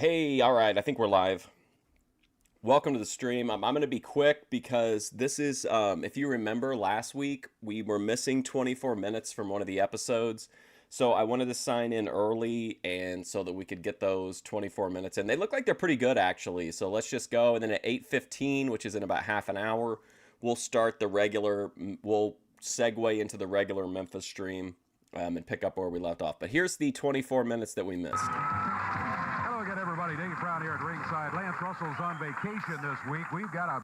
Hey, all right, I think we're live. Welcome to the stream. I'm going to be quick because this is, if you remember last week, we were missing 24 minutes from one of the episodes. So I wanted to sign in early and so that we could get those 24 minutes in. They look like they're pretty good, actually. So let's just go. And then at 8:15, which is in about half an hour, we'll start the regular, we'll segue into the regular Memphis stream and pick up where we left off. But here's the 24 minutes that we missed. Hello again, everybody. Dave Brown here at ringside. Lance Russell's on vacation this week. We've got a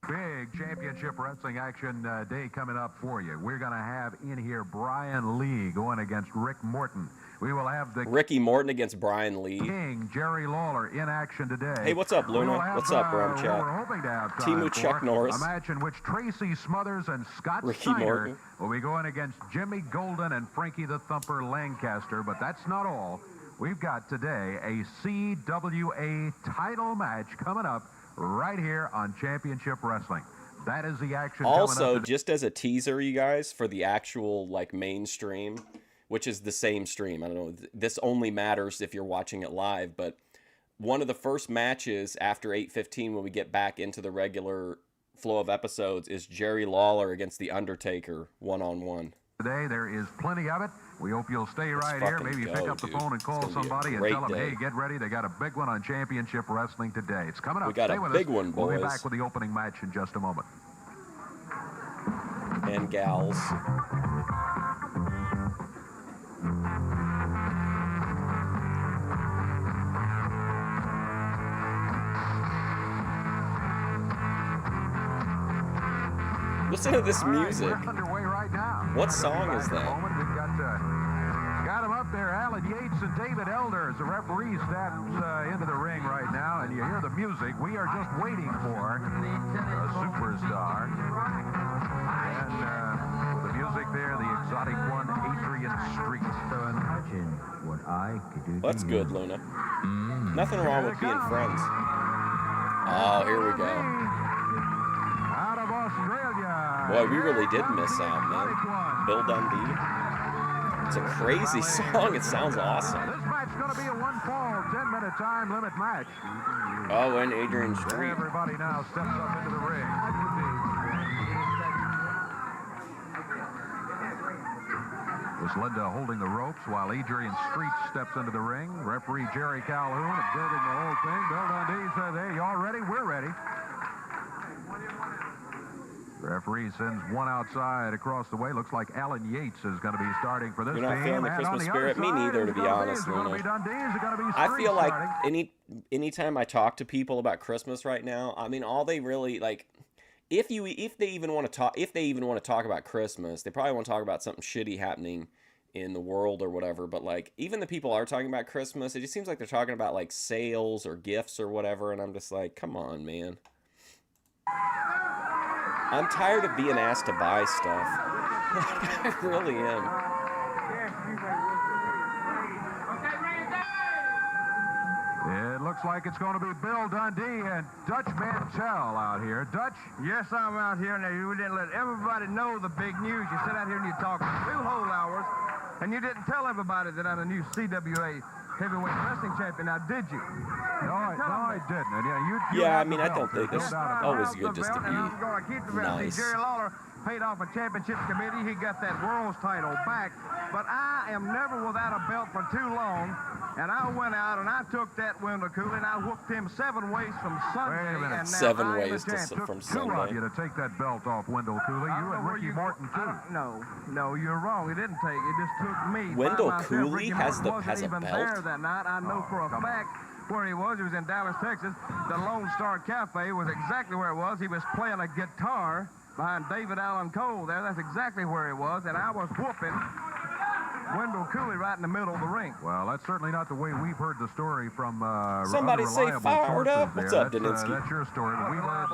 big championship wrestling action day coming up for you. We're going to have in here Brian Lee going against Rick Morton. We will have the Ricky Morton against Brian Lee. King, Jerry Lawler, in action today. Hey, what's up, Luna? What's up, Rum Chat? We're hoping to have Timu Chuck Norris. A match in which Tracy Smothers and Scott Ricky Steiner Morton will be going against Jimmy Golden and Frankie the Thumper Lancaster. But that's not all. We've got today a CWA title match coming up right here on Championship Wrestling. That is the action also, coming up just as a teaser, you guys, for the actual mainstream, which is the same stream. I don't know. This only matters if you're watching it live, but one of the first matches after 8:15 when we get back into the regular flow of episodes is Jerry Lawler against the Undertaker one-on-one. Today there is plenty of it. We hope you'll stay right here. Maybe pick up the phone and call somebody and tell them, hey, get ready. They got a big one on Championship Wrestling today. It's coming up. We got a big one, boys. We'll be back with the opening match in just a moment. And gals. Listen to this music. We're underway right now. What song is that? We've got them up there. Alan Yates and David Elder as the referee steps into the ring right now, and you hear the music. We are just waiting for a superstar. And with the music there, the exotic one, Adrian Street. Imagine what I could do. That's good, Luna. Nothing wrong with being friends. Oh, here we go. Out of Australia. Boy, we really did miss out, man. Bill Dundee. It's a crazy song. It sounds awesome. This match is going to be a one-fall, 10-minute time limit match. Oh, and Adrian Street. Everybody now steps up into the ring. Was Linda holding the ropes while Adrian Street steps into the ring. Referee Jerry Calhoun observing the whole thing. Bill Dundee says, hey, y'all ready? We're ready. Referee sends one outside across the way. Looks like Alan Yates is going to be starting for this team. You're not feeling the Christmas spirit? Me neither, to be honest. I feel like anytime I talk to people about Christmas right now, I mean, all they really like, if they even want to talk about Christmas, they probably want to talk about something shitty happening in the world or whatever. But like, even the people are talking about Christmas, it just seems like they're talking about like sales or gifts or whatever, and I'm just like, come on, man. I'm tired of being asked to buy stuff. I really am. It looks like it's going to be Bill Dundee and Dutch Mantell out here. Dutch? Yes, I'm out here. Now, you didn't let everybody know the big news. You sit out here and you talk 2 whole hours, and you didn't tell everybody that I'm a new CWA heavyweight wrestling champion. Now, did you? No, I didn't. Yeah, I mean, I don't think it's always good just to be nice. Jerry Lawler paid off a championship committee. He got that world's title back. But I am never without a belt for too long. And I went out and I took that Wendell Cooley and I whooped him 7 ways from Sunday. Wait a minute. And now 7 ways from Two Sunday. of you to take that belt off Wendell Cooley. You and Ricky Morton, too. No, you're wrong. It didn't take. It just took me. Wendell By myself. Cooley Ricky has Morton a wasn't even belt? there that night. I know for a fact where he was. He was in Dallas, Texas. The Lone Star Cafe was exactly where it was. He was playing a guitar behind David Allen Cole there. That's exactly where he was. And I was whooping Wendell Cooley right in the middle of the ring. Well, that's certainly not the way we've heard the story from Somebody say fired up. What's up, Daninsky? That's your story. We heard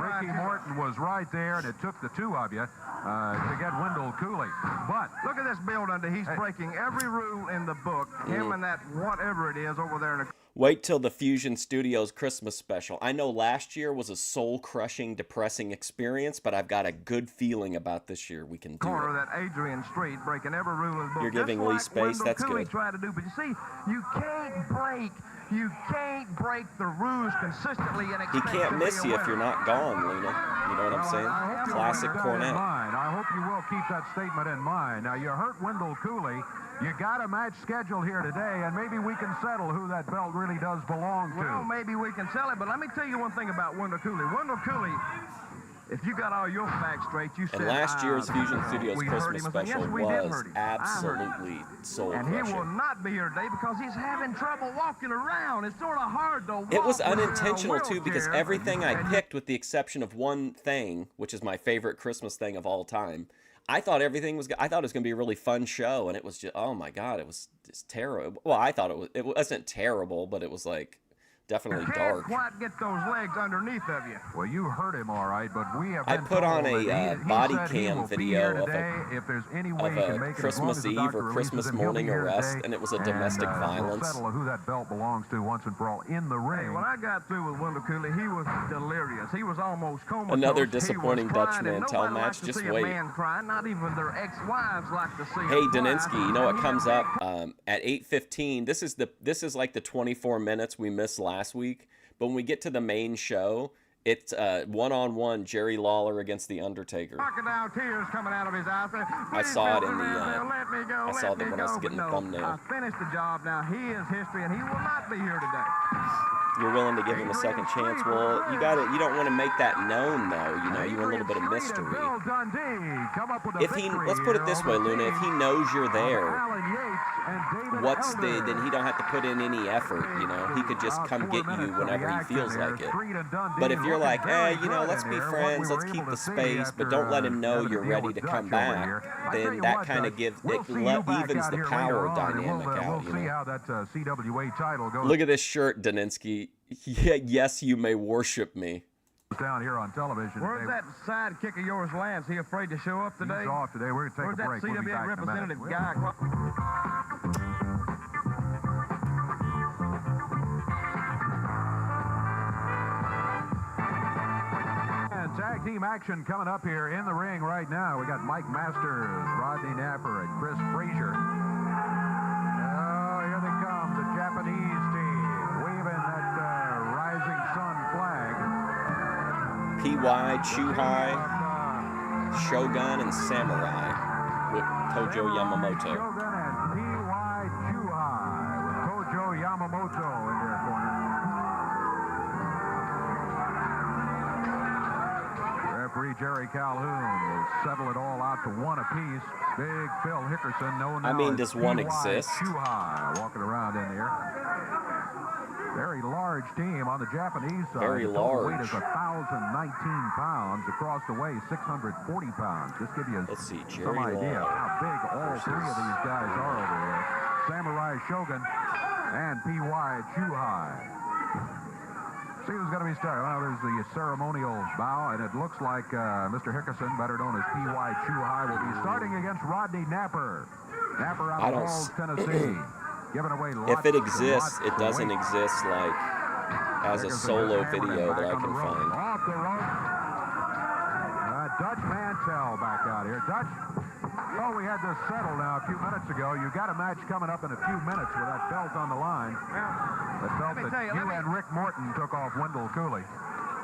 Ricky Morton was right there, and it took the 2 of you to get Wendell Cooley. But look at this Bill Dundee. He's breaking every rule in the book. Him and that whatever it is over there in the... Wait till the Fusion Studios Christmas special. I know last year was a soul-crushing, depressing experience, but I've got a good feeling about this year. We can do corner it. of that Adrian Street, breaking every rule of the book. You're giving Just Lee like space. Wendell That's Cooley good. tried to do. But you see, you can't break the rules consistently and He expect can't to miss be a you if you're winner. not gone, Luna. You know what I'm Well, saying? I hope you Classic will keep that in Cornette. mind. I hope you will keep that statement in mind. Now, you hurt Wendell Cooley. You got a match scheduled here today, and maybe we can settle who that belt really does belong to. Well, maybe we can sell it, but let me tell you one thing about Wendell Cooley. Wendell Cooley, if you got all your facts straight, you said... And last year's Fusion Studios we hurt Christmas him. I said, special yes, we did was hurt him. I hurt him. absolutely And he will soul-crushing. not be here today because he's having trouble walking around. It's sort of hard to walk. It was when you're in a unintentional, too, because wheelchair. everything I picked, with the exception of one thing, which is my favorite Christmas thing of all time, I thought it was going to be a really fun show, and it was just, oh my God, it was just terrible. Well, I thought it wasn't terrible, but it was like definitely You dark. can't quite get those legs underneath of you. Well, you hurt him all right, but we have I been put on told a that he body said he cam will be video here of a- today if there's any way of he can a make it, as long Christmas as the Eve doctor or releases Christmas him, he'll be morning here arrest, today, and it was a domestic We'll violence. settle who that belt belongs to once and for all in the ring. Hey, when I got through with Wendell Cooley, he was delirious. He was almost comatose. Another He was disappointing Dutch crying, and Mantell nobody match. likes to Just see wait. a man crying. Not even their ex-wives like to see Hey, him cry. Daninsky, you know what He comes had up at 8:15? This is like the 24 minutes we missed last week. But when we get to the main show, it's one-on-one Jerry Lawler against the Undertaker. crocodile tears coming out of his eyes. I saw it in the, Let me go. I saw let that me when I was go. getting the No, thumbnail. I finished the job. Now he is history, and he will not be here today. You're willing to give him a second chance. Well, you don't want to make that known, though. You know, you want a little bit of mystery. Bill Dundee come up with a If he, victory let's put it here this over way, the Luna, if he team knows you're of there, Alan Yates and David then he don't have to put in any effort, you know. He could just come get you whenever he feels like it. But if you're like, let's be friends, let's keep the space, but don't let him know you're ready to come back, then that kind of evens the power dynamic out, you know. How that CWA title goes Look at this shirt, Daninsky. Yes, you may worship me. down here on television. Where's that sidekick of yours, Lance? He afraid to show up today? He's off today. We're going Where's to take a that break. We'll be CWA back in a representative minute. guy? And tag team action coming up here in the ring right now. We got Mike Masters, Rodney Napper, and Chris Frazier. Oh, here they come, the Japanese team, waving that rising sun flag. PY, Chuhai, Shogun, and Samurai with Tojo Yamamoto. Shogun and P.Y. Chuhai with Tojo Yamamoto in their corner. Referee Jerry Calhoun will settle it all out to one apiece. Big Phil Hickerson, known now as does one P.Y. exist? Chuhai, walking around in here. Very large team on the Japanese side. Very The total large. weight is 1,019 pounds. Across the way, 640 pounds. Just give you Let's see, some Jerry idea Lawler how big all three of these guys are over here. Samurai Shogun and P.Y. Chuhai. See who's going to be starting. Well, there's the ceremonial bow, and it looks like Mr. Hickerson, better known as P.Y. Chuhai, will be starting against Rodney Napper. Napper out of Falls, Tennessee. Giving away lots If it and exists, lots it of doesn't weight. exist like as a Hickerson solo just hammered video him that I back on can the rope. find. Off the rope. Dutch Mantell back out here. Dutch, oh, we had this settled now a few minutes ago. You got a match coming up in a few minutes with that belt on the line. The belt me that tell you, you and Rick Morton took off Wendell Cooley.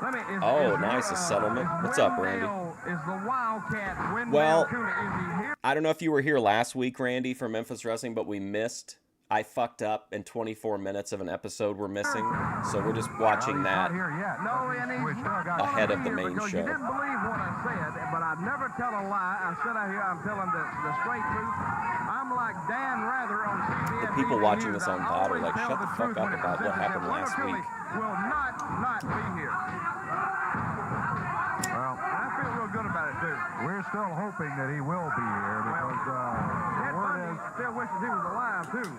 Nice, a settlement. What's up, Randy? Is the Wildcat Wendell Well, Cooley? Is he here? I don't know if you were here last week, Randy, for Memphis Wrestling, but we missed. I fucked up, and 24 minutes of an episode we're missing, so we're just watching Well, he's that. not here yet. No, but and we he's still got ahead of the here main because show. You didn't believe what I said, but I never tell a lie. I said out here, I'm telling the straight truth. I'm like Dan Rather on CBS. The people TV watching News. this on I VOD are always like, tell shut the truth fuck up when it about what presents happened itself. last Wendell week. Cooley will not be here. Well, I feel real good about it, too. we're still hoping that he will be here because the Ted word Bundy is still wishes he was alive, too.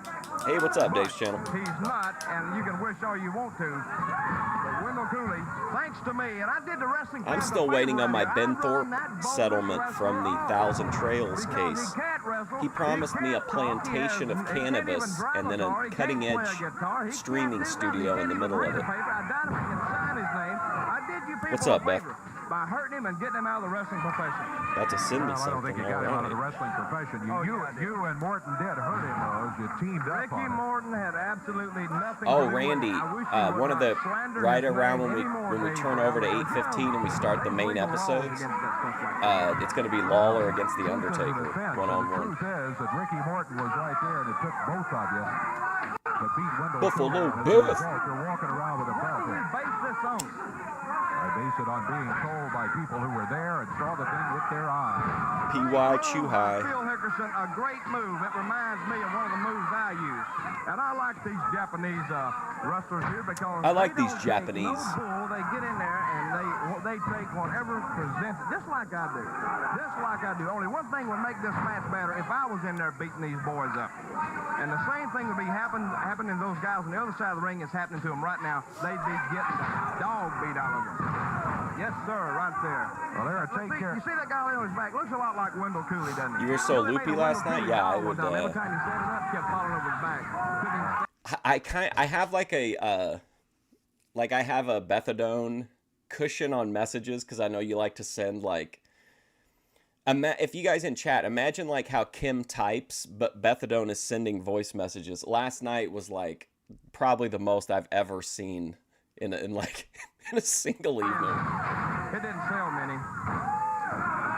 Hey, what's up, Dave's channel? He's not, and you can wish all you want to. But Wendell Cooley, thanks to me, and I did the wrestling. I'm fans still a favor waiting on my around here. Ben I run Thorpe that bogus settlement wrestler from the off. Thousand Trails Because case. he can't wrestle, He promised me a can't talk, he plantation of can't even cannabis drive and then car, a he can't cutting-edge play a guitar, he streaming can't do nothing, studio he in the can't middle even of read it. a paper. I doubt if he can sign his name. I did you people What's a up, Beth? favor by hurting him and getting him out of the wrestling profession. That's a send me Well, I don't think something. you got him out of the Alright. wrestling profession. Oh, You and Morton did hurt him, though, as you teamed up Ricky on it. Morton had absolutely nothing Oh, to do with it. Randy, I wish he would one of the not slander right his around name when we anymore, turn Dave over to Brown. 8:15 and we start the There's main legal laws episodes, against that stuff like that. it's going to be Lawler against the To the Undertaker, defense, one-on-one. The truth is that Ricky Morton was right there, and it took both of you. But beat Wendell Buffalo Cooler, and as a Bill. result, you're walking around with a What belt do we there. base this on? I base it on being told by people who were there and saw the thing with their eyes. P.Y. Chew High. Phil Hickerson, a great move. It reminds me of one of the moves I use. And I like these Japanese wrestlers here because I like they these don't take Japanese. No bull. They get in there and they take whatever presents, just like I do. Just like I do. Only one thing would make this match better if I was in there beating these boys up. And the same thing would be happening to those guys on the other side of the ring is happening to them right now. They'd be getting the dog beat out of them. Yes, sir, right there. Well, there, take care. You see that guy on his back? Looks a lot like Wendell Cooley, doesn't he? You were so Really loopy made a last Wendell night? Cooley Yeah, I dog would, one time. Every time he set it up, kept falling over his back. I have a Bethadone cushion on messages because I know you like to send like. If you guys in chat, imagine like how Kim types, but Bethadone is sending voice messages. Last night was like probably the most I've ever seen in a single evening. It didn't sell many.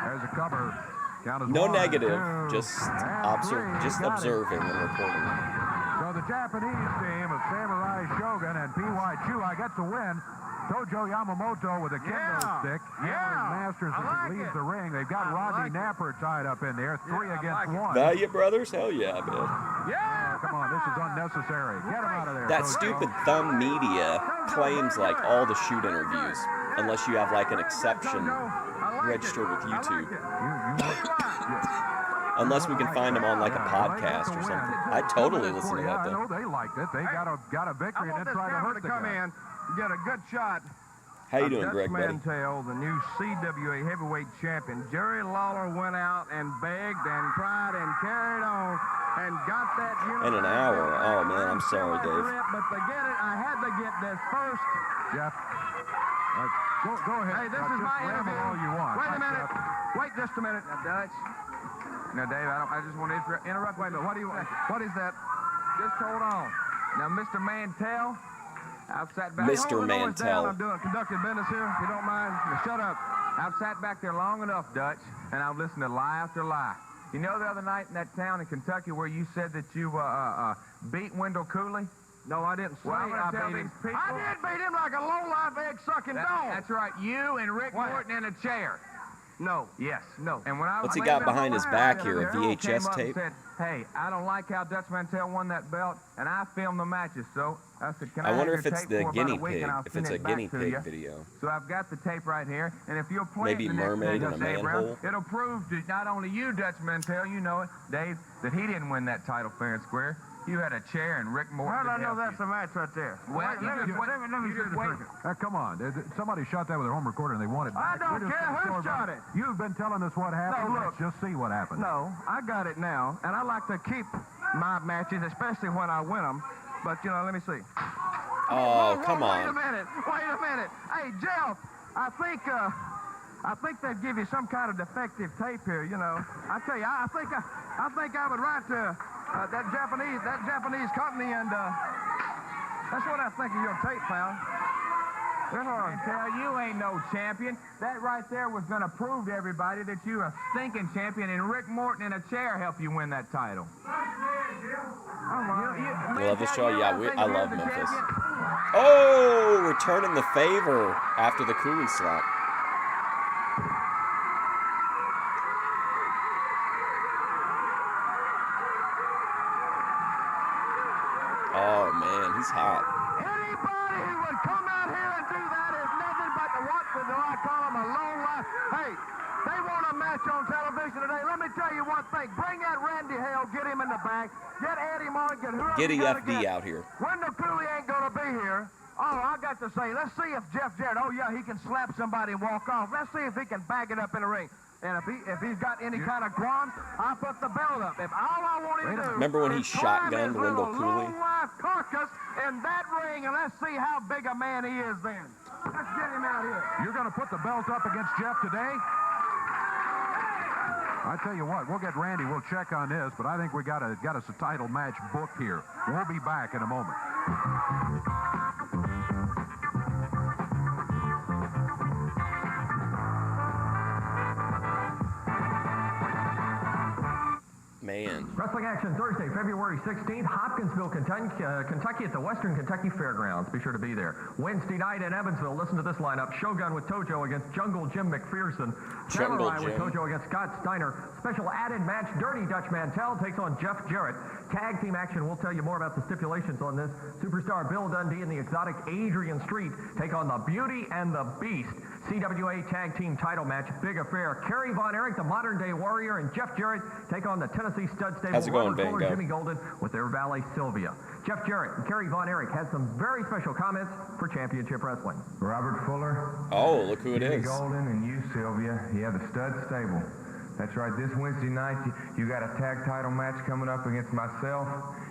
There's a cover. Count as No 1, negative, 2, just and 3. just Got it. observing and reporting. So the Japanese team of Samurai Shogun and P.Y. Chuai get the win. Tojo Yamamoto with a kendo stick. Hammering Masters as like he leaves it. the ring. They've got I Rodney like it. Napper tied up in there. 3 I against like it. 1. Value brothers, hell yeah, man. Yeah! Come on, this is unnecessary. Get him out of there. That Tojo. stupid Thumb Media claims like all the shoot interviews, unless you have like an exception registered with YouTube. Unless we can find them on like a podcast or something. I totally listen to that I know thing. they liked it. They got a victory I and want then this try to camera hurt to the come guy. in, get a good shot. How you of doing, Dutch Greg, buddy? Mantell, the new CWA heavyweight champion. Jerry Lawler went out and begged and cried and carried on and got that In an hour. Oh man, I'm sorry, Dave. But to get it, I had to get this first. Jeff, go ahead. Hey, this Now, is just my ramble interview. all you want. Wait a Hi, minute. Jeff. Wait just a minute. Now, Dutch. Now, Dave, I just want to interrupt. Wait a minute. What do you want? What is that? Just hold on. Now, Mr. Mantell, I've sat back. Mr. Hold the noise down. Mantell. I'm conducting business here. If you don't mind, now, shut up. I've sat back there long enough, Dutch, and I've listened to lie after lie. You know the other night in that town in Kentucky where you said that you beat Wendell Cooley? No, I didn't say I beat him. I did beat him like a low-life egg-sucking dog. That's right. You and Rick Morton in a chair. No. Yes. No. And when I What's he was got laying behind down his the back line, here, a the girl VHS came up and tape? said, hey, I don't like how Dutch Mantell won that belt, and I filmed the matches. So I said, can I I wonder have if your it's tape the for about guinea a week, pig, and I'll if send it's a it back guinea to pig you. video. So I've got the tape right here, and if you'll play Maybe it the next mermaid day, in a Dave Brown, manhole? it'll prove to not only you, Dutch Mantell, you know it, Dave, that he didn't win that title fair and square. You had a chair and Rick Morton. How do I know that's a match right there? Well, let me just wait. Come on. Somebody shot that with their home recorder and they wanted it I back. don't care who shot it. You've been telling us what happened. No, look. Let's just see what happened. No, I got it now, and I like to keep my matches, especially when I win them. But, you know, let me see. Oh, come Wait a on. minute. Wait a minute. Hey, Jeff, I think they'd give you some kind of defective tape here, you know. I tell you, I think I would write to that Japanese company, and that's what I think of your tape, pal. Tell you ain't no champion. That right there was going to prove to everybody that you're a stinking champion, and Rick Morton in a chair helped you win that title. You love the show? Yeah, I love Memphis. Oh, returning the favor after the Cooley slap. Oh, man, he's hot. Anybody who would come out here and do that is nothing but what do I call them, a low life. Hey, they want a match on television today. Let me tell you one thing. Bring that Randy Hale, get him in the back. Get Eddie Martin, get whoever Get you gotta EFD get. out here. Wendell Cooley ain't going to be here. Oh, I got to say, let's see if Jeff Jarrett, oh, yeah, he can slap somebody and walk off. Let's see if he can bag it up in the ring. And if he's got any kind of qualms, I put the belt up. If all I want him to do Remember when he is climb shotgunned his Wendell little Cooley? low-life carcass in that ring, and let's see how big a man he is then. Let's get him out here. You're going to put the belt up against Jeff today? I tell you what, we'll get Randy. We'll check on this, but I think we got us a title match booked here. We'll be back in a moment. Man. Wrestling action Thursday, February 16th, Hopkinsville, Kentucky at the Western Kentucky Fairgrounds. Be sure to be there. Wednesday night in Evansville, listen to this lineup. Shogun with Tojo against Jungle Jim McPherson. Jungle Samurai with Jim. Tojo against Scott Steiner. Special added match, Dirty Dutch Mantell takes on Jeff Jarrett. Tag team action, we'll tell you more about the stipulations on this. Superstar Bill Dundee and the exotic Adrian Street take on the Beauty and the Beast. CWA Tag Team title match, big affair. Kerry Von Erich, the modern day warrior, and Jeff Jarrett take on the Tennessee Stud Stable. How's it going, Robert Fuller, Bingo? Jimmy Golden with their valet Sylvia. Jeff Jarrett and Kerry Von Erich had some very special comments for Championship Wrestling. Robert Fuller, Oh, look who it Jimmy is. Golden, and you, Sylvia. You have the Stud Stable. That's right. This Wednesday night, you got a tag title match coming up against myself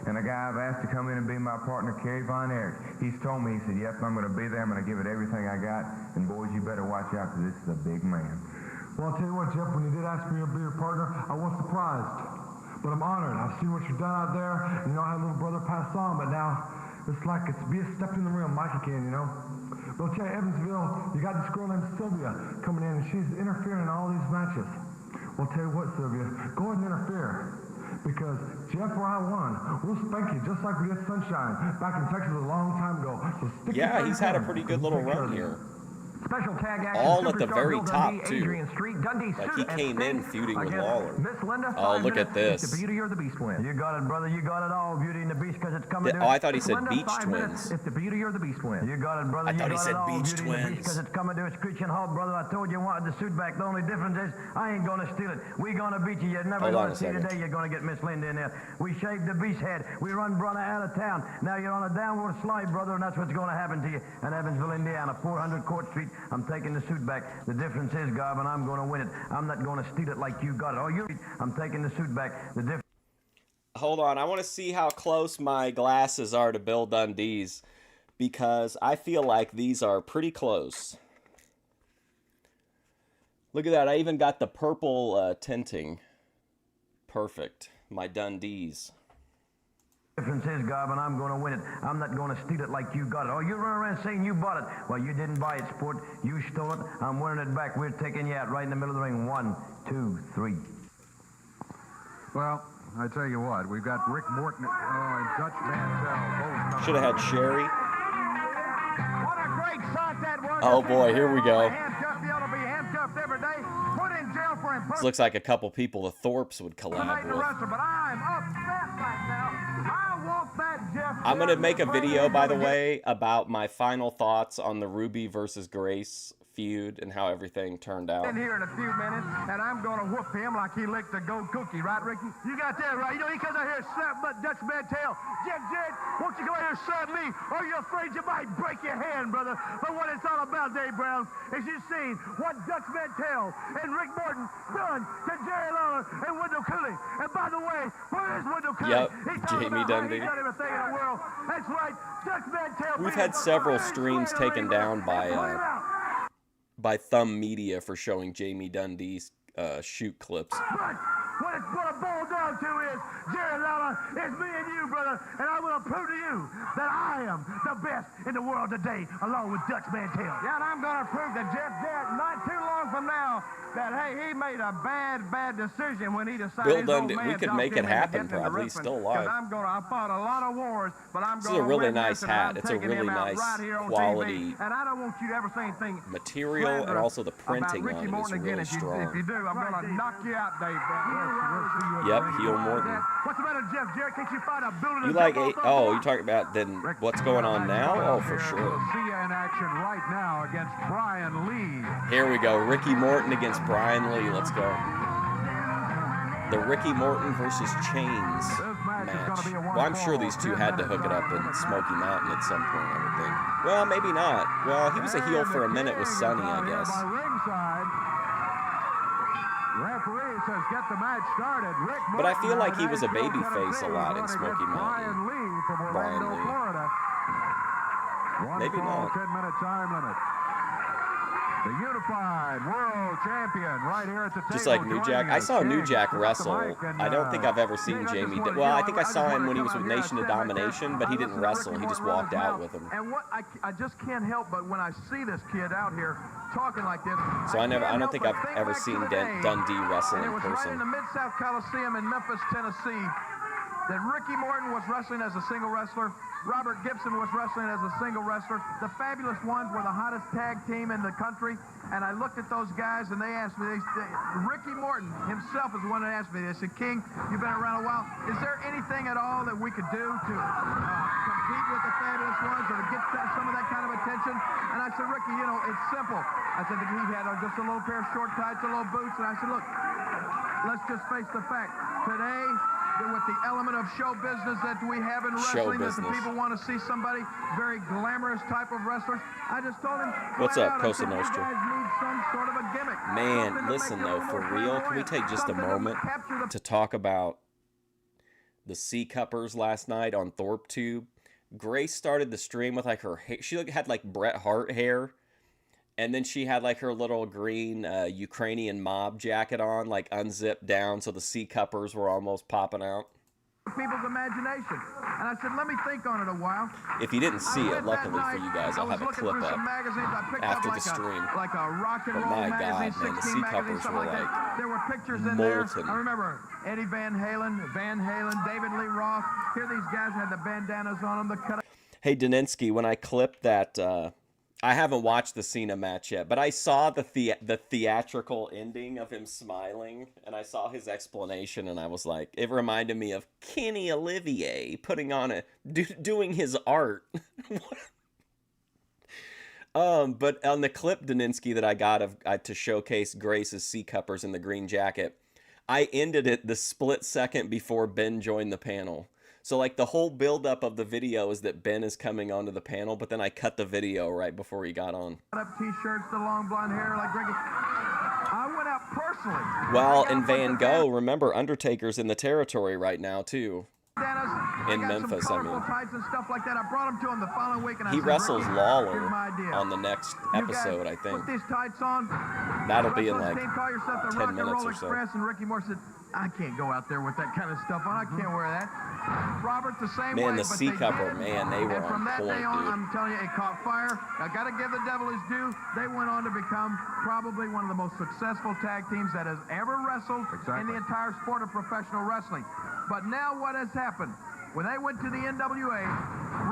and a guy I've asked to come in and be my partner, Kerry Von Erich. He's told me, he said, yep, I'm going to be there. I'm going to give it everything I got. And boys, you better watch out because this is a big man. Well, I'll tell you what, Jeff, when you did ask me to be your partner, I was surprised. But I'm honored. I've seen what you've done out there. And, I had a little brother pass on, but now it's like it's be a step in the ring, Mike again, But I'll tell you, Evansville, you got this girl named Sylvia coming in, and she's interfering in all these matches. Well, I'll tell you what, Sylvia, go ahead and interfere. Because Jeff or I won, we'll spank you just like we did Sunshine back in Texas a long time ago. So stick Yeah, your he's had a thumb pretty in, good little 'cause we'll run take care here. of you. Special tag action. All at the Superstar very Bill top, Dundee, too. Adrian Street, Dundee Like, he Suit, and came in Sting feuding with against Lawler. Miss Linda, Oh, 5 look at minutes, this. The Beauty or the Beast wins. You got it, brother. You got it all, Beauty and the Beast, because it's coming to Oh, I thought he said Linda, Beach 5 minutes, Twins. if the Beauty or the Beast wins. You got it, brother. I thought he got said it all, Beach Beauty and the Beast, Twins. because it's coming to a screeching halt, brother. I told you I wanted the suit back. The only difference is I ain't going to steal it. We're going to beat you. You're never Hold on going a to see second. today. You're going to get Miss Linda in there. We shaved the Beast head. We run brother out of town. Now you're on a downward slide, brother, and that's what's going to happen to you in Evansville, Indiana, 400 Court Street. I'm taking the suit back. The difference is, Garvin, I'm going to win it. I'm not going to steal it like you got it. Oh, I'm taking the suit back. The difference. Hold on, I want to see how close my glasses are to Bill Dundee's, because I feel like these are pretty close. Look at that, I even got the purple tinting. Perfect. My Dundee's. Difference is, Garvin, I'm going to win it. I'm not going to steal it like you got it. Oh, you run around saying you bought it. Well, you didn't buy it, sport. You stole it. I'm winning it back. We're taking you out right in the middle of the ring. 1, 2, 3. Well, I tell you what, we've got Rick Morton and Dutch Mantell both. Should have had Sherry. What a great sight that was. Oh boy, here we go. Handcuffed, he ought to be handcuffed every day. Put in jail for This looks like a couple people the Thorpes would collab impersonating a with. wrestler, but I'm upset right now. I want that Jeff. I'm going to Jarrett make a to play video, by the him. way, about my final thoughts on the Ruby versus Grace feud and how everything turned out. In here in a few minutes, and I'm going to whoop him like he licked a gold cookie, right, Ricky? You got that right. He comes out here and slap but Dutch Mantell. Jeff Jarrett, won't you go out here and slap me? Or are you afraid you might break your hand, brother? But what it's all about, Dave Brown, is you've seen what Dutch Mantell and Rick Morton done to Jerry Lawler and Wendell Cooley. And by the way, where is Wendell Cooley? Yep, He's talking Jamie about how Dundee. He's done everything in the world. That's right, Dutch Mantell. We've had several streams taken down by Thumb Media for showing Jamie Dundee's shoot clips. But what it boils down to is, Jerry Lawler, it's me and you, brother, and I will prove to you that I am the best in the world today, along with Dutch Mantell. Yeah, and I'm going to prove that Jeff Jarrett, not too long from now, that, hey, he made a bad decision when he decided Bill his old Dundee, man we could talked make him it into happen, getting into probably. He's wrestling. still alive. 'Cause I fought a lot of wars, but I'm This is going a to really win nice this, and I'm hat. It's a taking really him out nice right here on quality TV. And I don't want you to ever say anything material, and slander also the printing about on Ricky it is Morton again. really If strong. you do, I'm going to knock you out, Dave. Yep, heel Morton. What's the matter, Jeff Jarrett? Can't you find a building? You like eight? Oh, you're talking about then what's going on now? Oh, for sure. We'll see you in action right now against Brian Lee. Here we go. Ricky Morton against Brian Lee. Let's go. The Ricky Morton versus Chains match. Well, I'm sure these two had to hook it up in Smoky Mountain at some point, I would think. Well, maybe not. Well, he was a heel for a minute with Sonny, I guess. By ringside. says, get the match started. Rick But I feel like he was a Nashville, baby face a Tennessee, lot in going Smoky against Mountain. Brian Lee from Brian Orlando, Lee. Florida. Maybe not. 10-minute time limit. The unified world champion right here at the Just table. like New Jack. I saw New Jack wrestle. I don't think I've ever seen Jamie. Well, I think I saw him when he was with Nation of Domination, but he didn't wrestle. He just walked out with him. And what I just can't help but when I see this kid out here talking like this. So I don't think I've ever seen Dundee wrestle in And it was right person. in the Mid-South Coliseum in Memphis, Tennessee, that Ricky Morton was wrestling as a single wrestler. Robert Gibson was wrestling as a single wrestler. The Fabulous Ones were the hottest tag team in the country. And I looked at those guys, and they asked me, Ricky Morton himself is the one that asked me. They said, King, you've been around a while. Is there anything at all that we could do to compete with the Fabulous Ones or to get some of that kind of attention? And I said, Ricky, you know, it's simple. I said, he had just a little pair of short tights, a little boots. And I said, look, let's just face the fact. Today, with the element of show business that we have in wrestling, that the people want to see somebody very glamorous type of wrestlers. I just told him, what's up, Cosa you Nostra? guys need some sort of a gimmick. Man, listen though, for real, can we take just a moment to talk about the C-Cuppers last night on Thorpe Tube? Grace started the stream with like her hair. She had like Bret Hart hair. And then she had like her little green Ukrainian mob jacket on, like unzipped down, so the C-Cuppers were almost popping out. People's imagination. And I said, let me think on it a while. If you didn't see it, luckily for you guys, I'll have a clip up after the stream. Like a rock and But roll my magazine, God, man, the 16 magazine, C-Cuppers something were like like that. There were pictures in there. molten. I remember Eddie Van Halen, David Lee Roth. Here these guys had the bandanas on them, the cut. Hey, Daninsky, when I clipped that, I haven't watched the Cena match yet, but I saw the theatrical ending of him smiling, and I saw his explanation, and I was like, it reminded me of Kenny Olivier putting on doing his art. But on the clip, Daninsky, that I got to showcase Grace's C-Cuppers in the green jacket, I ended it the split second before Ben joined the panel. So, like, the whole buildup of the video is that Ben is coming onto the panel, but then I cut the video right before he got on. Up T-shirts, the long blonde hair, like Ricky. I went out personally. Well, and Van Gogh, remember, Undertaker's in the territory right now, too. In Memphis, I mean. Tights and stuff like that. I brought him to him the following week, and I He said, wrestles Ricky, Lawler here's my deal. on the next episode, I think. Put these tights on. That'll be in Wrestlers like team, call yourself the 10 Rock and minutes Roll or so. Express, and Ricky Moore said, I can't go out there with that kind of stuff on. I can't wear that. Robert, the same way. Man, the but C-Cupper, they did. man, they were And from on that point, day on, dude. I'm telling you, it caught fire. I got to give the devil his due. They went on to become probably one of the most successful tag teams that has ever wrestled in the entire sport of professional wrestling. But now what has happened? When they went to the NWA,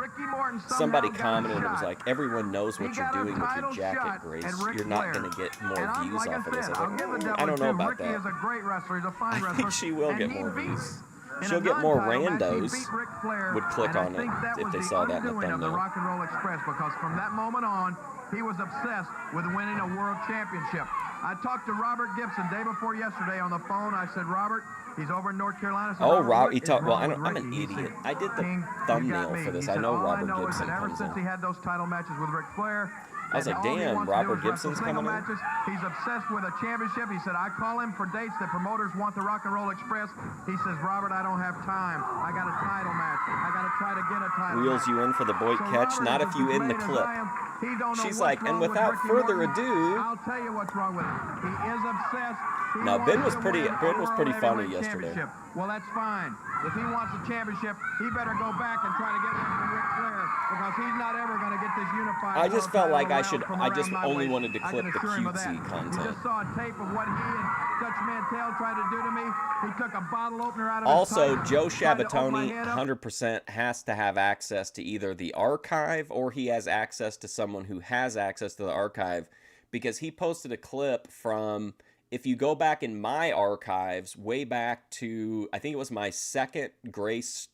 Ricky Morton Somebody got a commented, it was shot. like, everyone knows what He you're got a doing with your title jacket, shot Grace. at Ric You're not Flair. going to get more And views like off of this. I I'll was give the like, devil I don't know due. about Ricky that. is a great wrestler. He's a fine I wrestler. think she will And get he more beat- views. in She'll a get more non-title match, he randos beat Ric Flair, would click and on I think it that if was they the saw that in the undoing of the thumbnail. Rock and Roll Express, because from that moment on, he was obsessed with winning a world championship. I talked to Robert Gibson day before yesterday on the phone. I said, Robert, he's over in North Carolina. I said, Oh, Robert, he what talked. is Well, wrong with I'm an Ricky? He idiot. said, I did the King, you got thumbnail me. for this. He I said, know all I Robert know is Gibson that ever comes since in. he had those title matches with Ric Flair, I was and like, all he damn, wants to do Robert is wrestle Gibson's single coming in? matches. He's obsessed with a championship. He said, I call him for dates that promoters want the Rock and Roll Express. He says, Robert, I don't have time. I got a title match. I got to try to get a title Reels match. you in for the Boyd So catch, Robert not is if you as in the great as clip. I am. He don't know She's what's like, and wrong with without Ricky further Morton. ado. I'll tell you what's wrong with him. He is obsessed. He Now, wants Ben was to pretty- win a Ben was world pretty funny heavyweight yesterday. championship. Well, that's fine. If he wants a championship, he better go back and try to get one from Ric Flair, because he's not ever going to get this unified. I just world felt title like I just only wanted to I clip can the assure him of cutesy that. content. You just saw a tape of what he and Dutch Mantell tried to do to me. He took a bottle opener out of Also, his pipe, Joe tried to open my Shabatoni head up. 100% has to have access to either the archive or he has access to someone who has access to the archive, because he posted a clip from, if you go back in my archives, way back to, I think it was my second Grace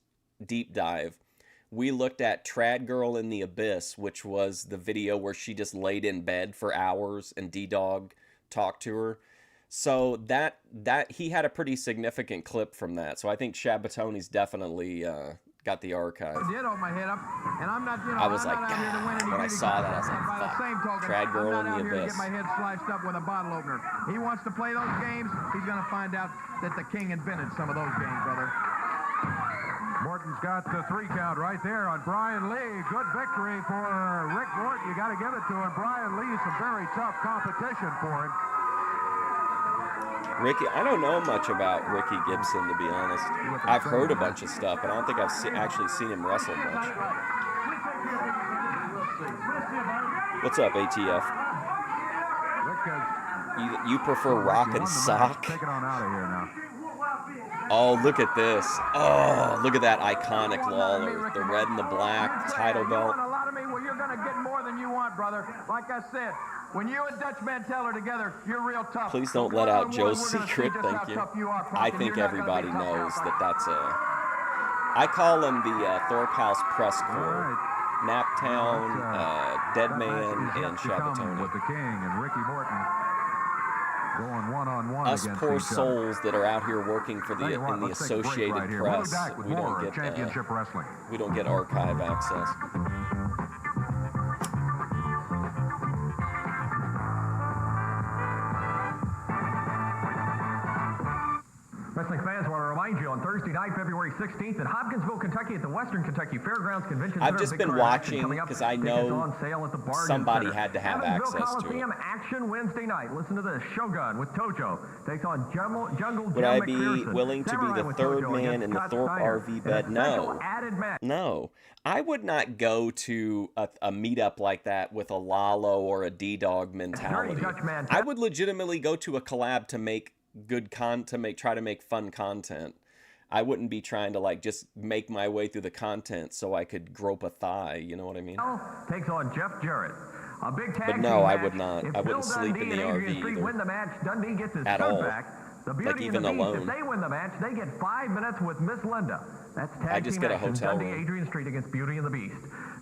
deep dive, we looked at Trad Girl in the Abyss, which was the video where she just laid in bed for hours and D-Dog talked to her. So that he had a pretty significant clip from that. So I think Shabatoni's definitely got the archive. Did hold my head up, and I'm not, I was I'm like, not out here to win any when I beauty saw that, I was contests. like, By the fuck. same token, Trad Girl I'm in not the out here to Abyss. get my head sliced up with a bottle opener. He wants to play those games. He's going to find out that the king invented some of those games, brother. Morton's got the 3 count right there on Brian Lee. Good victory for Rick Morton. You got to give it to him. Brian Lee, some very tough competition for him. Ricky, I don't know much about Ricky Gibson, to be honest. I've heard a bunch of stuff, but I don't think I've actually seen him wrestle much. What's up, ATF? You prefer rock and sock? Take it on out of here now. Oh, look at this. Oh, look at that iconic Lawler. The red and the black title belt. You want a lot of me? Well, you're going to get more than you want, brother. Like I said, when you and Dutch Mantell are together, you're real tough. Please don't let out Joe's secret, thank you. I think everybody knows that that's a... I call them the Thorpe House Press Corps. Naptown, Deadman, and Shabatoni. With the King and Ricky Morton going one-on-one Us against poor each souls that are out here working for Tell you what, in the let's take a break Associated right here. We'll be Press, back with we more don't get championship wrestling. we don't get archive access. Wrestling fans, I want to remind you on Thursday night, February 16th, in Hopkinsville, Kentucky, at the Western Kentucky Fairgrounds Convention I've Center. just Big been card action watching coming up. because I Tickets know on sale at the Bargain somebody Center. had to have Evansville access to it. Coliseum action Wednesday night. Listen to this. Shogun with Tojo takes on Jungle Would Jim I be McPherson. willing to be Samurai the with third Tojo man against in the Scott Thorpe Steiner RV in a bed? special No. added match. No. I would not go to a meetup like that with a Lalo or a D-Dog mentality. I would legitimately go to a collab to make good try to make fun content. I wouldn't be trying to like just make my way through the content so I could grope a thigh, you know what I mean? Takes on Jeff Jarrett. A big tag But no, team I match. would not. If I wouldn't Bill sleep Dundee in the and Adrian RV Street either. win the match, Dundee gets his At stud all. back. The Like Beauty even and the Beast, alone. if they win the match, they get 5 minutes with Miss Linda. That's tag I just team get a action. hotel Dundee, room. Adrian Street against Beauty and the Beast.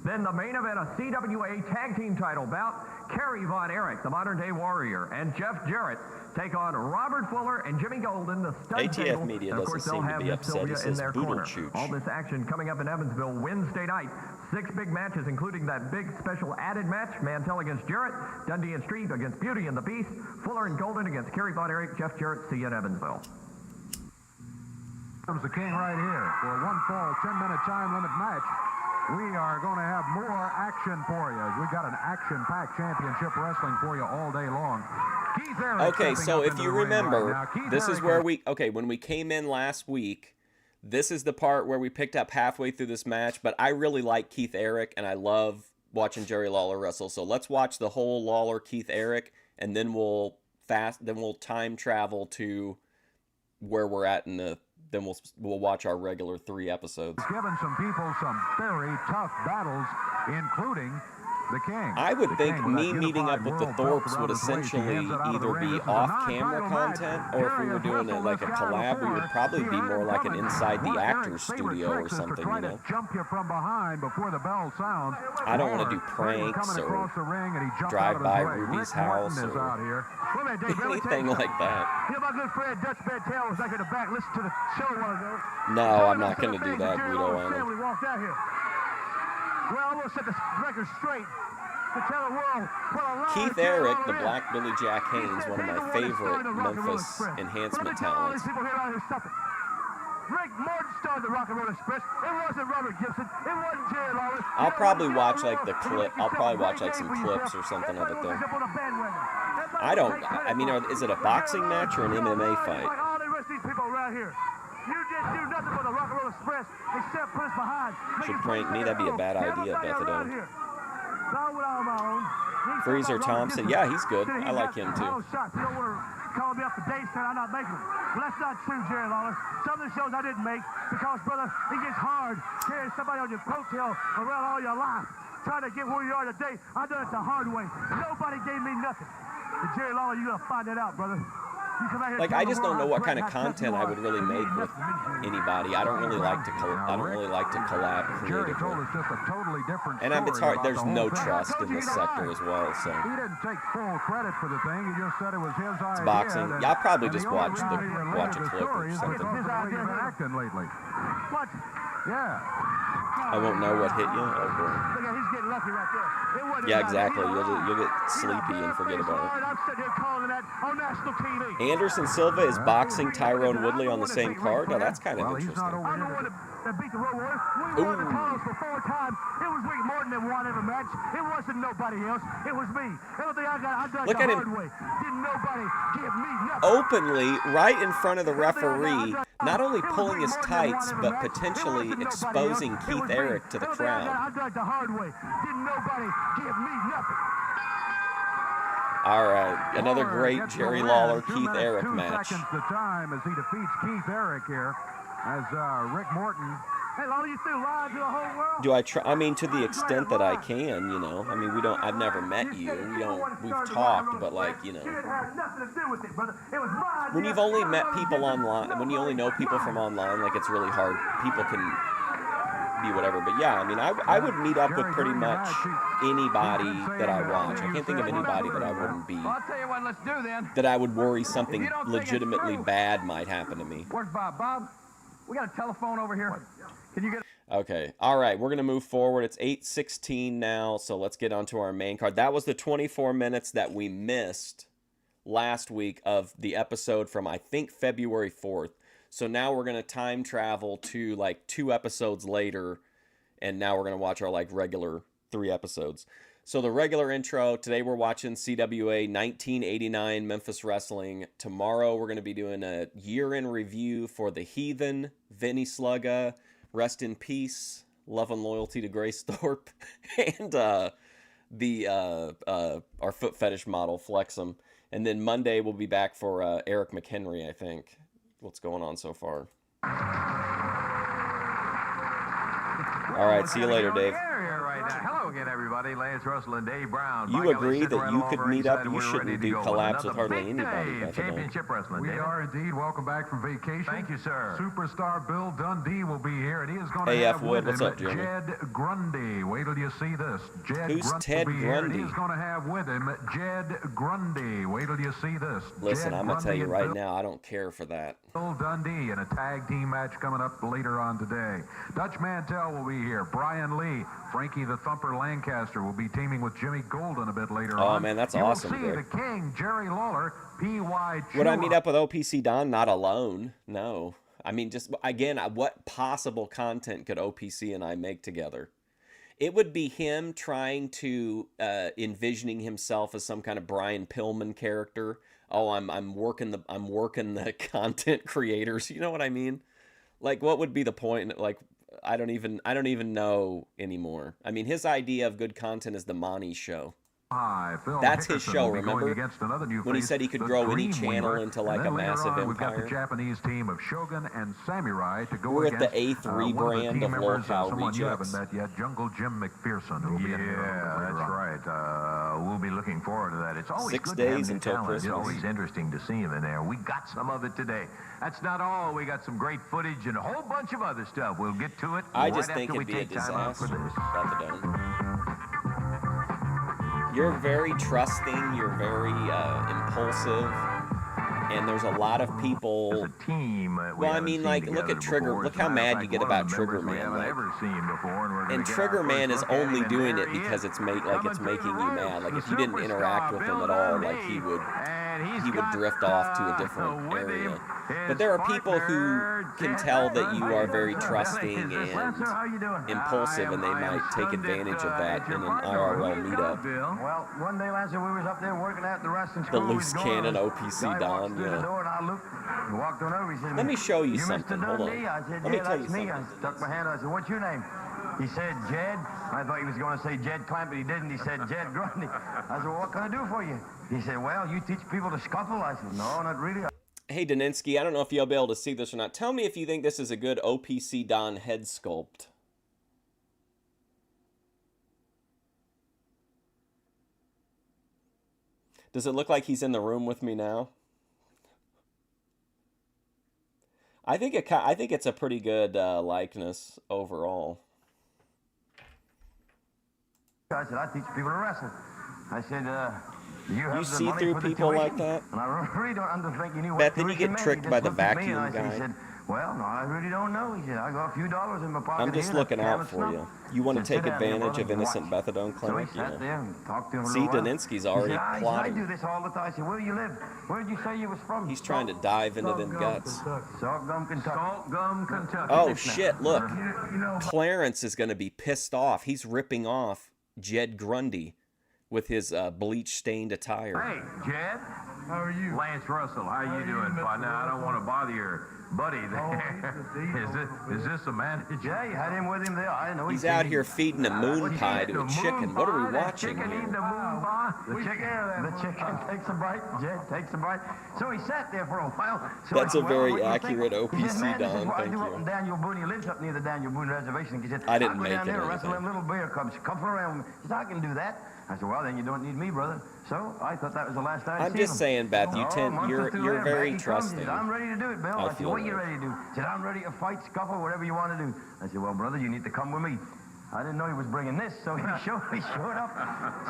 Then the main event, a CWA tag team title bout. Kerry Von Erich, the modern day warrior, and Jeff Jarrett take on Robert Fuller and Jimmy Golden, the stud ATF stable. Media And of doesn't course, they'll seem to have be Miss upset. Sylvia It in says their Boodle corner. Chooch. All this action coming up in Evansville Wednesday night. 6 big matches, including that big special added match. Mantell against Jarrett, Dundee and Street against Beauty and the Beast, Fuller and Golden against Kerry Von Erich, Jeff Jarrett. See you in Evansville. Comes the King right here for a one-fall, 10-minute time limit match. We are going to have more action for you. We've got an action-packed championship wrestling for you all day long. Keith Eric Okay, stepping so up if into you the ring right remember, now. Keith this is Eric where when we came in last week, this is the part where we picked up halfway through this match, but I really like Keith Eric, and I love watching Jerry Lawler wrestle. So let's watch the whole Lawler Keith Eric, and then we'll time travel to where we're at in the. Then we'll watch our regular 3 episodes. Given some people some very tough battles, including the King. I would The think King with me that meeting up with the unified world Thorpes belt would around his waist. He essentially hands it out of the either ring. be This is a off-camera non-title content, match. or if we Jerry were has doing it wrestled like a this guy collab, we would before. probably He be heard more it like an coming. inside the One of actor's Eric's favorite studio or tricks is to something, try you know? to jump you from behind before the bell sounds. I don't want to do Or pranks coming or across the ring and he jumped drive out of by his way. Ruby's Rick Morton house is or out here. Wait a minute, Dave, let me tell anything you like that. You know, my good friend Dutch Mantell was back in the back. Listen to the show a while ago. No, I'm not going to do that, Jerry Guido Lawler's Allen. family walked out here. Well, I'm going to set the record straight to tell the world what a liar Keith Jerry Eric, Lawler the is. Black Billy Jack He Haynes, said one of he's my the one that favorite started the Rock and Roll Memphis Express. Let me enhancement tell all these talents. people here out here something. Rick Morton started the Rock and Roll Express. It wasn't Robert Gibson. It wasn't Jerry Lawler. I'll It probably wasn't watch Jerry like the Lawler. clip. You I'll make probably yourself watch like a some great name clips for or yourself. something of it Everybody though. wants to jump on the bandwagon. Everybody I don't. take credit I mean, for it. is it a But boxing Jerry match or an Lawler, MMA you're fight? like all the rest of these people around here. You just do nothing for the Rock and Roll Express except put us behind. Should prank me. That'd be a bad idea, Bethadone. Freezer Thompson. Yeah, he's good. I like him too. You don't want to call me up for dates saying I'm not making them. Well, that's not true, Jerry Lawler. Some of the shows I didn't make because, brother, it gets hard carrying somebody on your coattail around all your life. Trying to get where you are today, I done it the hard way. Nobody gave me nothing. And Jerry Lawler, you're going to find that out, brother. Like, I just don't know what kind of content I would really make with anybody. I don't really like to collab Jerry told creatively. us just a totally different And it's story hard. about There's the no whole thing. trust I told in you this he sector lied. as well. So He didn't take full credit for the thing. He just said it was his idea. boxing. and- Yeah, I'll probably and just the only watch reason he a related clip story or is something. because of the way you've been acting lately. What? Yeah. I won't know what hit you. Oh, boy. Look at, he's getting lucky right there. It wasn't Yeah, about exactly. him. You'll get sleepy and forget about it. I'm sitting here calling that on national TV. Anderson Silva is boxing Tyrone Woodley on the same card. Now that's kind of Well, he's interesting. not over I'm the here. one that beat the Road Warriors. We won the titles for 4 times. It was we more than one ever match. It wasn't nobody else. It was me. Everything I got, I done Look the at hard him. way. Didn't nobody give me nothing. Openly, right in front of the referee, not only pulling his tights, but potentially exposing Keith Eric to the crowd. I done the hard way. Didn't nobody give me nothing. All right, another great Gets the Jerry win. Lawler, 2 Keith minutes, Eric 2 match. seconds the time as he defeats Keith Eric here. As Rick Morton. Hey, Lawler, you still lying to the whole world? Do I try? I mean, to the extent that I can, you know. I mean, we don't. I've never met you. We've talked, but like, you know. It had nothing to do with it, brother. It was my When you've only met people online, when you only know people from online, like it's really hard. People can be whatever. But yeah, I mean, I would meet up with pretty much anybody that I watch. I can't think of anybody that I wouldn't be. Well, I'll tell you what, let's do then. That I would worry something legitimately bad might happen to me. Where's Bob? Bob, we got a telephone over here. Can you get... Okay. All right. We're going to move forward. It's 8:16 now, so let's get onto our main card. That was the 24 minutes that we missed last week of the episode from, I think, February 4th. So now we're going to time travel to like 2 episodes later, and now we're going to watch our like regular 3 episodes. So the regular intro, today we're watching CWA 1989 Memphis Wrestling. Tomorrow we're going to be doing a year-in review for The Heathen, Vinny Slugga, Rest in Peace, Love and Loyalty to Grace Thorpe, and our foot fetish model, Flexum. And then Monday we'll be back for Eric McHenry, I think. What's going on so far? All right, see you later, Dave. Hello again, everybody. Lance Russell and Dave Brown. You agree that you could meet up? You shouldn't do collabs with hardly anybody. Championship Wrestling. We are indeed. Welcome back from vacation. Thank you, sir. Superstar Bill Dundee will be here, and he is going to have Wood, with what's him up, Jeremy? Jed Grundy. Wait till you see this. Jed Who's Grundy Ted will be here, and Grundy? he is going to have with him Jed Grundy. Wait till you see this. Listen, Jed I'm going to tell Grundy you and right Bill now, I don't care for that. Bill Dundee in a tag team match coming up later on today. Dutch Mantell will be here. Brian Lee, Frankie the Thumper Lancaster will be teaming with Jimmy Golden a bit later on. Oh, man, that's you awesome, will see Greg. the King, Jerry Lawler, P.Y. Would I meet up with OPC Don? Not alone. No. I mean, just, again, what possible content could OPC and I make together? It would be him trying to, envisioning himself as some kind of Brian Pillman character. Oh, I'm working the content creators. You know what I mean? Like, what would be the point? Like, I don't even know anymore. I mean, his idea of good content is the Monty Show. Hi, Phil That's his Hickerson show, will be going remember? against another new When he face, said he could the grow any Dreamweaver. channel into like And a then later massive on, we've got the empire. Japanese team of Shogun and Samurai to go We're at against the A3 one of the brand team of members, low-cow someone you haven't rejects. met yet, Jungle Jim McPherson, who will be in here later on. Right. We'll be looking forward to that. It's always 6 good to have days new until talent. Christmas. It's always interesting to see him in there. We got some of it today. That's not all. We got some great footage and a whole bunch of other stuff. We'll get to it I right just after think we it'd be a take time out for disaster this. about the dome. You're very trusting. You're very impulsive, and there's a lot of people. As a team, Well, I mean, like, look at Trigger. Look how mad you get about Trigger We Man. haven't Like, ever seen before, and we're gonna and get Trigger our Man first is look at only him, and doing there it he because is, it's making you mad. Like, the if you didn't interact with him at all, like he would drift off to a different area. But there are people who can tell that you are very trusting and impulsive, and they might take advantage of that in an IRL meetup. Well, one day, Lancer, we was up there working at the wrestling The school. We was loose going cannon on. OPC Guy walks Don, through the yeah. door, and I looked, he walked on over. He said, Let me show you you something. Mr. Hold on. Dundee? I said, Let me yeah, tell you that's me. I something. stuck my hand out. I said, what's your name? He said, Jed. I thought he was going to say Jed Clamp, but he didn't. He said, Jed Grundy. I said, well, what can I do for you? He said, well, you teach people to scuffle. I said, no, not really. Hey, Daninsky, I don't know if you'll be able to see this or not. Tell me if you think this is a good OPC Don head sculpt. Does it look like he's in the room with me now? I think it's a pretty good likeness overall. I said, I teach people to wrestle. I said, you have You the see money through for the people like tuition? that? And I really don't think he knew what Beth, did you tuition get meant. tricked He by just the looked at me, vacuum and guy? He said, Well, no, I really don't know. He said, I got a few dollars in my pocket. I'm just here, looking and a can out of for snuff." you. You want to Said, take "Sit down here, advantage brother, of and Innocent watch." Methadone So Clinic? he sat there and talked to him a See, little while. Daninsky's already he said, I plotting. do this all the time. I said, where do you live? Where did you say you was from? He's trying to dive into them guts. Saltgum, Kentucky. Saltgum, Kentucky. Oh, shit, look. You know, Clarence is going to be pissed off. He's ripping off Jed Grundy with his bleach-stained attire. Hey, Jed. how are you? Lance Russell, how you doing? By now, I don't want to bother your buddy there. Is this a manager? Yeah, you had him with him there. I know He's out here feeding a moon pie to a chicken. What are we watching Chicken eating here? the moon pie? The chicken takes a bite. Jed takes a bite. So he sat there for a while. So That's I a said, very what do you accurate think? He said, OPC, "Man, this is Don. what I Thank do up you. in Daniel Boone. He lives up near the Daniel Boone Reservation. He said, I didn't "I'll go make down it there or and wrestle anything. them little bear cubs. Couple around. He said, I can do that. I said, well, then you don't need me, brother. So I thought that was the last time I I'm seen just him. saying, Beth, you Oh, tend, month or you're two you're later, very back he comes. He trusting. said, I'm ready to do it, Bill. I I said, feel what are you that. ready to do? He said, I'm ready to fight, scuffle, whatever you want to do. I said, well, brother, you need to come with me. I didn't know he was bringing this, so he showed up.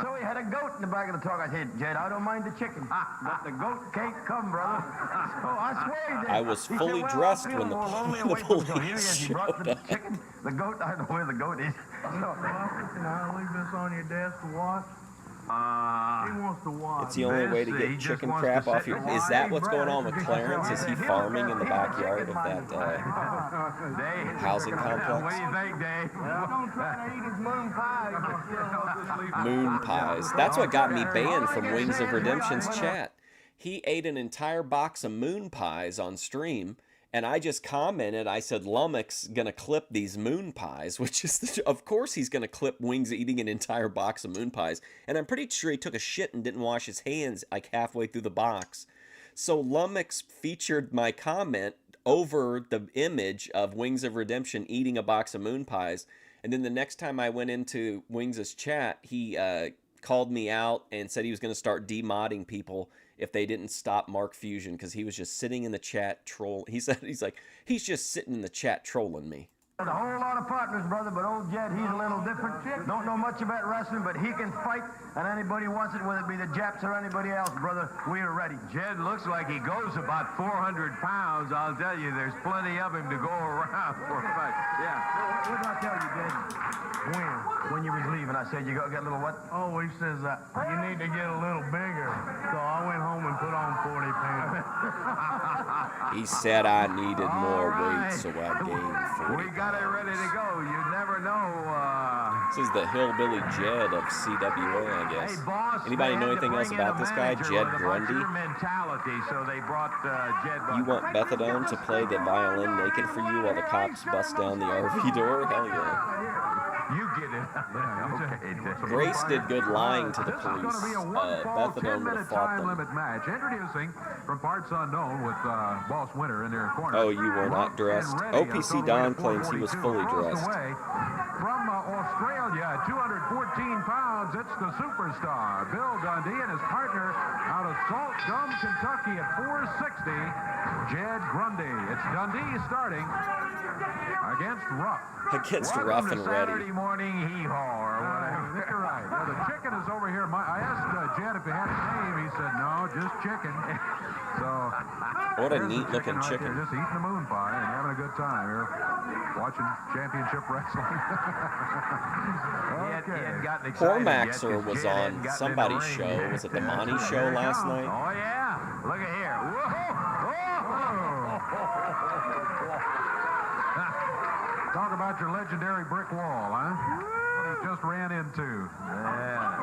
So he had a goat in the back of the truck. I said, Jed, I don't mind the chicken, but the goat can't come, brother. So I swear he did. I was He said, fully well, dressed I'm feeling when the more lonely when the away from him. So here he police is. He brought the showed up. chicken, the goat. I don't know where the goat is. Can I leave this on your desk to watch? He wants to watch. It's the only way to He get just chicken wants to crap sit off your. and Is watch. that what's going on with Clarence? Is he farming in the backyard of that Dave, housing what do complex? you think, Dave? Don't try to eat his moon pie. Moon pies. That's what got me banned from Wings of Redemption's chat. He ate an entire box of moon pies on stream, and I just commented, I said, Lummock's gonna clip these moon pies, which is, of course he's gonna clip Wings eating an entire box of moon pies. And I'm pretty sure he took a shit and didn't wash his hands like halfway through the box. So Lummock's featured my comment over the image of Wings of Redemption eating a box of moon pies. And then the next time I went into Wings' chat, he called me out and said he was going to start demodding people if they didn't stop Mark Fusion, because he was just sitting in the chat troll. He's like, he's just sitting in the chat trolling me. A whole lot of partners, brother, but old Jed, he's a little different. Don't know much about wrestling, but he can fight, and anybody wants it, whether it be the Japs or anybody else, brother, we are ready. Jed looks like he goes about 400 pounds. I'll tell you, there's plenty of him to go around for a fight. Yeah. What did I tell you, Jed? When you was leaving, I said you got to get a little what? Oh, he says you need to get a little bigger. So I went home and put on 40 pounds. He said I needed more weight, so I gained 40. We got it ready to go. You never know. This is the hillbilly Jed of CWA, I guess. Hey, boss, Anybody they know had to anything else bring in about a this guy, manager Jed with a Grundy? butcher mentality, so they brought Jed. You want Methadone to play the violin naked for you while the cops bust down the RV door? Hell yeah. You get it. Okay. Grace did good lying to the This is going police. to be a wonderful Methadone would 10-minute have fought time them. limit match. Introducing from parts unknown with Boss Winter in their corner. Oh, you were not Rough dressed. and ready, OPC a Don total weight claims he was 442. fully Across the dressed. way, from Australia, 214 pounds, it's the superstar, Bill Dundee, and his partner out of Salt Gum, Kentucky at 460, Jed Grundy. It's Dundee starting against Ruff. Against Welcome Rough to and Saturday Ready. morning hee-haw or whatever. You're right. Yeah, the chicken is over here. I asked Jed if he had a name. He said, no, just chicken. So, What a here's the neat looking right chicken. there, just eating a moon pie and having a good time here, watching championship wrestling. He hadn't gotten excited Cormaxer yet 'cause was Jed on hadn't gotten in the somebody's ring show. yet. Was it the Monty show last night? Oh, yeah. Look at here. Talk about your legendary brick wall, huh? What he just ran into. Yeah.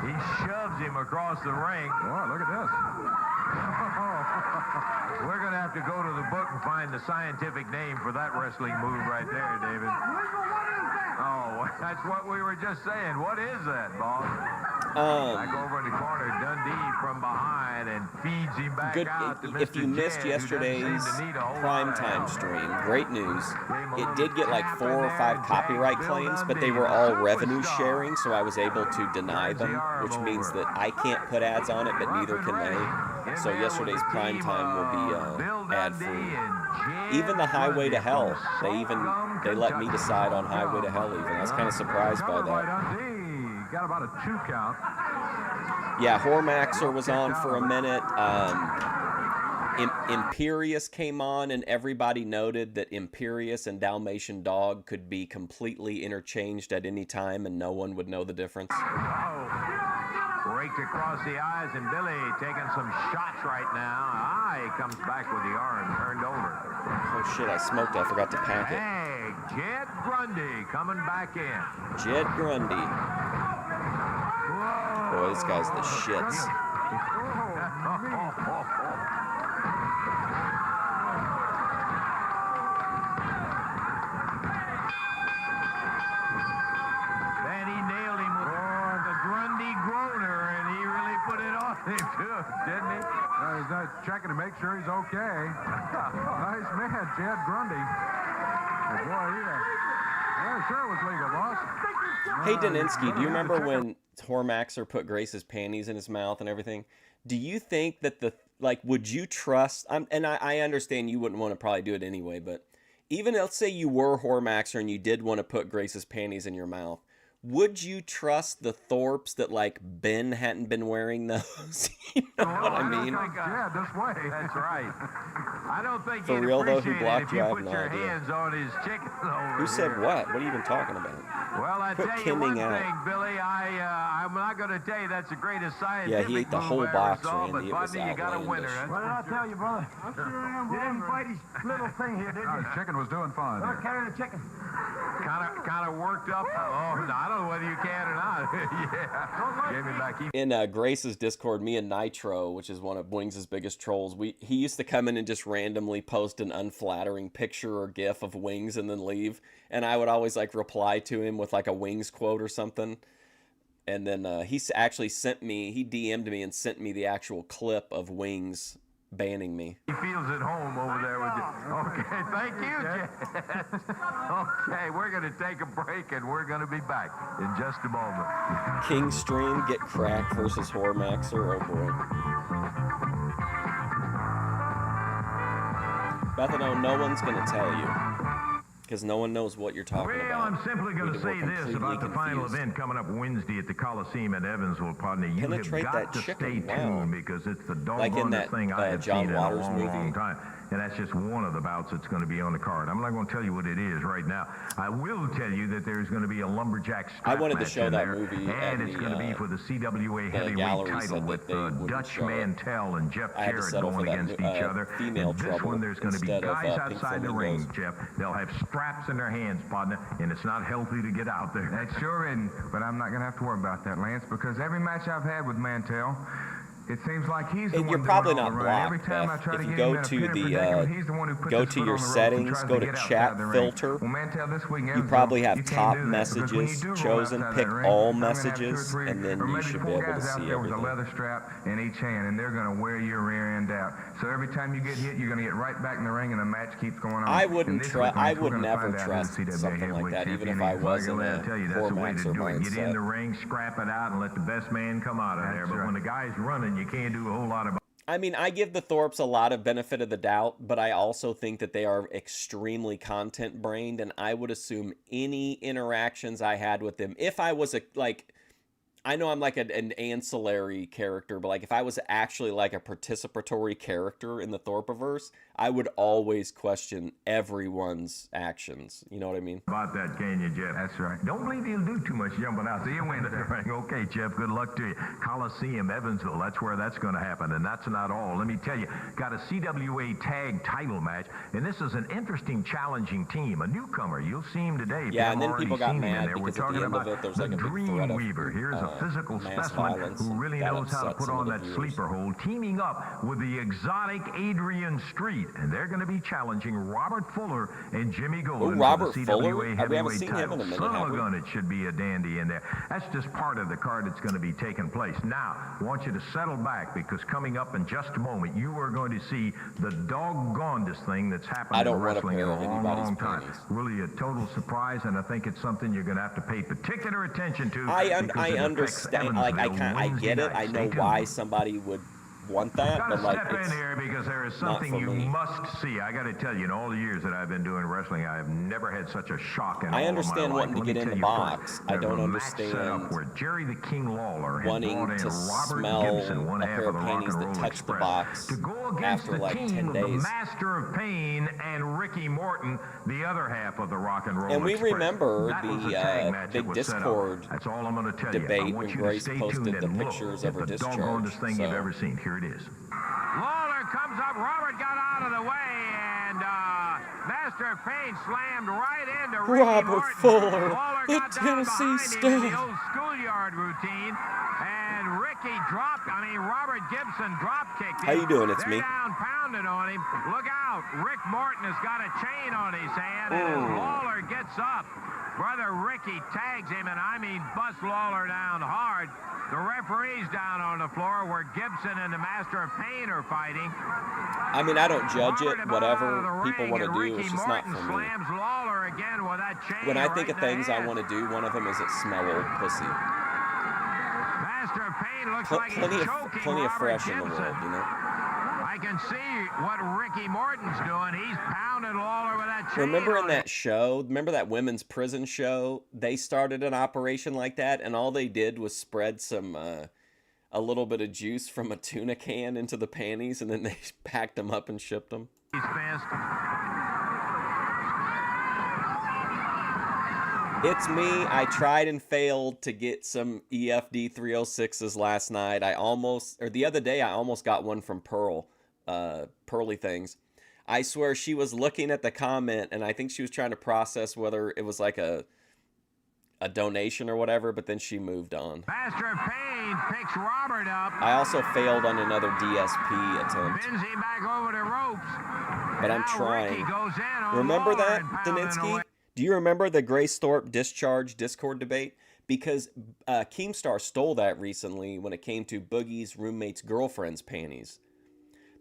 He shoves him across the ring. Oh, look at this. We're going to have to go to the book and find the scientific name for that wrestling move right there, David. Oh, that's what we were just saying. What is that, boss? Back over in the corner, Dundee from behind and feeds him back Good. out to Mr. If you missed Jed, who doesn't seem yesterday's to need a whole lot of primetime help. stream, great news. Gave him a It little did get like tap 4 in or there, 5 Jack copyright Bill claims, but they Dundee, were all the revenue superstar. sharing, so I was able to deny There's the them, arm which means over. that I can't put ads on it, but neither can they. In So there yesterday's with a team primetime will of be Bill ad Dundee free. and Jed Even the Highway to Grundy Hell, from they let me Kentucky. decide on Highway to Hell. Even I was kind of surprised by Covered by that. Dundee. Got about a 2 count. Yeah, Hormaxer was on for a minute. Imperious came on, and everybody noted that Imperious and Dalmatian Dog could be completely interchanged at any time, and no one would know the difference. Raked across the eyes, and Billy taking some shots right now. He comes back with the arm turned over. Oh shit, I smoked. I forgot to pack it. Hey, Jed Grundy coming back in. Jed Grundy. Boy, this guy's the shits. Then he nailed him with the Grundy groaner, and he really put it on him too, didn't he? He's not checking to make sure he's okay. Nice man, Jed Grundy. Oh, boy, yeah, sure it was legal, boss. Hey, Daninsky, do you remember when Hormaxer put Grace's panties in his mouth and everything? Do you think that would you trust, and I understand you wouldn't want to probably do it anyway, but even let's say you were Hormaxer and you did want to put Grace's panties in your mouth, would you trust the Thorpes that, like, Ben hadn't been wearing those? You know what I mean? Yeah, this way. That's right. I don't think For he'd real, though, appreciate who blocked it if you? I you have put no your idea. hands on his chicken over Who said here. what? What are you even talking about? Well, I Quit tell you kimming one out. thing, Billy. I'm not going to tell you that's the greatest scientific Yeah, he ate the move whole I ever box, saw, Randy. but It was Buddy, you got a winner. outlandish. What did I tell you, brother? You didn't fight his little thing here, did you? The chicken was doing fine. Don't carry the chicken. Kind of worked up. Oh, no, I don't know whether you can or not. Yeah. Gave me back. In Grace's Discord, me and Nitro, which is one of Wings' biggest trolls, he used to come in and just randomly post an unflattering picture or gif of Wings and then leave. And I would always like reply to him with like a Wings quote or something. And then he actually he DM'd me and sent me the actual clip of Wings banning me. He feels at home over there with you. Okay, thank you, Jed. Okay, we're going to take a break, and we're going to be back in just a moment. King Stream, get cracked versus Hormaxer. Oh boy. Bethano, no one's going to tell you. Because no one knows what you're talking about. Well, I'm simply going to We're say this completely about the final confused. event coming up Wednesday at the Coliseum at Evansville, partner. You Penetrate have got that to chicken. stay Wow. tuned because it's the Like in doggone that thing I have John seen Waters in a long, long movie. time. And that's just one of the bouts that's going to be on the card. I'm not going to tell you what it is right now. I will tell you that there's going to be a lumberjack strap I wanted to match show in that there, movie at and it's the, going to be for the CWA heavyweight gallery title said with that they wouldn't Dutch show it. Mantell and Jeff I had to Jarrett settle for going that, against each other. female And this trouble one, there's going to be instead of, guys Pink outside the ring, Flamingos. Jeff. They'll have straps in their hands, partner, and it's not healthy to get out there. That sure isn't, but I'm not going to have to worry about that, Lance, because every match I've had with Mantell, it seems like he's the And one you're doing probably all not the running. Every blocked, time I Beth. try If to you get go him in a to pinning the, predicament, he's the one who puts go his to foot your on the ropes and settings, tries go to to get chat outside the ring. filter. Well, Mantell, this week in You Evansville, probably have you can't top do that, because when you messages do roll chosen. outside Pick that ring, all I'm gonna have two or messages, three, and then or you maybe should be four able to guys out see there with a everything. leather strap in each hand, and they're going to wear your rear end out. So every time you get hit, you're going to get right back in the ring, and the match keeps going on. I And wouldn't this trust. week, I Lance, we're would gonna never find out trust who the CWA something like heavyweight that, even if champion I is. was in Like I a tell you, that's the way to Hormaxer do it. Get in the mindset. ring, scrap it out, and let the best man come out of there. That's But right. when the guy's running, you can't do a whole lot about I mean, I give the Thorpes a lot of benefit of the doubt, but I also think that they are extremely content-brained, and I would assume any interactions I had with them, if I was I know I'm like an ancillary character, but like if I was actually like a participatory character in the Thorpiverse, I would always question everyone's actions. You know what I mean? that, can you, Jeff? That's right. Don't believe he'll do too much jumping out. So you win the ring. Okay, Jeff, good luck to you. Coliseum, Evansville, that's where that's going to happen. And that's not all. Let me tell you, got a CWA tag title match, and this is an interesting, challenging team. A newcomer. You'll see him today. if you Yeah, and haven't then already people got seen him in mad there. We're because at talking the end of about it, there's the like a big threat of Dreamweaver. Here's a physical mass specimen violence, who and really that knows how to upset put some on of the that viewers. sleeper hold, teaming up with the exotic Adrian Street. And they're going to be challenging Robert Fuller and Jimmy Golden Robert for the Fuller? CWA We haven't heavyweight seen him title. in a minute, Son have of a we? gun, it should be a dandy in there. That's just part of the card that's going to be taking place. Now, I want you to settle back, because coming up in just a moment, you are going to see the doggonedest thing that's happened I in don't want a wrestling in pair a of long, anybody's long time. panties. Really a total surprise, and I think it's something you're going to have to pay particular attention to. I because it affects understand. Like I Evansville get it. Wednesday I night. know Stay why tuned. somebody would want that, but like step in it's here because there is not something for you me. must see. I got to tell you, in all the years that I've been doing wrestling, I have never had such a shock in all I of understand my life. wanting to Let me get in tell the you box. first, I there don't was a match set up understand where Jerry the King Lawler had wanting brought in to Robert smell Gibson, one a half pair of of the Rock panties and that Roll touch the Express, box to go against after the like 10 team of the days. Master of Pain and Ricky Morton, the other half of the Rock and Roll And we Express. remember That was the tag match big that was set up. Discord That's all I'm going to tell you. I debate want when you to Grace stay posted tuned the and look pictures at of her the discharge. doggonest thing you've So ever seen. Here it is. Lawler comes up. Robert got out of the way, and Master of Pain slammed right into Ricky Robert Morton. Fuller, Lawler the got down Tennessee behind him in the Stud. old schoolyard routine, and Robert Gibson drop kicked him. How you doing? It's They're me. down pounding on him. Look out. Rick Morton has got a chain on his hand, and as Lawler gets up, Brother Ricky tags him, and I mean busts Lawler down hard. The referee's down on the floor where Gibson and the Master of Pain are fighting. I mean, I don't judge it. Robert about out of the Whatever people ring, want to and do, Ricky it's just not Morton for me. slams Lawler again with that chain When I think right of in the things I head. want to do, one of them is it smell old pussy. Master of Pain looks like Plenty he's of choking fresh Robert in the Gibson. world, you know. I can see what Ricky Morton's doing. He's pounding Lawler with that chain. Remember in on that show, remember that women's prison show? They started an operation like that, and all they did was spread some, a little bit of juice from a tuna can into the panties, and then they packed them up and shipped them. his fist. It's me. I tried and failed to get some EFD 306s last night. The other day, I almost got one from Pearl, Pearly Things. I swear she was looking at the comment, and I think she was trying to process whether it was like a donation or whatever, but then she moved on. Master of Pain picks Robert up. I also failed on another DSP attempt, Pins him back over the ropes. but I'm Now trying. Ricky goes in on Remember Lawler that, and pounding Daninsky? away. Do you remember the Grace Thorpe discharge Discord debate? Because Keemstar stole that recently when it came to Boogie's roommate's girlfriend's panties.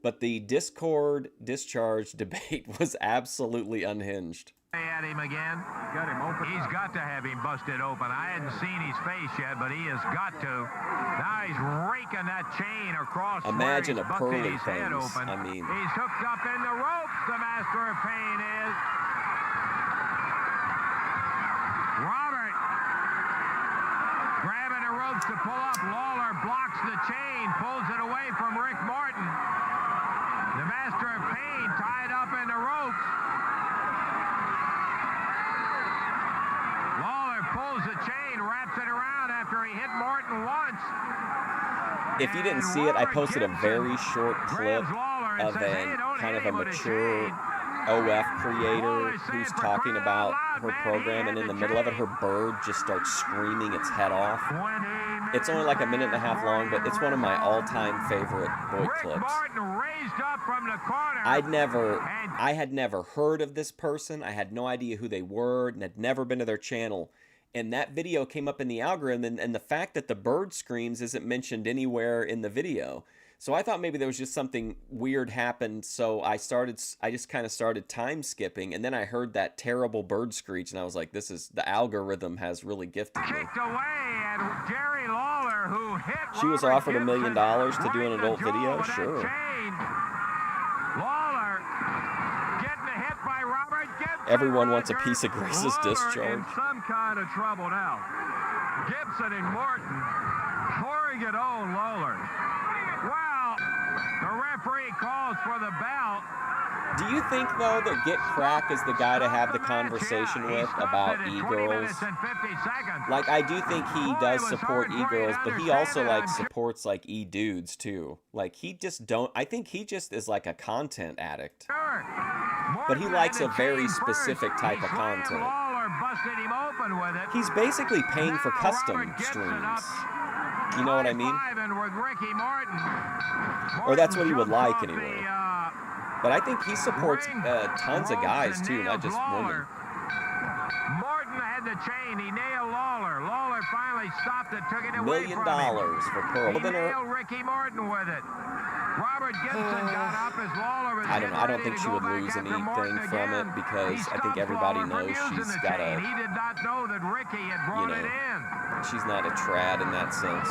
But the Discord discharge debate was absolutely unhinged. At him again. Got him open. He's got to have him busted open. I hadn't seen his face yet, but he has got to. Now he's raking that chain across. Imagine where a he's busted Pearly his head Things. open. I mean, He's hooked up in the ropes. The Master of Pain is. Robert grabbing the ropes to pull up. Lawler blocks the chain, pulls it away from Rick Morton. The Master of Pain tied up in the ropes. Lawler pulls the chain, wraps it around after he hit Morton once. if you didn't see it, I posted a very short clip of a kind of a mature OF creator who's talking about her program, and in the middle of it, her bird just starts screaming its head off. It's only like a minute and a half long, but it's one of my all-time favorite Boyd clips. I had never heard of this person. I had no idea who they were and had never been to their channel. And that video came up in the algorithm, and the fact that the bird screams isn't mentioned anywhere in the video. So I thought maybe there was just something weird happened, so I just kind of started time skipping, and then I heard that terrible bird screech, and I was like, the algorithm has really gifted me. Jerry Lawler, who hit She was Robert offered $1 million Gibson to do an right in adult the jaw video? with that Sure. chain. Lawler getting hit by Robert Gibson. Everyone wants a Roger. piece of Grace's Lawler discharge. in some kind of trouble now. Gibson and Morton pouring it on Lawler. Well, the referee calls for the bell. Do you think, though, that Get Crack is the guy to have the conversation with about e-girls? Like, I do think he does support e-girls, but he also, like, supports, like, e-dudes, too. Like, I think he just is, like, a content addict. But he likes a very specific type of content. He's basically paying for custom streams. You know what I mean? Or that's what he would like, anyway. But I think he supports tons of guys, too, not just women. Morton had the chain. He nailed Lawler. Lawler finally stopped it, took it away $1 from million him. for Pearl. He nailed Ricky Morton with it. Robert Gibson got up as Lawler was I don't know. I don't think she would lose anything from it because I think everybody knows she's got a, he did not know that Ricky had brought it in. she's not a trad in that sense.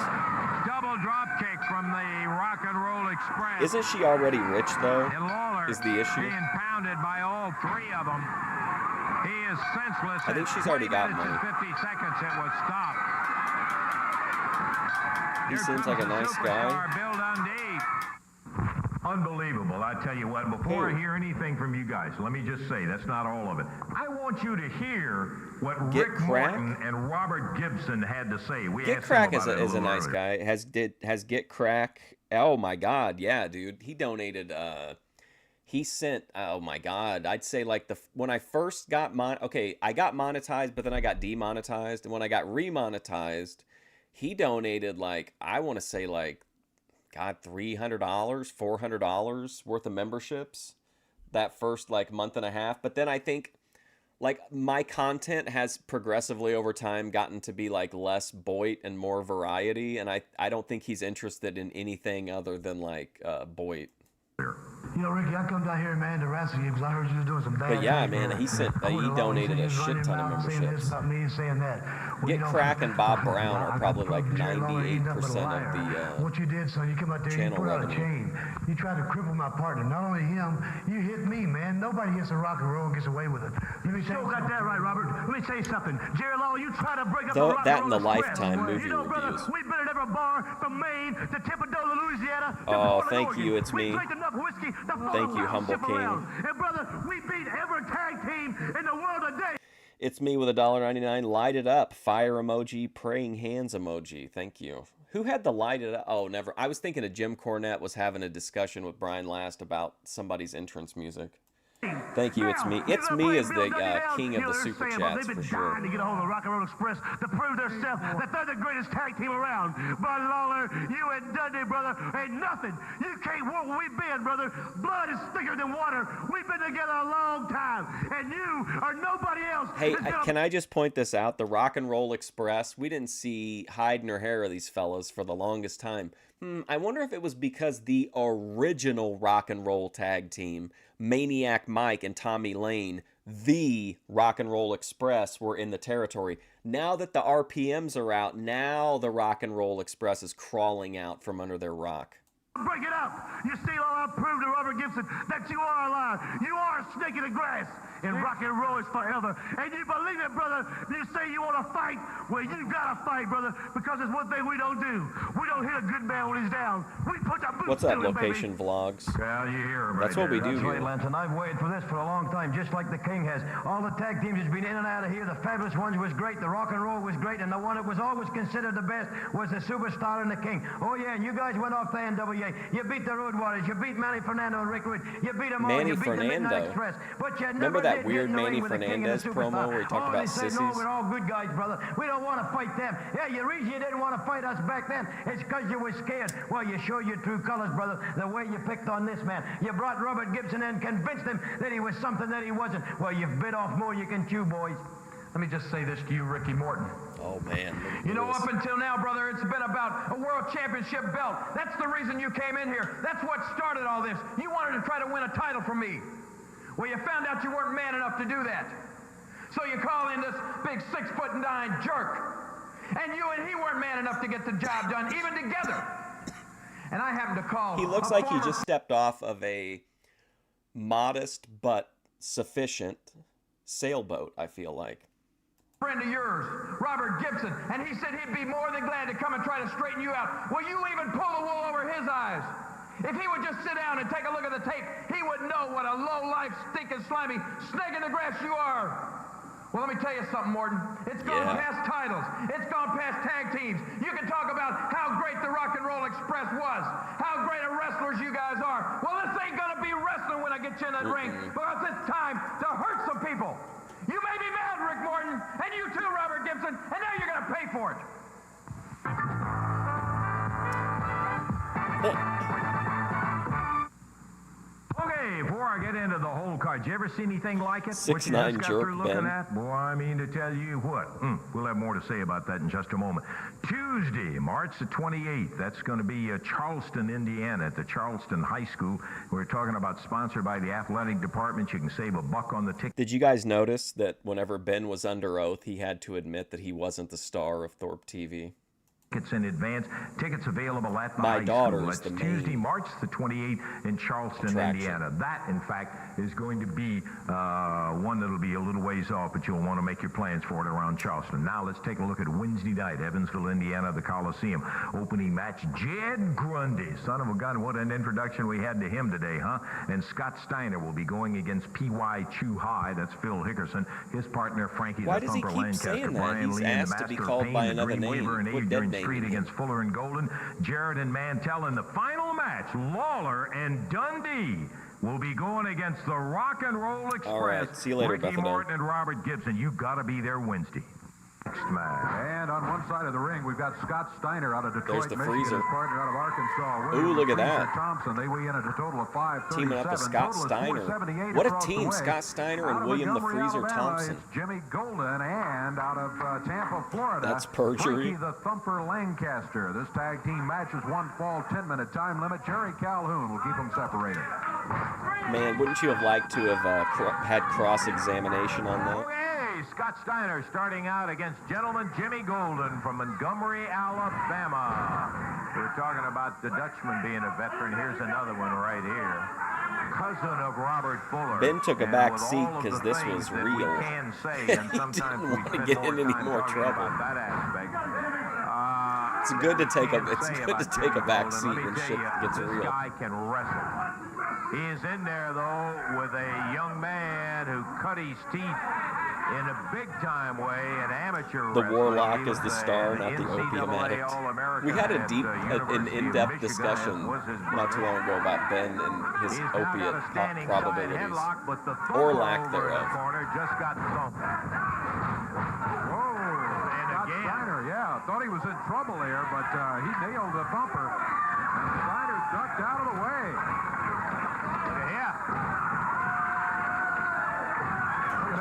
Double drop kick from the Rock and Roll Express. Isn't she already rich though? And Lawler is the issue. Being pounded by all three of them. He is senseless. I think she's already got money. 50 seconds, it was stopped. He seems like a nice guy. Bill Dundee. Unbelievable. I tell you what, before I hear anything from you guys, let me just say, that's not all of it. I want you to hear what Rick Morton and Robert Gibson had to say. Get Crack is a nice guy. Has Get Crack. Oh my God, yeah, dude. He donated. He sent. Oh my God, I'd say like when I first got I got monetized, but then I got demonetized, and when I got remonetized, he donated like I want to say like. God, $300, $400 worth of memberships that first like month and a half. But then I think like my content has progressively over time gotten to be like less Boit and more variety. And I don't think he's interested in anything other than like Boit. You know, Ricky, I come down here, man, to wrestle you because I heard you was doing some bad. But yeah, man, he donated a shit ton of memberships. About me saying that. Get Crack and Bob Brown are probably like 98% of the what you did, son, you come out there, you put out a chain. You tried to cripple my partner. Not only him, you hit me, man. Nobody hits a rock and roll and gets away with it. Let me tell you. Got that right, Robert. Let me tell you something. Jerry Lawler, you try to break up the rock that and and the roll Lifetime movie you know, brother, reviews. we've been at every bar from Maine to Tipadola, Louisiana. Oh, thank you. It's me. Whiskey, thank you, humble king. And brother, we beat every tag team in the world today. It's me with $1.99. Light it up. Fire emoji. Praying hands emoji. Thank you. Who had the light it up? Oh, never. I was thinking of Jim Cornette was having a discussion with Brian Last about somebody's entrance music. Thank you. It's me. It's me as the king of the super chats for sure. They've been dying to get a hold of the Rock and Roll Express to prove themselves that they're the greatest tag team around. But Lawler, you and Dundee, brother, ain't nothing. You can't walk where we've been, brother. Blood is thicker than water. We've been together a long time, and you are nobody else. Hey, can I just point this out? The Rock and Roll Express, we didn't see hide nor hair of these fellas for the longest time. I wonder if it was because the original Rock and Roll tag team, Maniac Mike and Tommy Lane, the Rock and Roll Express, were in the territory. Now that the RPMs are out, now the Rock and Roll Express is crawling out from under their rock. Break it up. You see, I'll prove to Robert Gibson that you are alive. You are a snake in the grass. And rock and roll is forever. And you believe it, brother. You say you want to fight. Well, you got to fight, brother, because there's one thing we don't do. We don't hit a good man when he's down. We put our boots What's that, to him, Location baby. Vlogs? Well, you hear him That's right what we there. do That's right, here. Lance, and I've waited for this for a long time, just like the King has. All the tag teams has been in and out of here. The Fabulous Ones was great. The Rock and Roll was great. And the one that was always considered the best was the Superstar and the King. Oh, yeah, and you guys went off the NWA. You beat the Road Warriors. You beat Manny Fernando and Rick Rude. You beat them all. Manny You beat the Midnight Fernando. Express. But you Remember never that did weird get in the Manny ring with the King and the Fernandez promo where he talked Superstar. about They said, no, sissies? we're all good guys, brother. We don't want to fight them. Yeah, the reason you didn't want to fight us back then is because you were scared. Well, you show your true colors, brother, the way you picked on this man. You brought Robert Gibson in and convinced him that he was something that he wasn't. Well, you've bit off more you can chew, boys. Let me just say this to you, Ricky Morton. Oh, man. You know, up until now, brother, it's been about a world championship belt. That's the reason you came in here. That's what started all this. You wanted to try to win a title from me. Well, you found out you weren't man enough to do that. So you call in this big 6'9" jerk. And you and he weren't man enough to get the job done, even together. And I happened to call. He looks like he just stepped off of a modest but sufficient sailboat, I feel like. Friend of yours, Robert Gibson, and he said he'd be more than glad to come and try to straighten you out. Well, you even pull the wool over his eyes. If he would just sit down and take a look at the tape, he would know what a low-life, stinking, slimy snake in the grass you are. Well, let me tell you something, Morton. It's gone past titles. It's gone past tag teams. You can talk about how great the Rock and Roll Express was, how great of wrestlers you guys are. Well, this ain't going to be wrestling when I get you in that ring, because it's time to hurt some people. You may be mad, Rick Morton, and you too, Robert Gibson, and now you're going to pay for it. Okay, before I get into the whole card, you ever see anything like it? 6'9" jerk, Ben. Boy, I mean to tell you what. We'll have more to say about that in just a moment. Tuesday, March the 28th. That's going to be Charleston, Indiana, at the Charleston High School. We're talking about sponsored by the athletic department. You can save $1 on the ticket. Did you guys notice that whenever Ben was under oath, he had to admit that he wasn't the star of Thorpe TV? Tickets in advance. Tickets available at the My high daughter school. is That's the Tuesday, main March the 28th in Charleston, attraction. Indiana. That, in fact, is going to be one that'll be a little ways off, but you'll want to make your plans for it around Charleston. Now let's take a look at Wednesday night, Evansville, Indiana, the Coliseum. Opening match, Jed Grundy. Son of a gun, what an introduction we had to him today, huh? And Scott Steiner will be going against P.Y. Chu High. That's Phil Hickerson. His partner, Frankie Why the does he Thumper keep Lancaster. saying that? Brian He's Lee and the asked to be Master of called Pain, by the another Green name. Waver, and What Adrian dead name Street is it? against Fuller and Golden. Jarrett and Mantell in the final match. Lawler and Dundee will be going against the Rock and Roll Express. All right, see you later, Ricky Bethany. Martin and Robert Gibson. You got to be there Wednesday. Next match. And on one side of the ring, we've got Scott Steiner out of Detroit, There's the Michigan, freezer. his partner out of Arkansas. Ooh, look at Freezer that. Thompson. They weigh in at a total of 537. Teaming up with Scott Total is Steiner. 478 What a across the team, way. Scott Steiner and Out of William the Montgomery, Freezer Alabama, Thompson. It's Jimmy Golden, and out of Tampa, Florida, That's perjury. Frankie the Thumper Lancaster. This tag team match is one fall, 10-minute time limit. Jerry Calhoun will keep them separated. Man, wouldn't you have liked to have had cross-examination on that? Okay, Scott Steiner starting out against gentleman Jimmy Golden from Montgomery, Alabama. We're talking about the Dutchman being a veteran. Here's another one right here. Cousin of Robert Fuller. Ben took a And back with seat all of because the this things was that real. We can say, and He sometimes didn't we want to spend get more in any time more talking trouble. about that aspect. It's good to take a can't it's say good to about take a Jimmy back Golden. seat Let me when tell shit you, gets this real. guy can wrestle. He is in there, though, with a young man who cut his teeth in a big-time way in amateur The wrestling. Warlock He is the was star, an not the opium NCAA addict. All-American We had a at deep, the an University of in-depth Michigan, discussion as was his not too brother. long ago about Ben and his He's now got opiate a standing side probabilities. headlock, but the Or thumper lack over in thereof. the corner just got thumped. Whoa, Scott again. Steiner, yeah, thought he was in trouble there, but he nailed the Thumper. And Steiner ducked out of the way. Yeah.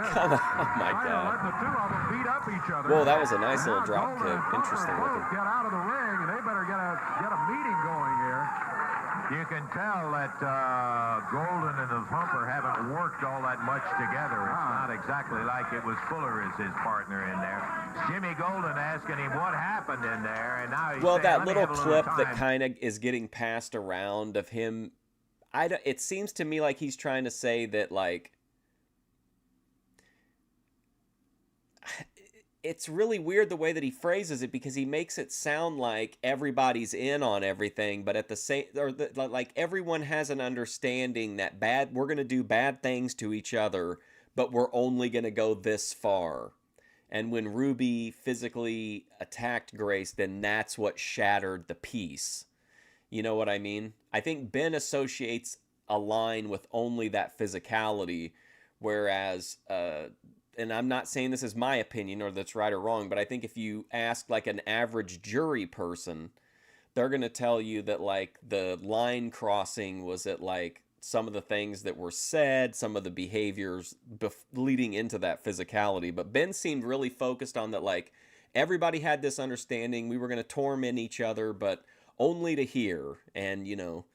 Come on, oh my Steiner God. letting the two of them beat up each other. Whoa, that was a nice And little now drop Golden kick. and Thumper Interesting both looking. get out of the ring, and they better get a meeting going here. You can tell that Golden and the Thumper haven't worked all that much together. It's not exactly like it was Fuller as his partner in there. Jimmy Golden asking him what happened in there, and now he's Well, saying, that "Let me little have a clip time." that kind of is getting passed around of him, it seems to me like he's trying to say that, like, it's really weird the way that he phrases it because he makes it sound like everybody's in on everything, but at the same, like everyone has an understanding that we're going to do bad things to each other, but we're only going to go this far. And when Ruby physically attacked Grace, then that's what shattered the peace. You know what I mean? I think Ben associates a line with only that physicality, whereas, and I'm not saying this is my opinion or that's right or wrong, but I think if you ask like an average jury person, they're going to tell you that like the line crossing was at like some of the things that were said, some of the behaviors leading into that physicality. But Ben seemed really focused on that, like everybody had this understanding we were going to torment each other, but only to hear. And, you know,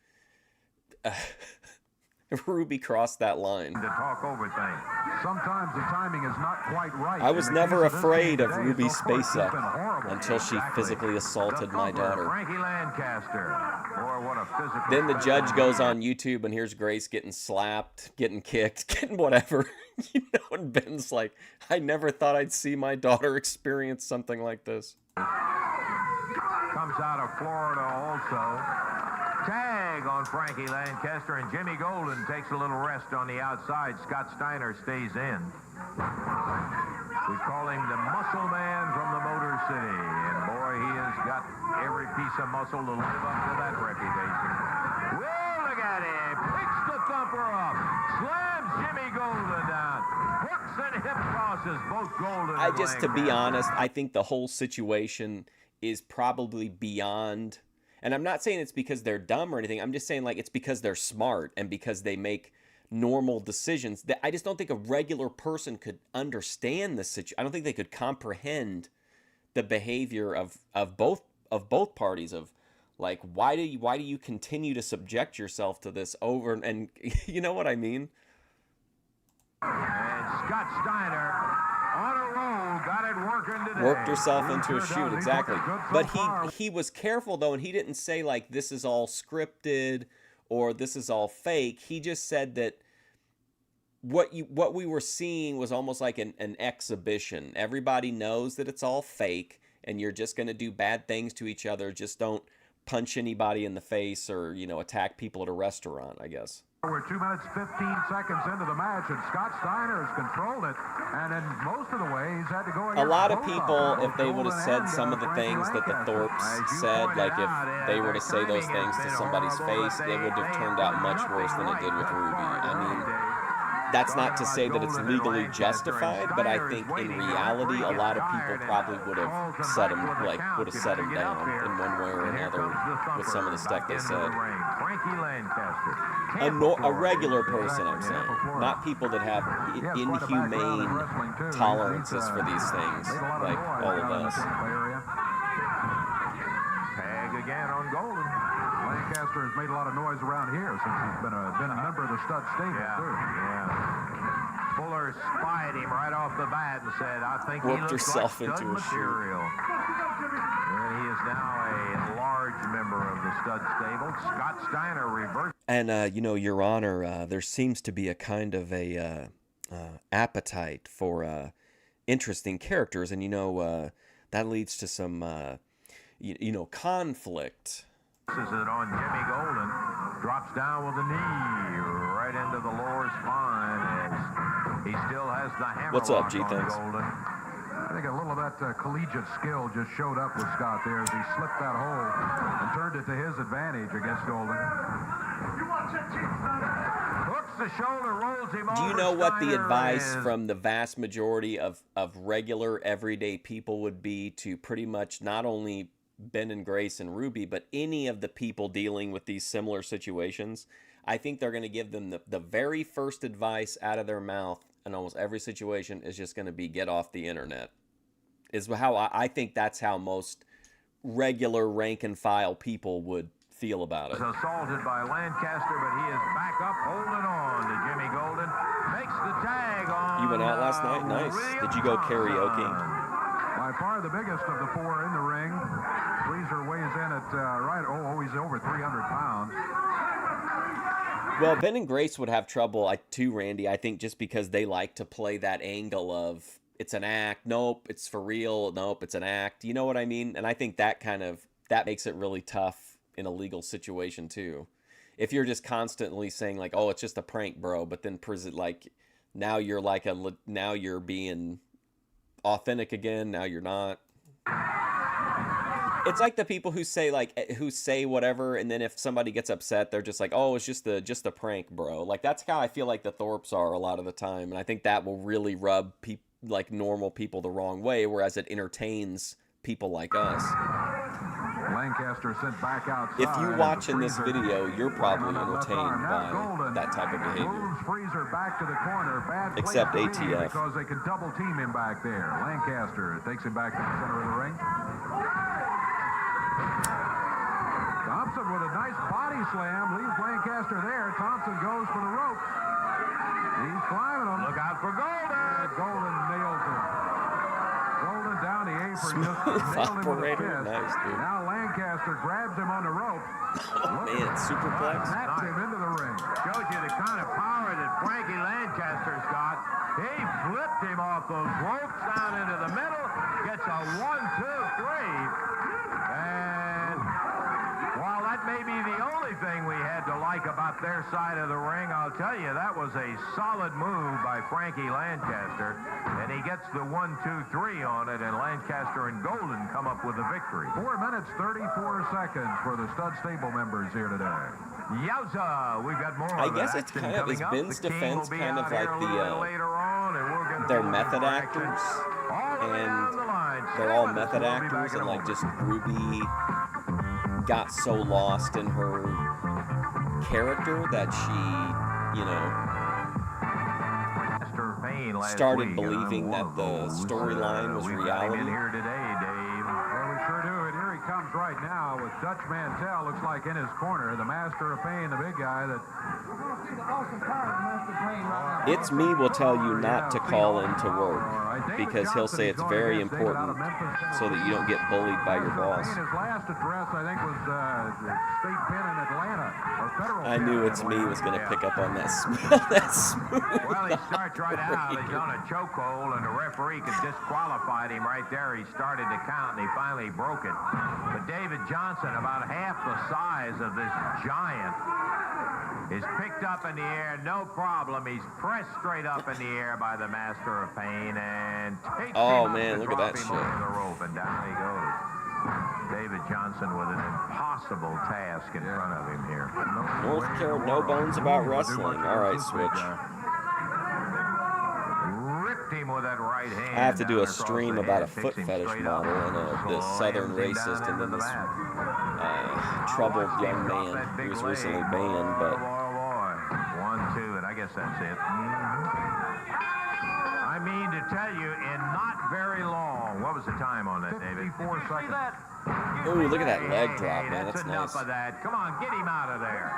Ruby crossed that line. To talk over things. Sometimes the timing is not quite right. I was In the never case this afraid game of today, Ruby's so far, space it's up been horrible. until she physically assaulted my daughter. Frankie Lancaster. Boy, what a physical Then the judge specimen. goes on YouTube and here's Grace getting slapped, getting kicked, getting whatever. You know, and Ben's like, I never thought I'd see my daughter experience something like this. Comes out of Florida also. Tag on Frankie Lancaster, and Jimmy Golden takes a little rest on the outside. Scott Steiner stays in. We call him the Muscle Man from the Motor City, and boy, he has got every piece of muscle to live up to that reputation. Well, look at him. Picks the Thumper up. Slams Jimmy Golden down. Hooks and hip crosses both Golden and To be Lancaster. honest, I think the whole situation is probably beyond. And I'm not saying it's because they're dumb or anything. I'm just saying, like, it's because they're smart and because they make normal decisions. I just don't think a regular person could understand this situation. I don't think they could comprehend the behavior of both parties, of like, why do you continue to subject yourself to this over and you know what I mean? And Scott Steiner on a roll, got it working today. Worked herself into a shoot, exactly. But he was careful though, and he didn't say like this is all scripted or this is all fake. He just said that what we were seeing was almost like an exhibition. Everybody knows that it's all fake, and you're just going to do bad things to each other. Just don't punch anybody in the face or, you know, attack people at a restaurant, I guess. We're 2 minutes, 15 seconds into the match, and Scott Steiner has controlled it, and in most of the way, he's had to go A lot of people, if they would have said some of the things that the Thorpes said, like if they were to say those things to somebody's face, it would have turned out much worse than it did with Ruby. I mean, that's not to say that it's legally justified, but I think in reality, a lot of people probably would have set him down in one way or another with some of the stuff they said. A regular person, I'm saying, not people that have inhumane tolerances for these things, like all of us. Tag again on Golden. Lancaster has made a lot of noise around here since he's been a member of the stud stable, too. Yeah. Fuller spied him right off the bat and said, I think Worked he looks herself like into stud a shoot. material. And he is now a large member of the stud stable. Scott Steiner reversed. And, you know, Your Honor, there seems to be a kind of a appetite for interesting characters. And, you know, that leads to some, you know, conflict. Is it on Jimmy Golden? Drops down with a knee right into the lower spine as he still has the hammer. What's up, lock on G-Things? Golden. I think a little of that collegiate skill just showed up with Scott there as he slipped that hole and turned it to his advantage against Golden. Hooks the shoulder, rolls him over. Do you know what the Steiner advice is. from the vast majority of regular, everyday people would be to pretty much not only Ben and Grace and Ruby, but any of the people dealing with these similar situations? I think they're going to give them the very first advice out of their mouth in almost every situation is just going to be get off the internet. Is how I think that's how most regular rank and file people would feel about it. Assaulted by Lancaster, but he is back up, holding on to Jimmy Golden. Makes the tag on. You went out last night? Nice. Did you go karaoke? By far the biggest of the four in the ring. Freezer weighs in at he's over 300 pounds. Well, Ben and Grace would have trouble too, Randy, I think just because they like to play that angle of it's an act, nope, it's for real, nope, it's an act. You know what I mean? And I think that makes it really tough in a legal situation too. If you're just constantly saying like, oh, it's just a prank, bro, but then like now you're being authentic again, now you're not. It's like the people who say whatever, and then if somebody gets upset, they're just like, oh, it's just a prank, bro. Like that's how I feel like the Thorpes are a lot of the time, and I think that will really rub like normal people the wrong way, whereas it entertains people like us. Lancaster sent back outside. If you watch in this video, you're probably entertained by that type of behavior. Moves Freezer back to the corner. Bad play Except for ATF. because they could double team him back there. Lancaster takes him back to the center of the ring. Thompson with a nice body slam leaves Lancaster there. Thompson goes for the ropes. He's climbing them. Look out for Golden. Golden nails him. Golden down the apron. Smooth Just nailed him with a operator. fist. Nice, dude. Now Lancaster grabs him on the rope. Oh, man, superplex. Snaps him into the ring. Shows you the kind of power that Frankie Lancaster's got. He flipped him off those ropes down into the middle. Gets a 1, 2, 3. And while that may be the only thing we had to like about their side of the ring, I'll tell you, that was a solid move by Frankie Lancaster. And he gets the 1, 2, 3 on it, and Lancaster and Golden come up with the victory. 4 minutes, 34 seconds for the stud stable members here today. Yowza! We've got more I of guess that it's action kind of, is coming up. Ben's The King defense will be kind of out like here a little later on, and we're gonna they're do method more action actors, all the way down and the line. they're all 7 minutes, method we'll be back actors, in and a like moment. just Ruby got so lost in her character that she, you know, started believing that the storyline was we got him reality. in here today, Dave. Well, we sure do. And here he comes right now with Dutch Mantell, looks like in his corner, the Master of Pain, the big guy that... It's Me will tell you not to call into work because he'll say it's very important so that you don't get bullied by your boss. His last address, I think, was the state pen in Atlanta, or federal I pen knew in It's Me Atlanta. was going to pick up on that smooth. Well, he starts right out. He's on a chokehold, and the referee could disqualified him right there. He started to count, and he finally broke it. But David Johnson, about half the size of this giant, is picked up in the air, no problem. He's pressed straight up in the air by the Master of Pain and takes Oh, him up man, to look at drop that him shit. over the rope, and down he goes. David Johnson with an impossible task in front of him here. North Carolina, no bones about wrestling. All right, Switch. Ripped him with that right hand. I have to do a down across stream the about a head, foot takes him fetish straight up. model and this southern Slams him racist down and then into this the mat. troubled Watched him young drop man that big who was leg. recently banned, but Boy. 1, 2, and I guess that's it. I mean to tell you, in not very long. What was the time on that, David? 54 seconds. ooh, look at that leg drop, Hey, man. that's That's enough nice. of that. Come on, get him out of there.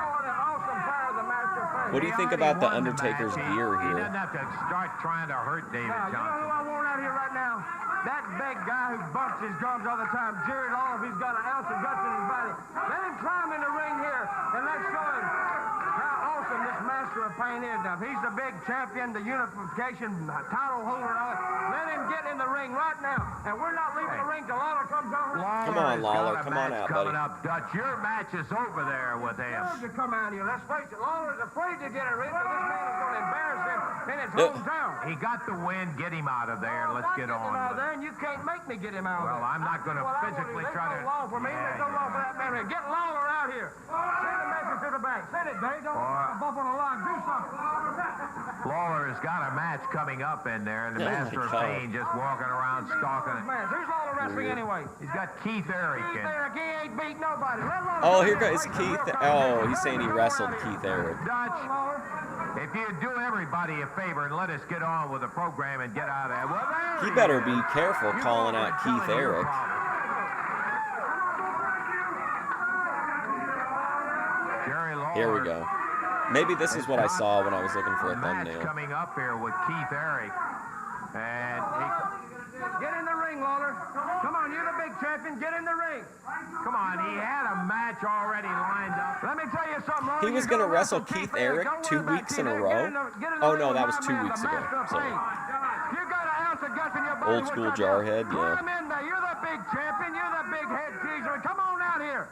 What do you think He about the already won Undertaker's match. gear He here? doesn't have to start trying to hurt David You know who Johnson. I want out here right now? That big guy who bumps his drums all the time, Jerry Lawler, if he's got an ounce of guts in his body. Let him climb in the ring here, and let's show him how awesome this Master of Pain is. Now, if he's the big champion, the unification title holder, and all that, let him get in the ring right now. And we're not leaving the ring till Lawler comes over. Come on, has Lawler. got a Come on match out, coming buddy. up, Dutch. Your match is over there with him. To come out here. Let's face it, Lawler's afraid to get in the ring, so this man is going to embarrass him in his Yep. hometown. He got the win. Get him out of there. Let's get Him on out with there, it. and you can't make me get him out Well, of there. I'm not going to That's what I wanna physically do. try There's to... no law for me. There's no law for that man. Get Lawler out here. Send the message to the back. Send it, Dave. Don't bump on the line. Do something. Lawler has got a match coming up in there, and the Oh, my Master of God. Pain just walking around stalking it. Man, who's Lawler wrestling anyway? He's got Keith Eric Keith in. Eric, he ain't beat nobody. Let Lawler Oh, come here in. goes Break the Keith. real Oh, contract. he's saying he Come on wrestled out here. Keith Eric. Dutch, Come on, Lawler. if you do everybody a favor and let us get on with the program and get out of there, well, there He he better is. be careful You calling know out I'm Keith telling you your Eric. problem. Jerry Lawler. Here we go. Maybe this is what I saw when I was looking for a match thumbnail. coming up here with Keith Eric. And Get in the ring, Lawler. Come on, you're the big champion. Get in the ring. come on, he had a match already lined up. Let me tell you something, Lawler. He was You're gonna gonna wrestle Keith Eric Don't 2 worry about weeks Keith in a Eric. row? Get in the Oh, ring no, with that was my 2 man, weeks the ago. Master of Sorry. Pain. You got an ounce of guts in your body. Old What's school up jarhead, there? yeah. Climb in there. You're the big champion. You're the big head cheeser. Come on out here.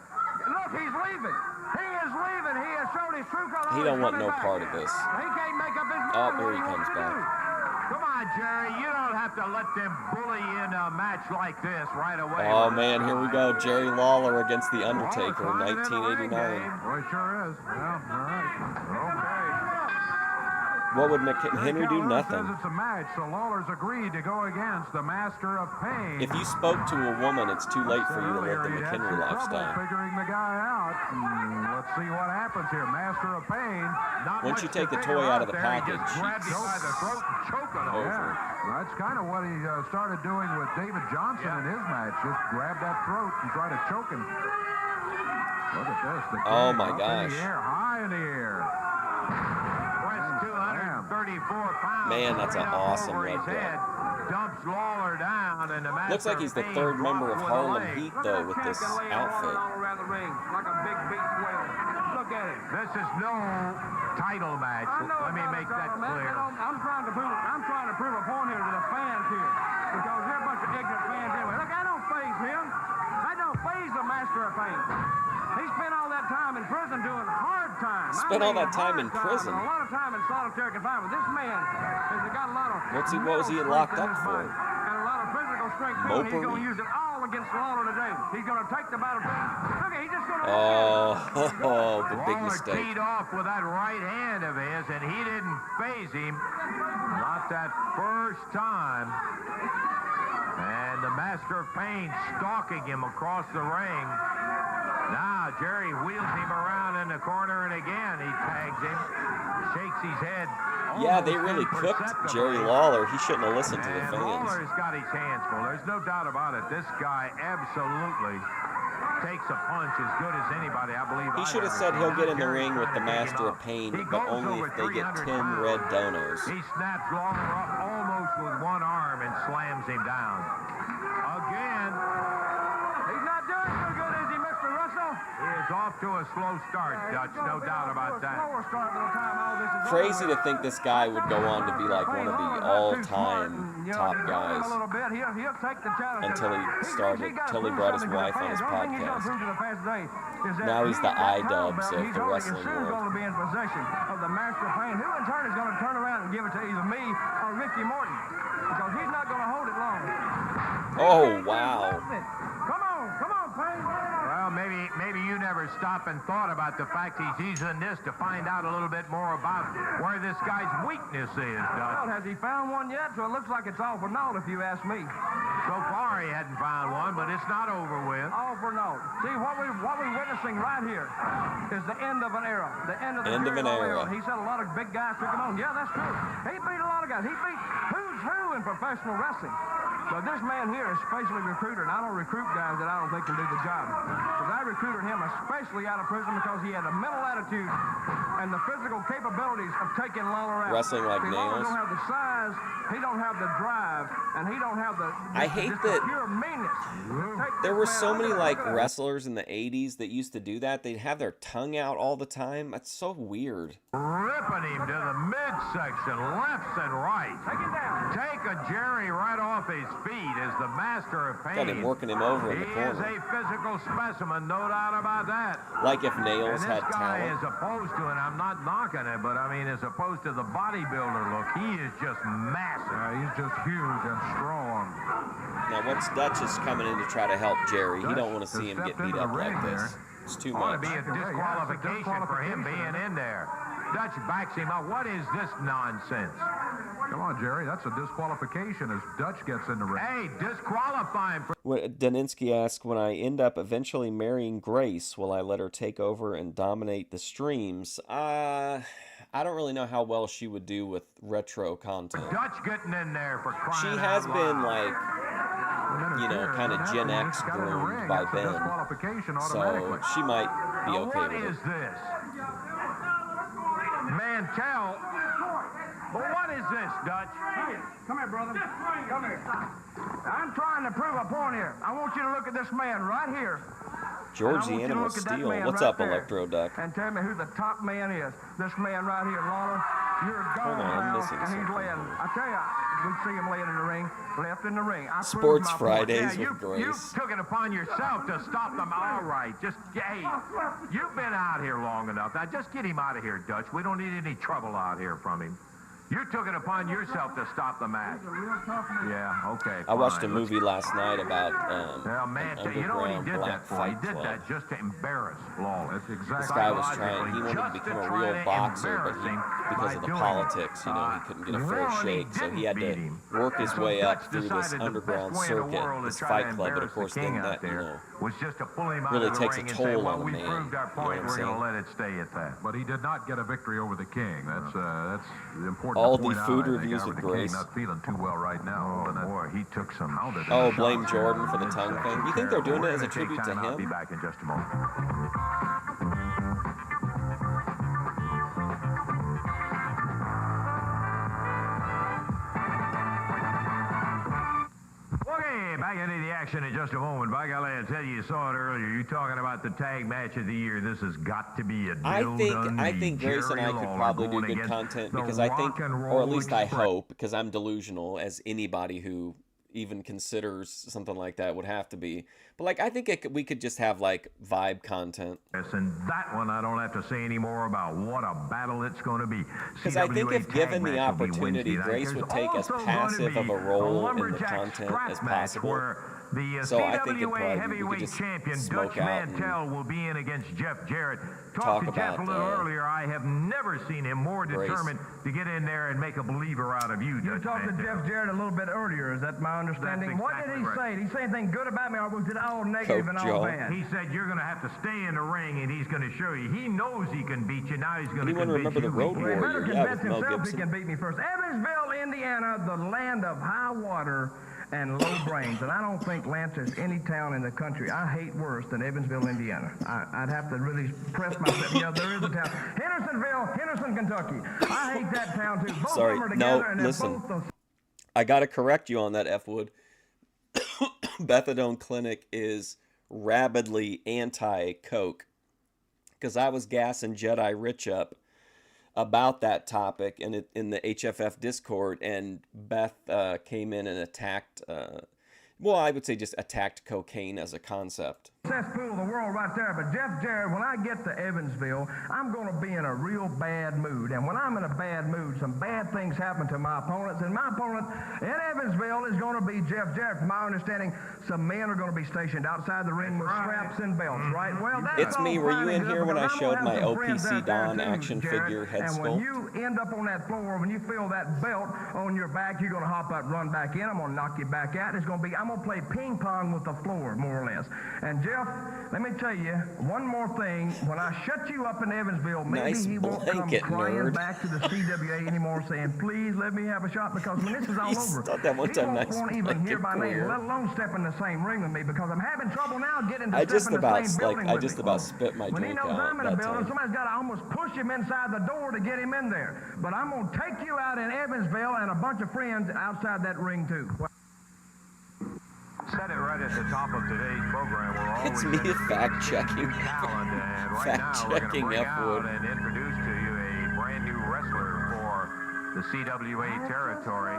Look, he's leaving. He is leaving. He has shown his true colors. He don't want Coming no back. part of this. He can't make up his mind. Oh, what here he wants comes to back. do. Come on, Jerry, you don't have to let them bully you in a match like this right away. Oh, man, here we go. Jerry Lawler against The Undertaker, Lawler's climbing in the ring, 1989. Dave. Well, it sure is. Well, all right. Okay. What would McHenry do? Lawler Nothing. says it's a match, so Lawler's agreed to go against the Master of Pain. If you spoke to a woman, it's too late for you to live the Earlier, he had McHenry some lifestyle. trouble figuring the guy out. Let's see what happens here. Master of Pain. Not Once much you to take the figure toy out of the there. He package, just grabbed him by the throat and choked him. Over. Yeah, that's kind of what he started doing with David Johnson in his match. Just grab that throat and try to choke him. Look at this. The Oh, king my up gosh. In the air, high in the air. Press 234 pounds. Man, that's straight an up awesome over his leg drop. head. Dumps Lawler down, and the Looks like Master he's the of Pain third member of dropped with a Harlem leg. Heat, Look though, at with that this champion laying outfit. all around the ring like a big beast whale. Look at him. This is no title match. I know Let me it's not make a that title match. clear. I'm trying to prove a point here to the fans here because they're a bunch of ignorant fans anyway. Look, I don't faze him. I don't faze the Master of Pain. He spent all that time in prison doing hard time. Spent all that time in hard prison? and a lot of time in solitary confinement. This man has got a lot of What was he mental locked strength in up his for? body and a lot of physical strength too. And he's going Mopery? to use it all against Lawler today. He's going to take the battle. Look, he's just going to. Oh, the big Lawler mistake. teed off with that right hand of his, and he didn't phase him. Not that first time. And the Master of Pain stalking him across the ring. Now Jerry wheels him around in the corner, and again he tags him, shakes his head. Yeah, they really cooked Jerry Lawler. He shouldn't have listened to the fans. Lawler's got his hands full. There's no doubt about it. This guy absolutely takes a punch as good as anybody, I believe. He should have said he'll get in the ring with the Master of Pain, but only if they get 10 red donos. He snaps Lawler up almost with one arm and slams him down. Again. He's not doing so good, is he, Mr. Russell? He is off to a slow start, Dutch. No doubt about that. Crazy to think this guy would go on to be like one of the all-time top guys until he brought his wife on his podcast. Now he's the I-dubs of the wrestling world. Who's going to be in possession of the Master of Pain? Who in turn is going to turn around and give it to either me or Ricky Morton? Because he's not going to hold it long. Oh, wow. Come on, Pain. Well, maybe you never stopped and thought about the fact he's using this to find out a little bit more about where this guy's weakness is, Dutch. Well, has he found one yet? So it looks like it's all for naught, if you ask me. So far, he hadn't found one, but it's not over with. All for naught. See, what we're witnessing right here is the end of an era. The end of the an era. He said a lot of big guys took him on. Yeah, that's true. He beat a lot of guys. He beat who's who in professional wrestling. So this man here is specially recruited. I don't recruit guys that I don't think can do the job. Because I recruited him especially out of prison because he had a mental attitude and the physical capabilities of taking Lawler out. Wrestling like Lawler nails. don't have the size, he don't have the drive, and he don't have the I hate that pure meanness. there were so many like wrestlers in the 80s that used to do that. They'd have their tongue out all the time. That's so weird. Ripping him to the midsection, left and right. Take it down. Take a Jerry right off his feet as the Master of Pain. Got him working him over in the He is corner. a physical specimen, no doubt about that. Like if Nails And had this guy, talent. as opposed to, and I'm not knocking it, but I mean, as opposed to the bodybuilder look, he is just massive. He's just huge and strong. Now, what's Dutch is coming in to try to help Jerry. He don't want to see him get beat up like this. It's too Ought to much. be a disqualification for him being in there. Dutch backs him up. What is this nonsense? Come on, Jerry. That's a disqualification as Dutch gets in the ring. Hey, disqualify him for... Daninsky asks, when I end up eventually marrying Grace, will I let her take over and dominate the streams? I don't really know how well she would do with retro content. Dutch getting in there for crying She out has loud. been like, you know, kind of Gen X groomed by Ben. So she might be okay What with is it. this? Mantell. But what is this, Dutch? Come here, brother. Come here. I'm trying to prove a point here. I want you to look at this man right here. George And I the want you to Animal look at that Steel. man What's right up, there Electro Duck? And tell me who the top man is. This man right here, Lawler. You're gone Hold on, I'm now, missing and he's something. laying. I tell you, we see him laying in the ring, left in the ring. I proved Sports my point. Fridays Yeah, with you Grace. took it upon yourself to stop them. All right, just, hey, you've been out here long enough. Now, just get him out of here, Dutch. We don't need any trouble out here from him. You took it upon yourself to stop the match. Yeah, okay. I watched a fine. movie last night about Well, man, you know what he underground did black that for? He fight did club. that just to embarrass Lawler. That's exactly This guy was Psychologically, trying, he wanted to just become a try real to boxer, but embarrass him because of by the doing politics, it. you know, he couldn't get a fair Really shake, so he had didn't to beat him. work his So way Dutch up through this decided the underground best way in the circuit, world to this try fight to club, but of embarrass course the king then out that, you there know, was just to pull him out really of the takes a ring and toll say, on well, a we man, proved our you know point, what I'm we're going to saying? let it stay at that. But he did not get a victory over the King. That's important All to the point out. food I think reviews Albert with the King Grace. not feeling too well right now. Oh, boy, he took some. Oh, blame Jordan for the tongue thing. You think they're doing it as a tribute to I'll be him? back in just a moment. Okay, back into the action in just a moment. By golly, I tell you saw it earlier. You're talking about the tag match of the year. This has got to be a I deal think done. Grace and I Jerry could Lawler probably do going good against content the because I think, Rock and or at Roll least I Express. hope, because I'm delusional as anybody who even considers something like that would have to be. But like I think we could just have like vibe content. And that one I don't have to say any more about. What a battle it's going to be. Because I think CWA if given tag the match will be opportunity, Wednesday night. Grace There's would take as also passive gonna of be a role in the lumberjack content strap as match possible. where The So I think it'd CWA probably we could heavyweight just champion smoke Dutch out and Mantell will be in against Jeff Jarrett. talk Talked to Jeff a about, little earlier. I have never seen him more Grace. determined to get in there and make a believer out of you, You Dutch talked to Mantell. Jeff Jarrett a little bit earlier. Is that my understanding? What did he say? Did he say anything good about me, or was it all negative and Coach all Joe. bad? He said you're going to have to stay in the ring, and he's going to show you. He knows he can beat you. Now he's going to Anyone convince remember you. the Road he Well, he can. Warrior? better Yeah, convince with Mel himself he Gibson. can beat me first. Evansville, Indiana, the land of high water and low brains. And I don't think, Lance, there's any town in the country I hate worse than Evansville, Indiana. I'd have to really press myself. Yeah, there is a town. Henderson, Kentucky. I hate that town, too. Both Sorry, of them are no, together, and they're listen. both the I got to correct you on that, F. Wood. Methadone Clinic is rabidly anti-Coke, because I was gassing Jedi Rich up about that topic in the HFF Discord, and Beth came in and attacked, well, I would say just attacked cocaine as a concept. cesspool of the world right there. But Jeff Jarrett, when I get to Evansville, I'm going to be in a real bad mood. And when I'm in a bad mood, some bad things happen to my opponents. And my opponent in Evansville is going to be Jeff Jarrett. From my understanding, some men are going to be stationed outside the ring with straps and belts, right? Well, that's It's me. all Were fine you and in good, here when I because I'm showed gonna my have some friends OPC out there Don too, action Jarrett. figure head And when sculpt? you end up on that floor, when you feel that belt on your back, you're going to hop up, run back in. I'm going to knock you back out. It's going to be, I'm going to play ping pong with the floor, more or less. And Jeff, let me tell you one more thing. When I shut you up in Evansville, maybe Nice he won't come blanket, crying nerd. back to the CWA anymore saying, please let me have a shot, because when this is all You over, thought that one he time, won't nice want to even hear my blanket name, queer. let alone step in the same ring with me, because I'm having trouble now getting to I step just in the about, same building I with just me. about spit my When he drink knows out I'm in a that building, time. somebody's got to almost push him inside the door to get him in there. But I'm going to take you out in Evansville and a bunch of friends outside that ring, too. Said it right at the top of today's program. We're always It's me fact-checking. talent, and right now we're going to Fact-checking bring F-Wood. out and introduce to you a brand new wrestler for the CWA territory.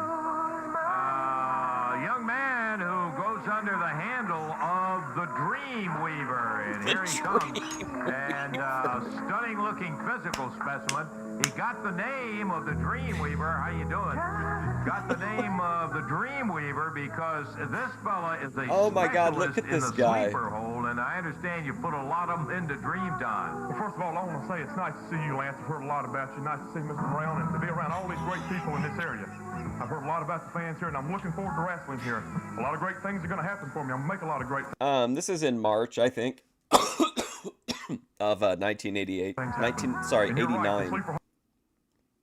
A young man who goes under the handle of the Dreamweaver, and here he comes. And stunning-looking physical specimen. He got the name of the Dreamweaver. How you doing? Got the name of the Dreamweaver because this fella is a Oh my God, look at specialist this in the guy. sleeper hole, and I understand you put a lot of them into Dream Time. Well, first of all, I want to say it's nice to see you, Lance. I've heard a lot about you. Nice to see Mr. Brown and to be around all these great people in this area. I've heard a lot about the fans here, and I'm looking forward to wrestling here. A lot of great things are going to happen for me. I'm going to make a lot of great This is in March, I think, of 1988. things. 89. Right, the sleeper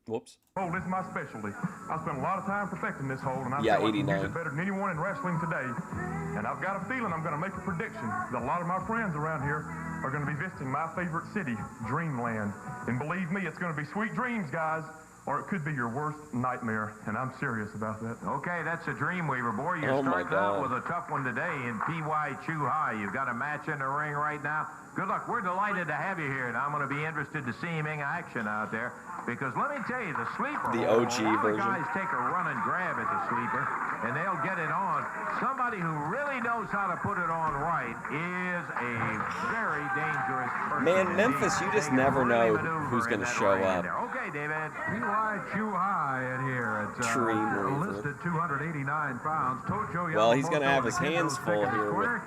Whoops. hole is my specialty. I spent a lot of time perfecting this hole, and I Yeah, feel like I can 89. use it better than anyone in wrestling today. And I've got a feeling I'm going to make a prediction that a lot of my friends around here are going to be visiting my favorite city, Dreamland. And believe me, it's going to be sweet dreams, guys, or it could be your worst nightmare, and I'm serious about that. Okay, that's a Dreamweaver, boy. You're Oh, my starting out God. with a tough one today in PY Chu High. You've got a match in the ring right now. Good luck. We're delighted to have you here, and I'm going to be interested to see him in action out there. Because let me tell you, the sleeper, The hole, OG a lot version. of guys take a run and grab at the sleeper, and they'll get it on. Somebody who really knows how to put it on right is a very dangerous person. Man, indeed. Memphis, you just They can never really know maneuver who's in gonna that show ring up. there. Okay, David. PY Chu High in here at Dreamweaver. listed 289 pounds. Tojo Well, he's gonna Yamamoto have his in the hands kendo full second here with- corner.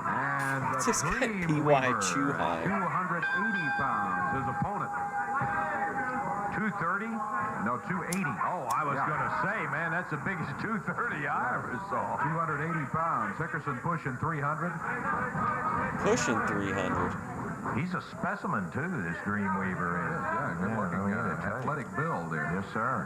And What's this guy, Dreamweaver, PY Chu High? 280 pounds, his opponent. 230? No, 280. Oh, I was going to say, man, that's the biggest 230 I ever saw. 280 pounds. Hickerson pushing 300. Pushing 300. He's a specimen, too, this Dreamweaver is. Yeah, good looking guy. Athletic build there. Yes, sir.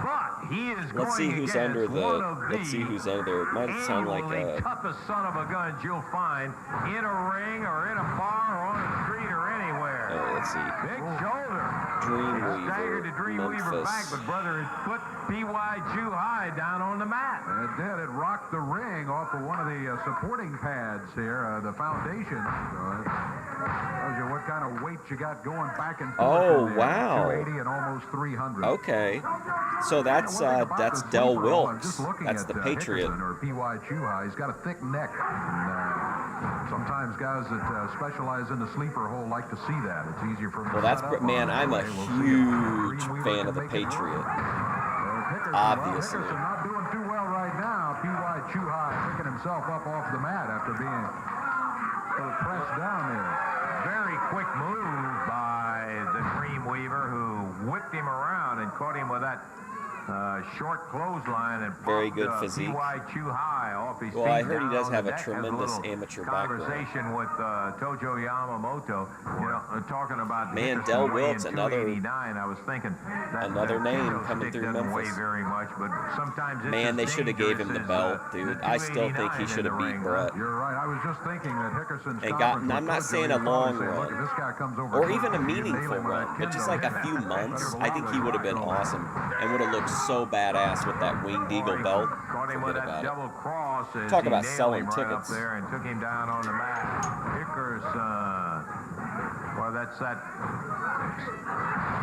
But he is going Let's see who's against under one of the. Let's see the who's under. It might sound like annually a. toughest son of a guns you'll find in a ring or in a bar or on the street or anywhere. Let's see. Big shoulder. Staggered the Dreamweaver, Dreamweaver back, Memphis. but brother put PY Chu High down on the mat. It did. It rocked the ring off of one of the supporting pads here, the foundation. So it tells you what kind of weight you got going back and forth. Oh, in there. wow. 280 and almost 300. Okay, so that's One thing about that's the Del sleeper hole, I'm Wilkes. just looking That's at, the Patriot. Hickerson or PY Chu High. He's got a thick neck. And, sometimes guys that specialize in the sleeper hole like to see that. It's easier for them Well, to that's set up man. on. I'm a We'll see if huge Dreamweaver fan can of the make it work. Patriot. Hickerson, Obviously. Hickerson not doing too well right now. PY Chuhai picking himself up off the mat after being pressed down there. Very quick move by the Dreamweaver, who whipped him around and caught him with that short clothesline and very good physique. P.Y. Chuhai off his well, feet. I heard he does on have the a deck. tremendous Has a amateur background. Conversation with Tojo Yamamoto, you know, talking about Mantell Wiltz, another I was thinking that another name coming stick through doesn't weigh Memphis. very much, but sometimes it's Man, they as should have gave him the dangerous belt, as, dude. the I still think he 289 should have in the beat ring, Brett. You're right. I was just thinking that Hickerson's And conference I'm with not Tojo, saying a he'd probably long say, run. Look, if this guy comes over Or close, even a you meaningful nail him with run, that but just kendo like a kick. few months, Better I think he would have been awesome and would have looked so badass with that winged eagle belt. Caught him with Forget that about it. double cross as Talk he about nailed selling him right tickets. up there and took him down on the mat. Hickerson. Well, that's that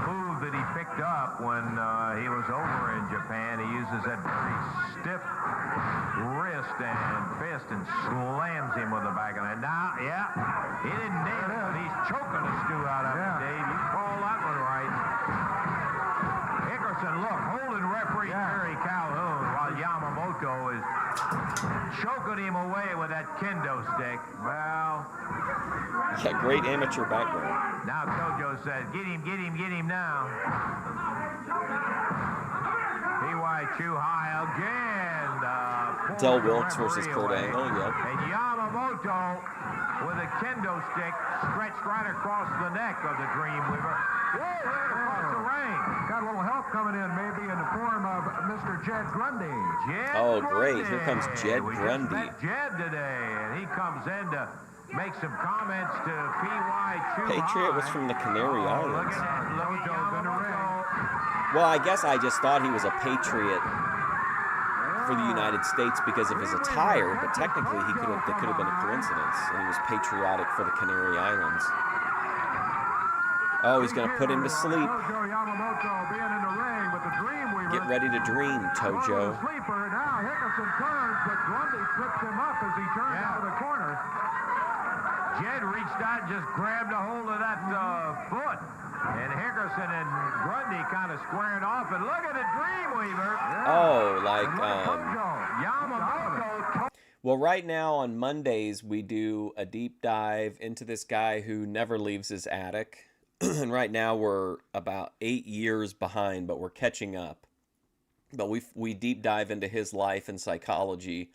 move that he picked up when he was over in Japan. He uses that very stiff wrist and fist and slams him with the back of it. Now, yeah, he didn't nail it, but he's choking the stew out of him, Dave. You call that one right. Hickerson, look, holding referee Jerry Calhoun while Yamamoto is choking him away with that kendo stick. Well, Yeah, great amateur background. now Tojo says, get him now. P.Y. Chuhai again. Del pulls the Wilkes versus referee Kurt away. Angle, yep. And Yamamoto with a kendo stick stretched right across the neck of the Dreamweaver. Whoa, right across the ring. Got a little help coming in, maybe in the form of Mr. Jed Grundy. Jed Oh, great. Here comes Grundy. Jed We Grundy. just met Jed today, and he comes in to make some comments to P.Y. Chuhai. Patriot was from the Canary Look Islands. at that. Look at Yamamoto. Well, I guess I just thought he was a patriot for the United States because of his attire, but technically that could have been a coincidence, and he was patriotic for the Canary Islands. Oh, he's going to put him to sleep. Tojo Yamamoto being in the ring with the Dreamweaver. Get ready to dream, Tojo. Sleeper. Now Hickerson turns, but Grundy trips him up as he turns out of the corner. Jed reached out and just grabbed a hold of that foot. And Hickerson and Grundy kind of squared off. And look at the Dreamweaver. Oh, like, Yamamoto. well, right now on Mondays, we do a deep dive into this guy who never leaves his attic. And right now we're about 8 years behind, but we're catching up. But we deep dive into his life and psychology,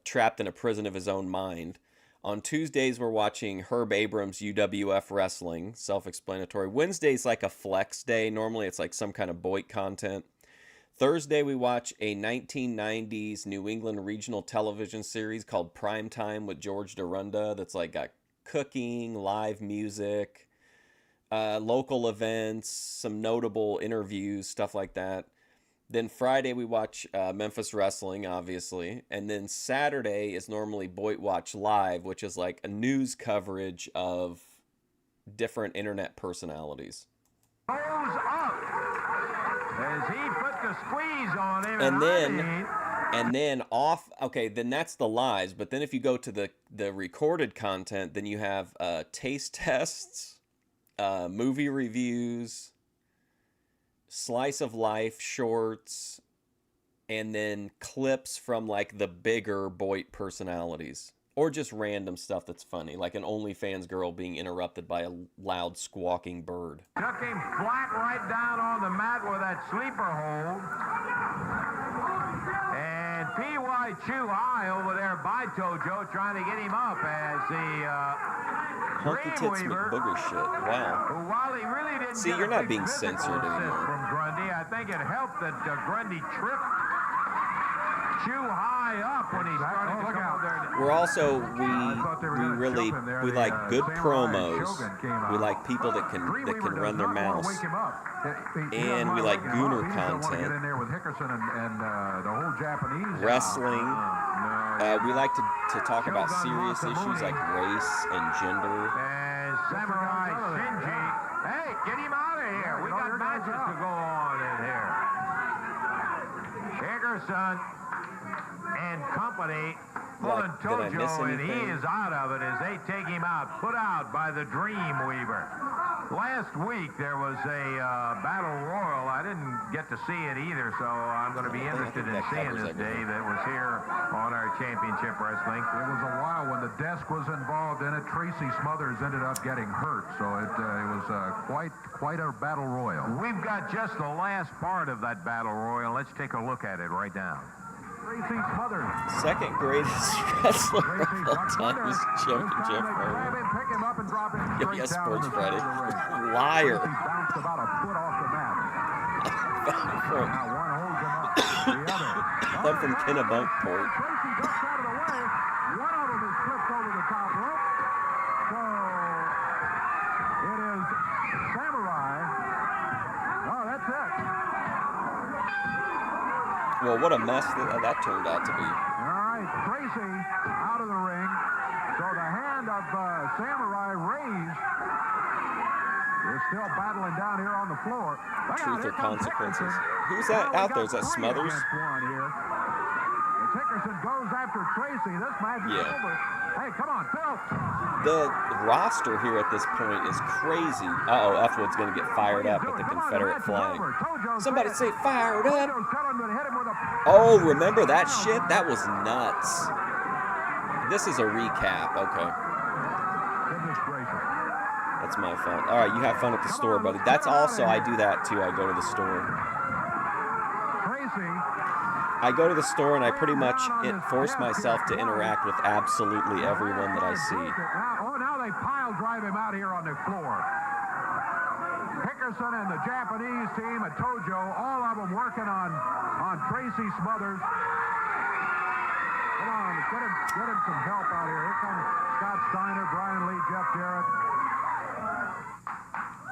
trapped in a prison of his own mind. On Tuesdays, we're watching Herb Abrams' UWF Wrestling, self-explanatory. Wednesday's like a flex day. Normally, it's like some kind of Boyd content. Thursday, we watch a 1990s New England regional television series called Primetime with George Dorunda that's like got cooking, live music, local events, some notable interviews, stuff like that. Then Friday we watch Memphis Wrestling, obviously. And then Saturday is normally Boyd Watch Live, which is like a news coverage of different internet personalities. Goes up as he put the squeeze on him. And then off, okay, then that's the lives. But then if you go to the recorded content, then you have taste tests, movie reviews, slice of life shorts, and then clips from like the bigger Boyd personalities, or just random stuff that's funny, like an OnlyFans girl being interrupted by a loud squawking bird. Took him flat right down on the mat with that sleeper hold. And P.Y. Chuhai over there by Tojo trying to get him up as the Hunky Tits McBooger shit. Wow. While he really didn't See, get you're a not big being physical censored assist anymore. from Grundy, I think it helped that Grundy tripped Chuhai up when he started to come out there. We're also we like good promos. We like people that can run their mouths. And we like gooner content. Get in there with Hickerson and the whole Japanese Wrestling. We like to talk about serious issues like race and gender. And Samurai Shinji. Hey, get him out of here. We got matches to go on in here. Hickerson and company pulling Did I miss Tojo, and he anything? is out of it as they take him out, put out by the Dreamweaver. Last week there was a battle royal. I didn't get to see it either, so I'm going to be interested in seeing this, Dave. That was here on our championship wrestling. It was a while when the desk was involved in it. Tracy Smothers ended up getting hurt, so it was quite a battle royal. We've got just the last part of that battle royal. Let's take a look at it right now. Tracy Smothers. Second greatest wrestler of all time is championship. Grab him, pick him up, and drop him straight Yes, down Sports to the Friday. center of the ring. Liar. He bounced about a foot off the mat. Now one holds him up. The other. I'm from Kennebunkport. Tracy ducks out of the way. One of them is flipped over the top rope. So it is Samurai. Oh, that's it. Well, what a mess that turned out to be. All right, Tracy out of the ring. So the hand of Samurai raised is still battling down here on the floor. Look out, Truth here or comes consequences. Hickerson. Who's that Now we out there? got Is that three Smothers? against one here. As Hickerson goes after Tracy. This match is Yeah. over. Hey, come on, Phil. The roster here at this point is crazy. Uh-oh, F-Wood's going to get fired up at the Confederate flag. Somebody say fired up. Oh, remember that shit? That was nuts. This is a recap. Okay. Goodness gracious. That's my fault. All right, you have fun at the store, buddy. That's also, I do that too. I go to the store. Tracy. I go to the store and I pretty much force myself to interact with absolutely everyone that I see. Now they pile drive him out here on the floor. Hickerson and the Japanese team at Tojo, all of them working on Tracy Smothers. Come on, get him some help out here. Here comes Scott Steiner, Brian Lee, Jeff Jarrett.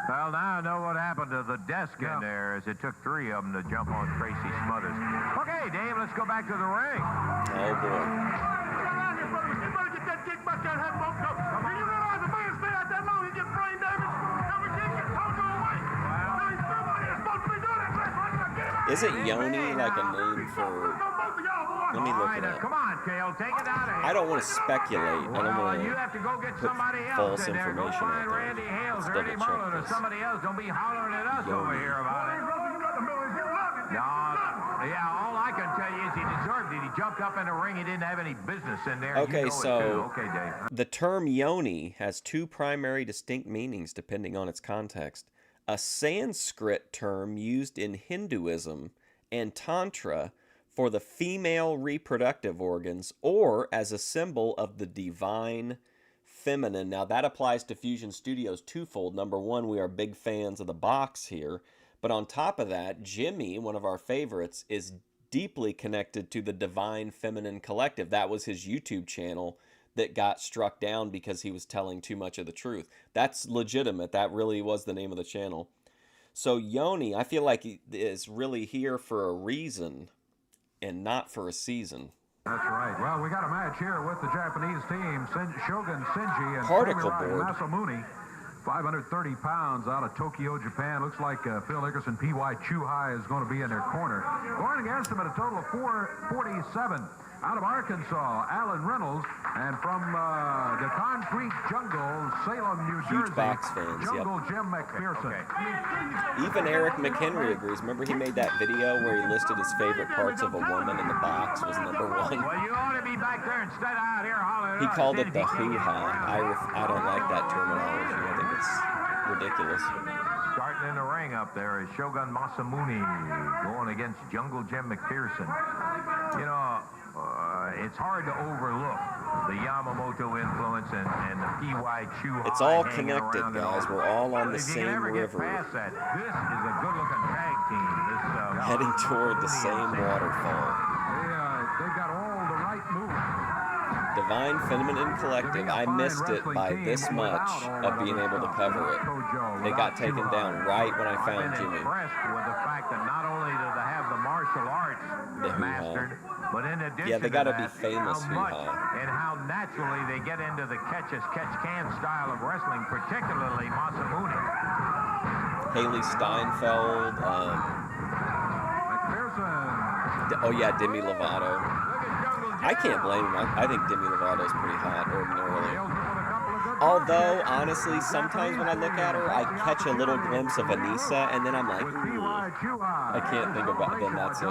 Well, now I know what happened to the desk in there, as it took three of them to jump on Tracy Smothers. Okay, Dave, let's go back to the ring. Oh, boy. Is it Yoni like a name for... Let me look it up. Come on, Kale, take it out of here. I don't want to speculate. I don't want You to have to go get put somebody else false in there. Go information find out there. Randy Hales Let's or double Eddie check Mullen or this. somebody else. Don't be hollering at us over Yoni. here about it. No, yeah, all I can tell you is he deserved it. He jumped up in the ring. He didn't have any business in there. Okay, you know so it too. Okay, Dave. the term yoni has two primary distinct meanings depending on its context. A Sanskrit term used in Hinduism and Tantra for the female reproductive organs or as a symbol of the divine feminine. Now that applies to Fusion Studios twofold. Number one, we are big fans of the box here. But on top of that, Jimmy, one of our favorites, is deeply connected to the Divine Feminine Collective. That was his YouTube channel that got struck down because he was telling too much of the truth. That's legitimate. That really was the name of the channel. So Yoni, I feel like he is really here for a reason and not for a season. That's right. Well, we got a match here with the Japanese team, Shogun Shinji and Particle Samurai board. Masamune. 530 pounds out of Tokyo, Japan. Looks like Phil Hickerson, P.Y. Chuhai is going to be in their corner. Going against him at a total of 447. Out of Arkansas, Alan Reynolds. And from the concrete jungle, Salem, New Huge Jersey, box fans, Jungle Jim McPherson. Even Eric McHenry agrees. Remember he made that video where he listed his favorite parts of a woman and the box was number one? Well, you ought to be back there instead of out here hollering. He called it the hoo-ha. I don't like that terminology. I think it's ridiculous. Starting in the ring up there is Shogun Masamune going against Jungle Jim McPherson. You know, it's hard to overlook the Yamamoto influence and the P.Y. Chuhai. It's all connected, guys. We're all on the same river. Past that, this is a good-looking tag team. Heading toward the same waterfall. They've got all the right moves. Divine Feminine Collective. I missed it by this much of being able to cover it. They got taken down right when I found Jimmy. Impressed with the fact that not only do they have the martial arts mastered, but in addition yeah, they got to be that, famous how much hoo-ha. and how naturally they get into the catch-as-catch-can style of wrestling, particularly Masamune. Haley Steinfeld. McPherson. Oh yeah, Demi Lovato. Look at Jungle I can't blame him. I think Demi Lovato's pretty hot ordinarily. Although, honestly, sometimes when I look at her, I catch a little glimpse of Anissa, and then I'm like, ooh, I can't think about it. Then that's it.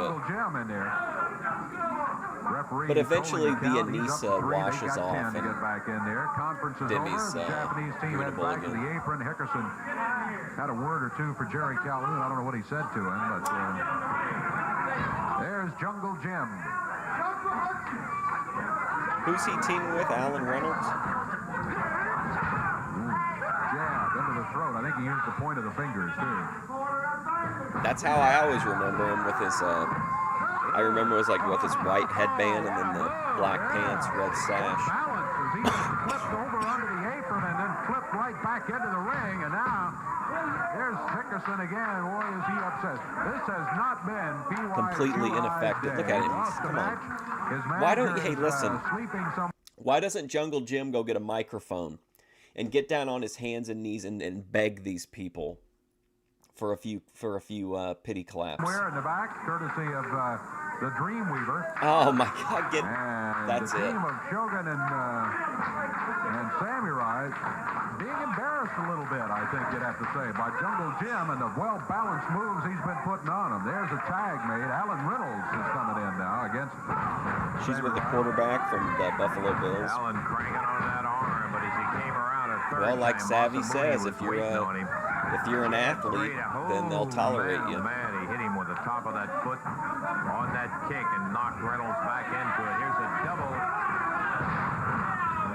But eventually the Anissa washes off, and Demi's irritable again. The apron. Hickerson had a word or two for Jerry Calhoun. I don't know what he said to him, but there's Jungle Jim. Who's he teaming with? Alan Reynolds? Jab into the throat. I think he used the point of the fingers, too. That's how I always remember him with his, I remember it was like with his white headband and then the black pants, red sash. Balance as he flipped over under the apron and then flipped right back into the ring. And now, there's Hickerson again. Boy, is he upset. This has not been PYQI completely ineffective. Look at him. Come on. Why don't you, hey, listen. Why doesn't Jungle Jim go get a microphone and get down on his hands and knees and beg these people for a few pity claps? Where in the back, courtesy of the Dreamweaver. Oh my God! That's the it. team of Shogun and Samurai being embarrassed a little bit, I think you'd have to say, by Jungle Jim and the well-balanced moves he's been putting on him. There's a tag made. Alan Reynolds is coming in now against. She's with the quarterback from the Buffalo Bills. Alan cranking on that arm, but as he came around a third Well, like time, Savvy says, if you're an athlete, then they'll tolerate you. Man, he hit him with the top of that foot on that kick and knocked Reynolds back into it. Here's a double.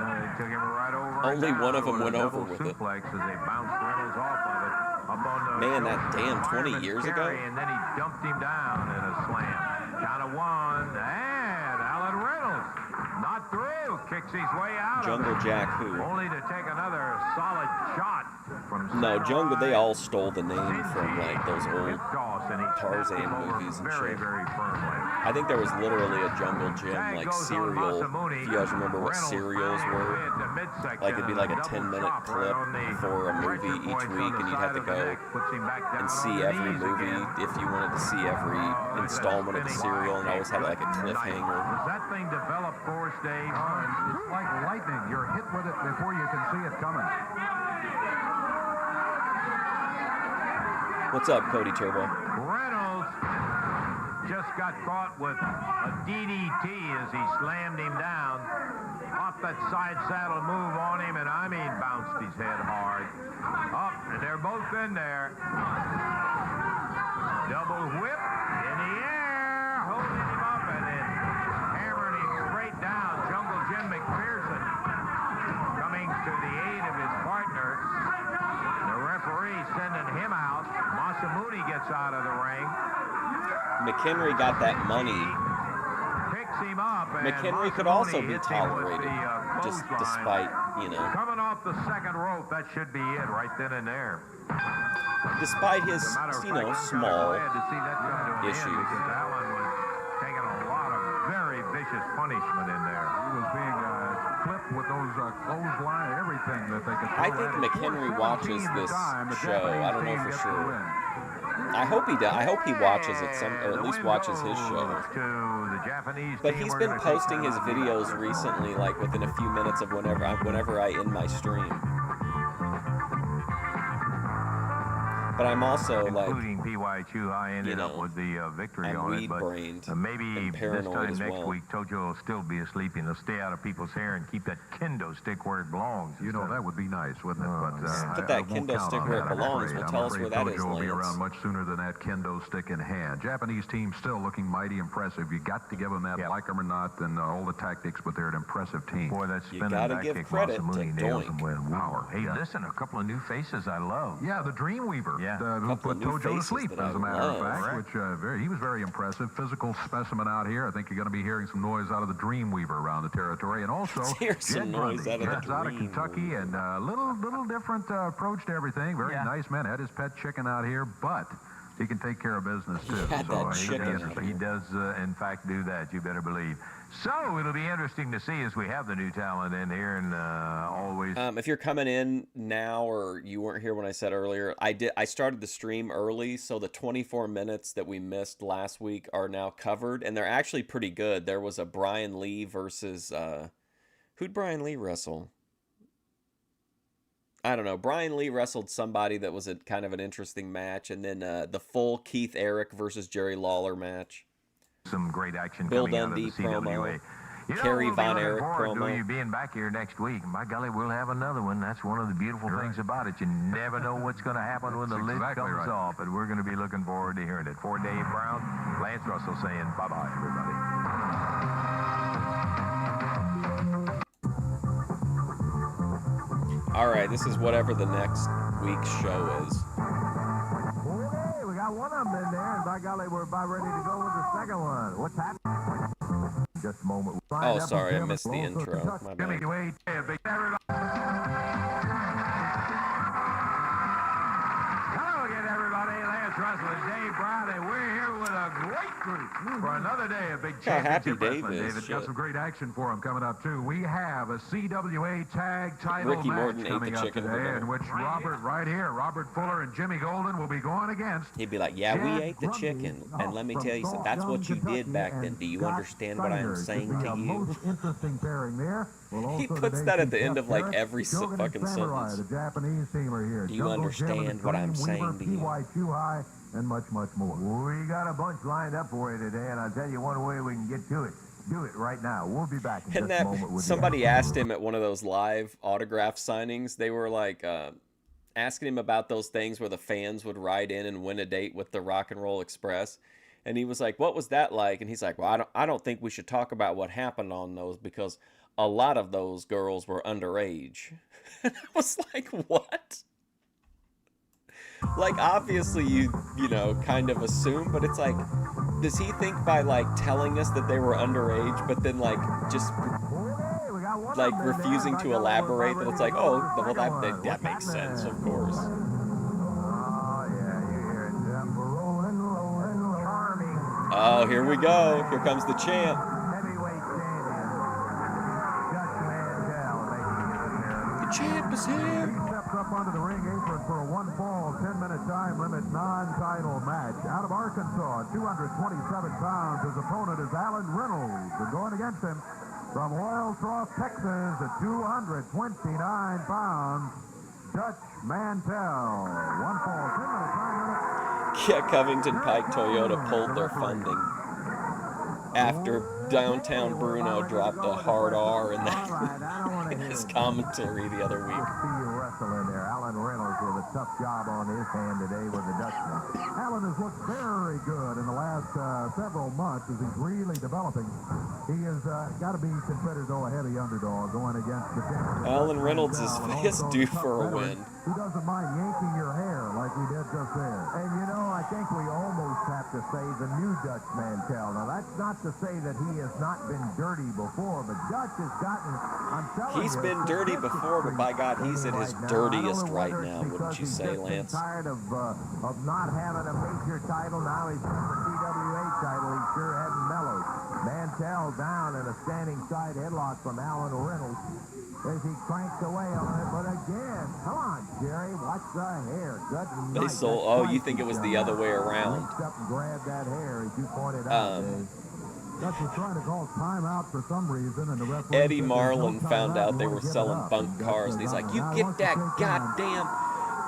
They took him right over. Only one of them went over with it. Suplex as they bounced Reynolds off of it. Up on the Man, that damn 20 years ago. And then he dumped him down in a slam. Count of one, and Alan Reynolds not through. Kicks his way out. Jungle Jack who? Only to take another solid shot from No, Jungle, they all stole the name from like those old Tarzan movies and very, shit. very firmly. I think there was literally a Jungle Jim like cereal. If you guys remember what cereals were, like it'd be like a 10-minute clip for a movie each week, and you'd have to go and see every movie if you wanted to see every installment of the cereal, and always had like a cliffhanger. Was that thing developed for us, Dave? It's like lightning. You're hit with it before you can see it coming. What's up, Cody Turbo? Reynolds just got caught with a DDT as he slammed him down. Off that side saddle move on him, and I mean bounced his head hard. Up, and they're both in there. Double whip in the air, holding him up and then hammering him straight down. Jungle Jim McPherson coming to the aid of his partner. The referee sending him out. Masamune gets out of the ring. McHenry got that money. Picks him up. McHenry could also be tolerated, just despite, you know. Coming off the second rope, that should be it right then and there. Despite his, you know, small issues. Because Alan was taking a lot of very vicious punishment in there. He was being clipped with those clothesline, everything that they could. I think McHenry watches this show. I don't know for sure. I hope he does. I hope he watches it or at least watches his show. But he's been posting his videos recently, like within a few minutes of whenever I end my stream. But I'm also including PYQI ended up with the victory I'm on it. weed-brained But maybe this time next week, Tojo will still be asleep and he'll stay out of people's hair and keep that kendo stick where it belongs. You know, that would be nice, wouldn't it? But put that kendo stick where it belongs. Well, tell us where that is, Tojo will be Lance. around much sooner than that kendo stick in hand. Japanese team still looking mighty impressive. You got to give them that, like them or not, and all the tactics, but they're an impressive team. Boy, that spinning gotta back give kick, credit to Masamune nails Doink. him with power. Hey, listen, a couple of new faces I love. Yeah, the Dreamweaver. Yeah. Who put new Tojo to faces sleep, that as a I matter of love. fact, which he was very impressive. Physical specimen out here. I think you're going to be hearing some noise out of the Dreamweaver around the territory. And also, Hear some noise out of the Jed's out of Dreamweaver. Kentucky, and a little different approach to everything. Very nice man. Had his pet chicken out here, but he can take care of business, too. He had that chicken out He does, in fact, do that, you better believe. So it'll be interesting to see as we have the new talent in here, and always always. If you're coming in now or you weren't here when I said earlier, I started the stream early, so the 24 minutes that we missed last week are now covered, and they're actually pretty good. There was a Brian Lee versus who'd Brian Lee wrestle? I don't know. Brian Lee wrestled somebody that was a kind of an interesting match, and then the full Keith Eric versus Jerry Lawler match. Some great action Bill coming Dundee out of the CWA. promo. You know, Kerry we'll Von be Erich looking forward promo. to you being back here next week. By golly, we'll have another one. That's one of the beautiful things about it. You never know what's going to happen when the lid comes off, and we're going to be looking forward to hearing it. For Dave Brown, Lance Russell saying bye-bye, everybody. All right, this is whatever the next week's show is. Hey, we got one of them in there, and by golly, we're about ready to go with the second one. What's happening? Just a moment. Oh, sorry, I missed the intro. My bad. Hello again, everybody. Lance Russell and Dave Brown, and we're here with a great group for another day of big How happy championship Dave wrestling. is. David, got some great action for him coming up, too. We have a CWA tag title Ricky match Morton ate the coming up chicken today, for in which Robert Fuller and Jimmy Golden will be going against. He'd be like, yeah, we ate the chicken, and let me tell you something. That's what you did back then. Do you understand what I am saying to you? Interesting pairing there. He puts that at the end of like every fucking sentence. The Japanese team are here. Do you understand what I'm saying to you? And much, much more. We got a bunch lined up for you today, and I'll tell you one way we can get to it. Do it right now. We'll be back in And just a moment with somebody asked him at one of those live autograph signings, they were like asking him about those things where the fans would ride in and win a date with the Rock and Roll Express. And he was like, what was that like? And he's like, well, I don't think we should talk about what happened on those because a lot of those girls were underage. And I was like, what? Like, obviously, you know, kind of assume, but it's like, does he think by, like, telling us that they were underage, but then, like, just, like, refusing to elaborate that it's like, oh, well, that makes sense, of course. Oh, yeah, you hear it. Charming. Oh, here we go. Here comes the chant. Heavyweight champion. Dutch Mantell making his appearance. The champ is here. He steps up onto the ring apron for a one-fall, 10-minute time limit non-title match. Out of Arkansas, 227 pounds, his opponent is Alan Reynolds. And going against him from Royal Cross, Texas, at 229 pounds, Dutch Mantell. One fall, 10-minute time limit. Yeah, Covington Pike Toyota pulled their funding after Downtown Bruno dropped a hard R in his commentary the other week. See you wrestle in there. Alan Reynolds with a tough job on his hand today with the Dutchman. Alan has looked very good in the last several months as he's really developing. He has got to be considered, though, a heavy underdog going against the champion. Alan Reynolds is due for a win. He doesn't mind yanking your hair like he did just there. And, you know, I think we almost have to say the new Dutch Mantell. Now, that's not to say that he has not been dirty before, but Dutch has gotten, I'm telling you. He's been dirty before, but by God, he's at his dirtiest right now, wouldn't you say, Lance? He's tired of not having a major title. Now he's got the CWA title. He sure hadn't mellowed. Mantell down in a standing side headlock from Alan Reynolds as he cranks away on it. But again, come on, Jerry, watch the hair. They sold. Oh, you think it was the other way around? Reached up and grabbed that hair, as you pointed out, Dave. Dutch was trying to call timeout for some reason, and the referee Eddie said, Marlin "There's no found timeout. out they You were wanna get it selling up." bunk And cars, and he's like, you "Now, get once that you take goddamn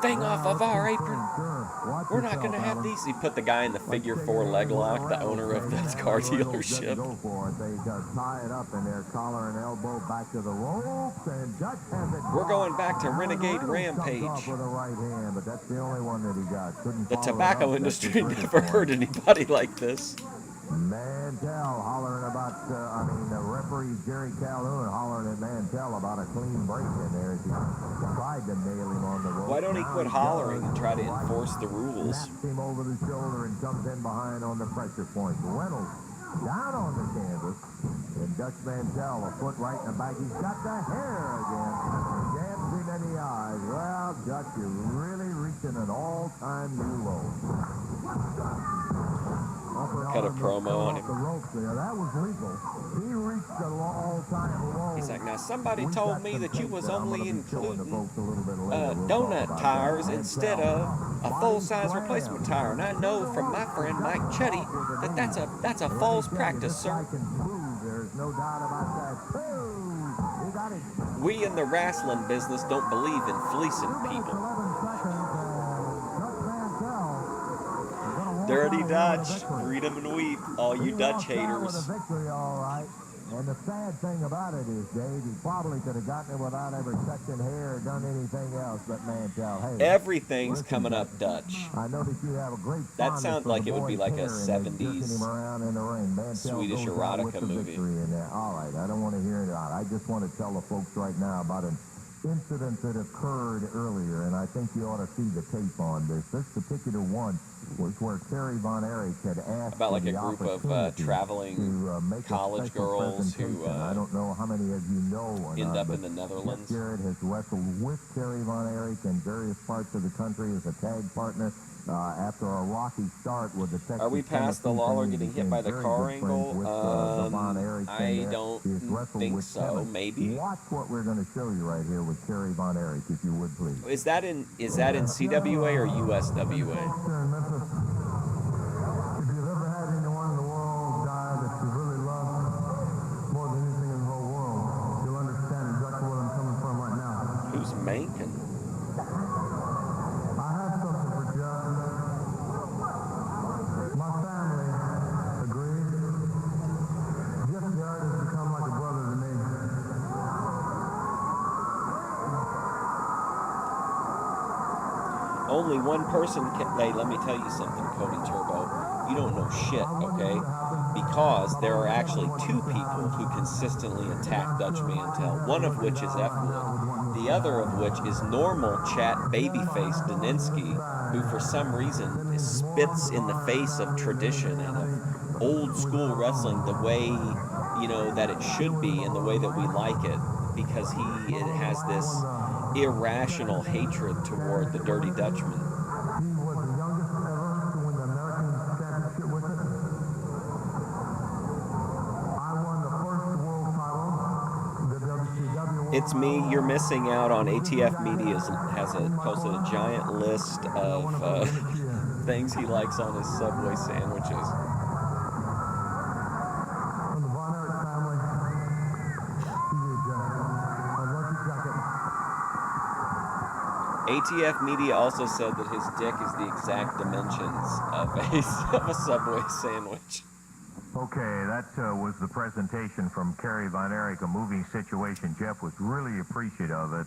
thing off of our apron. Watch We're not yourself, going to have Alan. these. He put the guy in the figure 4 leg lock, the owner of the car dealership. Go for it. They just tie it up in their collar and elbow back to the ropes, and Dutch has it. We're going back to Renegade Reynolds comes Rampage. off with a right hand, but that's the only one that he got. Couldn't The follow it tobacco up. industry That's his never record heard anybody like this. Mantell hollering about, the referee Jerry Calhoun hollering at Mantell about a clean break in there as he tried to nail him on the rope. Why don't he Now quit does. hollering and try to enforce the rules? Snaps him over the shoulder and comes in behind on the pressure point. Reynolds down on the canvas. And Dutch Mantell, a foot right in the back. He's got the hair again. Jabs him in the eyes. Well, Dutch, you're really reaching an all-time new low. cut a promo on him. The ropes there. That was legal. He reached the all-time low. He's like, now somebody told me that you was only including donut donut tires instead of a full-size replacement tire, and I know from my friend Mike Chetty that that's a false practice, sir. There's no doubt about that. He got it. We in the wrestling business don't believe in fleecing people. 11 seconds. Dirty Dutch, freedom and weep, all you Dutch haters. And the sad thing about it is, Dave, he probably could have gotten it without ever touching hair or done anything else, but Mantell, hey. Everything's coming up Dutch. I know that you have a great That sounds like it would be like a 70s Swedish Swedish erotica movie. All right, I don't want to hear it out. I just want to tell the folks right now about an incident that occurred earlier, and I think you ought to see the tape on this. This particular one was where Kerry Von Erich had asked About like for a the group of opportunity traveling to make a college special girls who presentation. I don't know how many of you know or end not, up but in the Netherlands. Jeff Jarrett has wrestled with Kerry Von Erich in various parts of the country as a tag partner. After a rocky start with the Texas Are we past the Lawler getting hit by the very car good friends angle? with, the Von Erichs I in there. don't He has wrestled think with so. Kevin. Maybe. Watch what we're going to show you right here with Kerry Von Erich, if you would please. Is that in CWA or USWA? Folks here in Memphis, if you've ever had anyone in the world die that you really love more than anything in the whole world, you'll understand exactly where I'm coming from right now. Who's Mankin? I have something for Jeff. My family agrees. Jeff Jarrett has become like a brother to me. Only one person can. Hey, let me tell you something, Cody Turbo. You don't know shit, okay? Because there are actually two people who consistently attack Dutch Mantell, one of which is F-Wood, the other of which is normal chat babyface Daninsky, who for some reason spits in the face of tradition and of old school wrestling the way, you know, that it should be and the way that we like it, because he has this irrational hatred toward the Dirty Dutchman. He was the youngest ever to win the American Championship with it. I won the first world title, the WCW World It's me. Title. You're missing out on ATF Media posted a giant list of things he likes on his Subway sandwiches. From the Von Erich family, he is a lucky jacket. ATF Media also said that his dick is the exact dimensions of a Subway sandwich. Okay, that was the presentation from Kerry Von Erich, a moving situation. Jeff was really appreciative of it.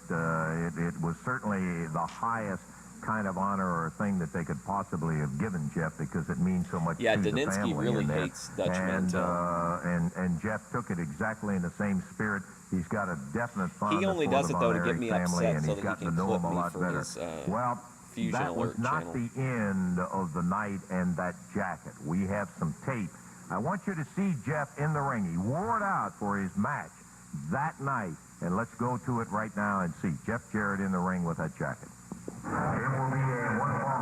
It was certainly the highest kind of honor or thing that they could possibly have given Jeff, because it means so much Yeah, to the Daninsky family really in there. hates Dutch Mantell. And Jeff took it exactly in the same spirit. He's got a definite fondness He only for does the it, though, Von to get Erich me family, upset and so he's that he gotten can to know clip him a me lot for better. his Well, Fusion that was Alert not channel. the end of the night and that jacket. We have some tape. I want you to see Jeff in the ring. He wore it out for his match that night. And let's go to it right now and see Jeff Jarrett in the ring with that jacket. It will be a one fall.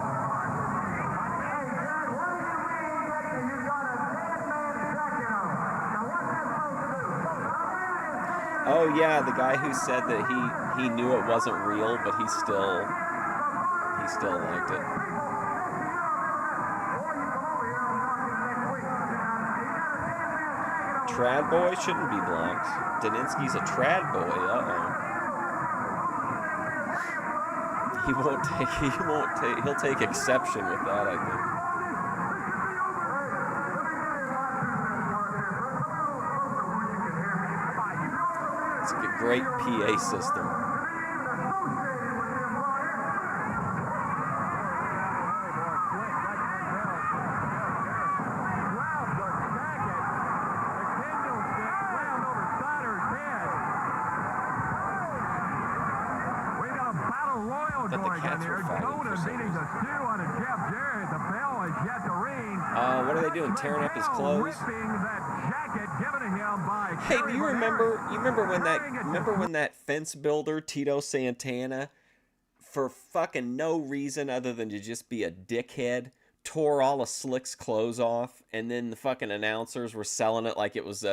Hey, Jared, what do you mean that you got a dead man's jacket on? Now, what's that supposed to do? Oh yeah, the guy who said that he knew it wasn't real, but he still liked it. Trad boy shouldn't be blocked. Daninsky's a trad boy. He'll take exception with that, I think. It's a great PA system. What are they doing? Tearing up his clothes? Hey, do you remember when that fence builder Tito Santana, for fucking no reason other than to just be a dickhead, tore all of Slick's clothes off, and then the fucking announcers were selling it like it was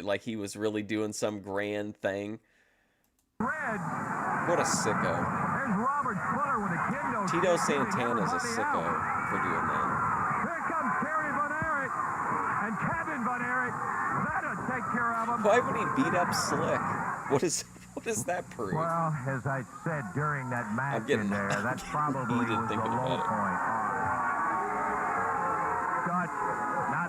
like he was really doing some grand thing. Red. What a sicko. There's Robert Fuller with a kendo. Tito Santana's a sicko for doing that. Here comes Kerry Von Erich and Kevin Von Erich. That'll take care of him. Why would he beat up Slick? What does that prove? Well, as I said during that match in there, that probably was the low point.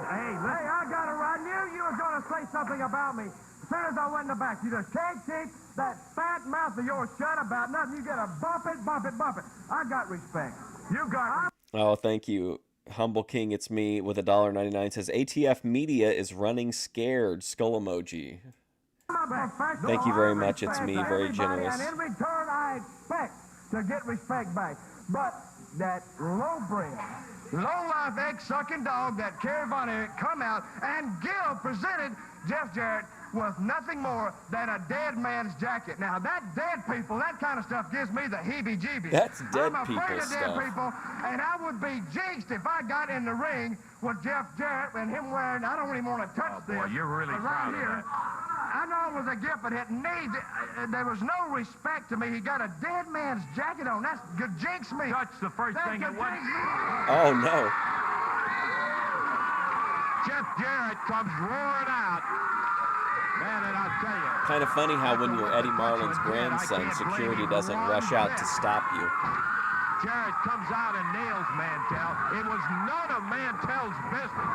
Hey, I got it. I knew you were going to say something about me. As soon as I went in the back, you just can't keep that fat mouth of yours shut about nothing. You got to bump it, bump it, bump it. I got respect. You got. Oh, thank you. Humble King, it's me with $1.99 says ATF Media is running scared. Skull emoji. Thank you very much. It's me, very generous. And in return, I expect to get respect back. But that low-bred, low-life, egg-sucking dog that Kerry Von Erich come out and Gil presented Jeff Jarrett with nothing more than a dead man's jacket. Now, that dead people, that kind of stuff gives me the heebie-jeebies. That's dead I'm afraid people of dead stuff. people, and I would be jinxed if I got in the ring with Jeff Jarrett and him wearing, I don't even want to touch this. Boy, you're really but proud of here, that. I know it was a gift, but it needs it. There was no respect to me. He got a dead man's jacket on. That's good jinx me. That's the first thing it was. Oh, no. Jeff Jarrett comes roaring out. Man, and I'll tell you. Kind of funny how when you're Eddie Marlin's grandson, security doesn't rush out to stop you. Jarrett comes out and nails Mantell. It was none of Mantell's business.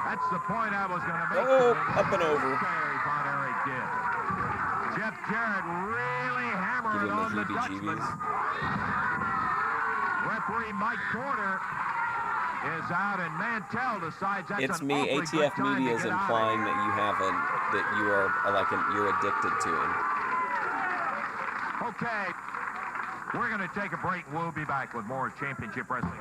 That's the point I was going to make. Oh, up and over. Kerry Von Erich did. Jeff Jarrett really hammered Give him on the the Dutchman. heebie-jeebies. Referee Mike Porter is out, and Mantell decides that's It's an me. awfully ATF good time Media to is get out of implying here. that you haven't, that you are you're addicted to him. Okay, we're going to take a break. We'll be back with more Championship Wrestling.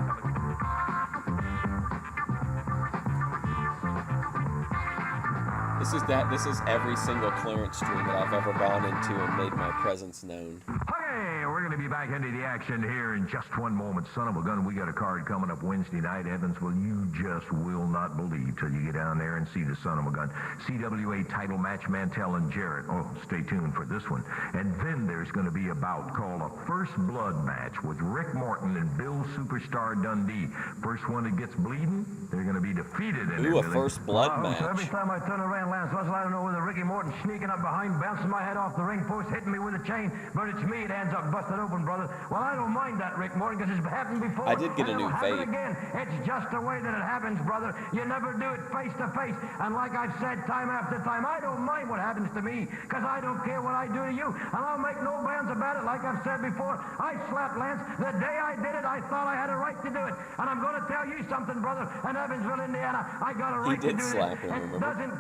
This is every single clearance stream that I've ever gone into and made my presence known. Okay, we're going to be back into the action here in just one moment. Son of a gun, we got a card coming up Wednesday night. Evansville, you just will not believe till you get down there and see the son of a gun. CWA title match, Mantell and Jarrett. Oh, stay tuned for this one. And then there's going to be a bout called a First Blood match with Rick Morton and Bill Superstar Dundee. First one that gets bleeding, they're going to be defeated. In Ooh, a there. First Blood So match. every time I turn around, Lance Russell, I don't know whether Ricky Morton sneaking up behind, bouncing my head off the ring post, hitting me with a chain, but it's me. It ends up busted open, brother. Well, I don't mind that, Rick Morton, because it's happened before. I did get a and new it'll happen vape. again. It's just the way that it happens, brother. You never do it face to face. And like I've said time after time, I don't mind what happens to me, because I don't care what I do to you. And I'll make no bounds about it. Like I've said before, I slapped Lance. The day I did it, I thought I had a right to do it. And I'm going to tell you something, brother. In Evansville, Indiana, I got a right to do slap it. him, It remember? doesn't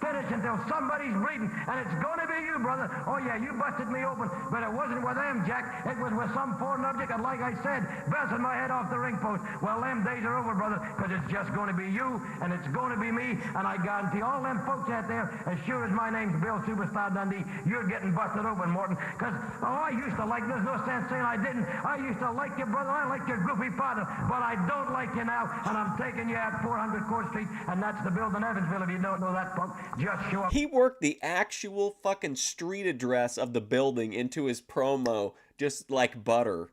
finish until somebody's bleeding, and it's going to be you, brother. Oh, yeah, you busted me open, but it wasn't with them, Jack. It was with some foreign object, and like I said, bouncing my head off the ring post. Well, them days are over, brother, because it's just going to be you, and it's going to be me, and I guarantee all them folks out there, as sure as my name's Bill Superstar Dundee, you're getting busted open, Morton, because, I used to like, there's no sense saying I didn't. I used to like you, brother. I like your goofy partner, but I don't like you now, and I'm taking you out 400 Court Street, and that's the building in Evansville, if you don't know that, punk. Just show up. He worked the actual fucking street address of the building into his promo just like butter.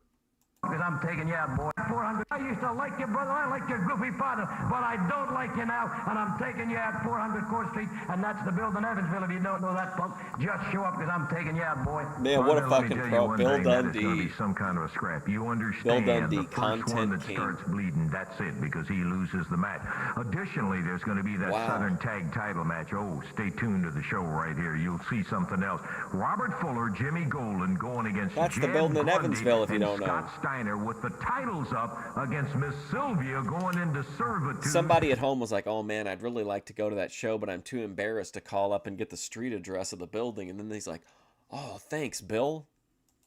Because I'm taking you out, boy. 400. I used to like you, brother. I like your goofy partner, but I don't like you now, and I'm taking you out 400 Court Street, and that's the building in Evansville, if you don't know that, punk. Just show up, because I'm taking you out, boy. Man, what a fucking pro. Bill Dundee. Some kind of a scrap. You understand? Bill Dundee, the first one that content king. starts bleeding, that's it, because he loses the match. Additionally, there's going to be that Wow. Southern Tag Title match. Oh, stay tuned to the show right here. You'll see something else. Robert Fuller, Jimmy Golden going against That's the Jed building in Grundy Evansville, if you and don't know. Scott Steiner with the titles up against Miss Sylvia going into servitude. Somebody at home was like, oh man, I'd really like to go to that show, but I'm too embarrassed to call up and get the street address of the building. And then he's like, oh, thanks, Bill.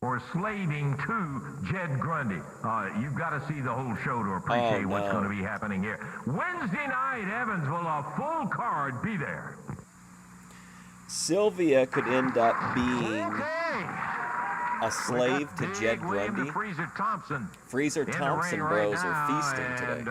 Or slaving to Jed Grundy. You've got to see the whole show to appreciate what's going to be happening here. Wednesday night, Evansville, a full card. Be there. Sylvia could end up being a slave to Jed William Grundy. Freezer Thompson. Freezer Thompson bros are feasting today.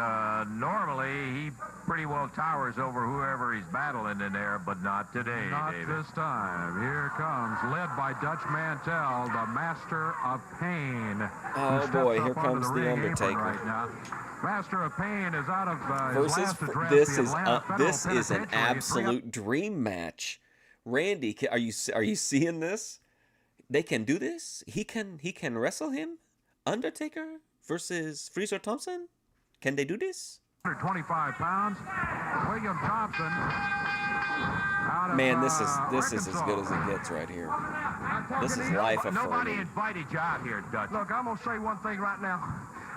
Normally, he pretty well towers over whoever he's battling in there, but not today, Not David. this time. Here comes, led by Dutch Mantell, the master of pain. Oh, who steps boy, up here onto comes the ring apron Undertaker. Right now. Master of Pain is out of his Versus, last address, this the is Atlanta Federal this is an Penitentiary. absolute dream match. Randy, are you seeing this? They can do this. He can wrestle him. Undertaker versus Freezer Thompson. Can they do this? 125 pounds. William Thompson. Out of, Man, this is as Arkansas. good as it gets right here. This is life Nobody affirming. invited you out here, Dutch. Look, I'm going to say one thing right now.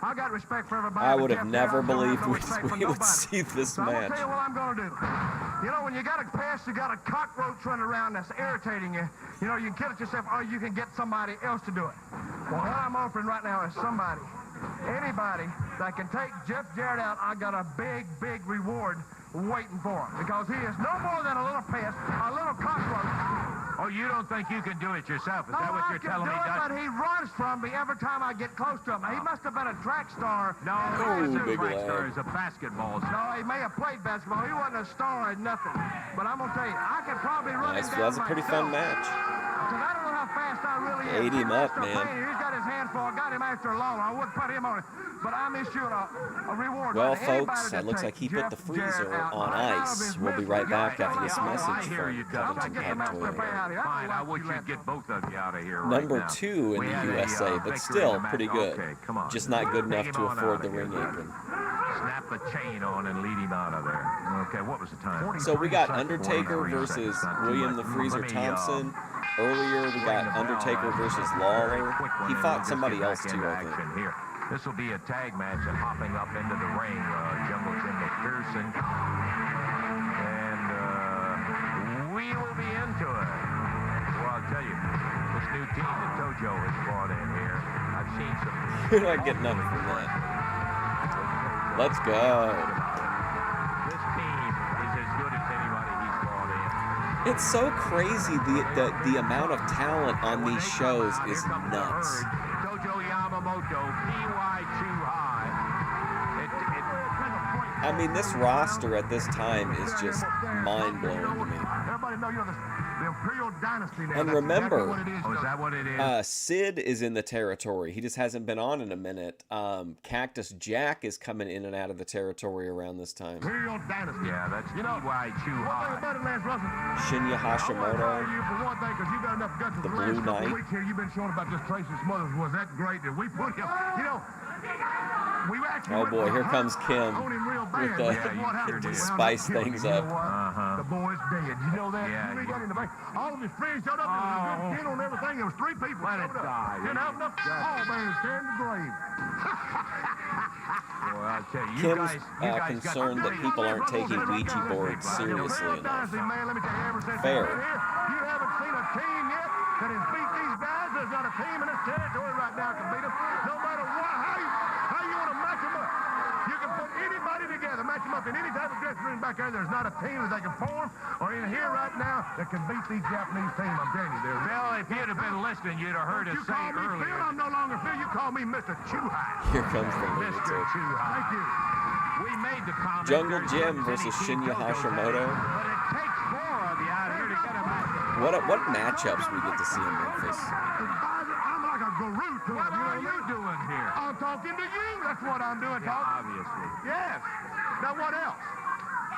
I got respect for everybody. I but would have Jeff never Jarrett, I don't believed have no respect for we would nobody. see this So I'm going to match. tell you what I'm going to do. You know, when you got a pest, you got a cockroach running around that's irritating you, you know, you can kill it yourself or you can get somebody else to do it. Well, what I'm offering right now is somebody, anybody that can take Jeff Jarrett out, I got a big, big reward waiting for him because he is no more than a little pest, a little cockroach. Oh, you don't think you can do it yourself? Is No, that what I you're can telling do me, it, Dutch? but he runs from me every time I get close to him. He must have been a track star. No, Oh, he's a big track lad. star. He's a basketball star. No, he may have played basketball. He wasn't a star or nothing. But I'm going to tell you, I could probably run him down That's a pretty fun match. Because I don't know how fast I really am. Ate him up, Master man. Payne, he's got his hands full. I got him after Lawler. I wouldn't put him on it. But I'm issuing a reward. Well, to anybody folks, that it looks takes like he put Jeff the freezer Jarrett out on out of ice. his We'll be misery. right back Yeah, after this yeah, message I hear you, from Dutch. Covington get the Master Capitola. Payne out of here. Fine, I don't want know you to get both of you out of here right Number now. 2 in We the had a, USA, but victory still in the pretty match. good. Okay, come on. Just not good enough Take to him on afford out the of here, ring Dutch. apron. Snap the chain on and lead him out of there. Okay, what was the time? So we got 43 Undertaker versus seconds, not too William much. the Freezer Let me, Thompson. Earlier we got ring the Undertaker bell. versus Very Lawler. quick one, He and fought we'll somebody just else get too, back I into think. action here. This will be a tag match and hopping up into the ring. Jungle Jim McPherson. And we will be into it. Well, I'll tell you, this new team that Tojo has brought in here, I've seen some... You're not getting nothing from that. Let's go. This team is as good as anybody he's brought in. It's so crazy the amount of talent on these shows is nuts. Tojo Yamamoto, PY Too High. I mean, this roster at this time is just mind-blowing to me. Everybody know, you know, the Imperial Dynasty now. And That's remember, exactly what it is, Oh, is that what it is? Sid is in the territory. He just hasn't been on in a minute. Cactus Jack is coming in and out of the territory around this time. Imperial Dynasty. Yeah, that's You know, PY Too one thing High. about it, Lance Russell, Shinya I want to Hashimoto. hire you for one thing, because you got enough guts. The The Blue last couple Knight. of weeks here, you've been showing about this Tracy Smothers. Was that great that we put him? You know, we actually Oh went boy, for here a comes hunt Kim on him real bad. with the- This is what happened. to We wound up spice killing things him. You up. know what? The boy's dead. You know that? Yeah, You read you- that in the bank. All of his friends showed up. There was a good funeral and everything. There was 3 people. Let it showed up. die. Didn't have enough. Oh, man, stand in the grave. Boy, I'll tell you, Kim's you guys concerned got that people aren't taking Ouija boards seriously enough. Man, let me tell you, ever since Fair. you've been here, you haven't seen a team yet that has beat these guys. There's not a team in this territory right now that can beat them. No matter what, how you want to match them up. You can put anybody together, match them up in any type of dressing room back there. There's not a team that they can form or in here right now that can beat these Japanese teams. I'm telling you, there's. Bill, if you'd have been listening, you'd have heard us You say call me Phil, earlier. I'm no longer Phil. You call me Mr. Chuhai. Here comes the Mr. lunatic. Too High. Thank you. We made the comment. Jungle there's Jim not versus any Shinya Tojo's out Hashimoto. here, But it takes 4 of you out here to get a match. What matchups we get to see in Memphis? Advisor, I'm like a guru to What him. are you doing here? I'm talking to you. That's what I'm doing. Yeah, Talking. obviously. Yes. Now what else?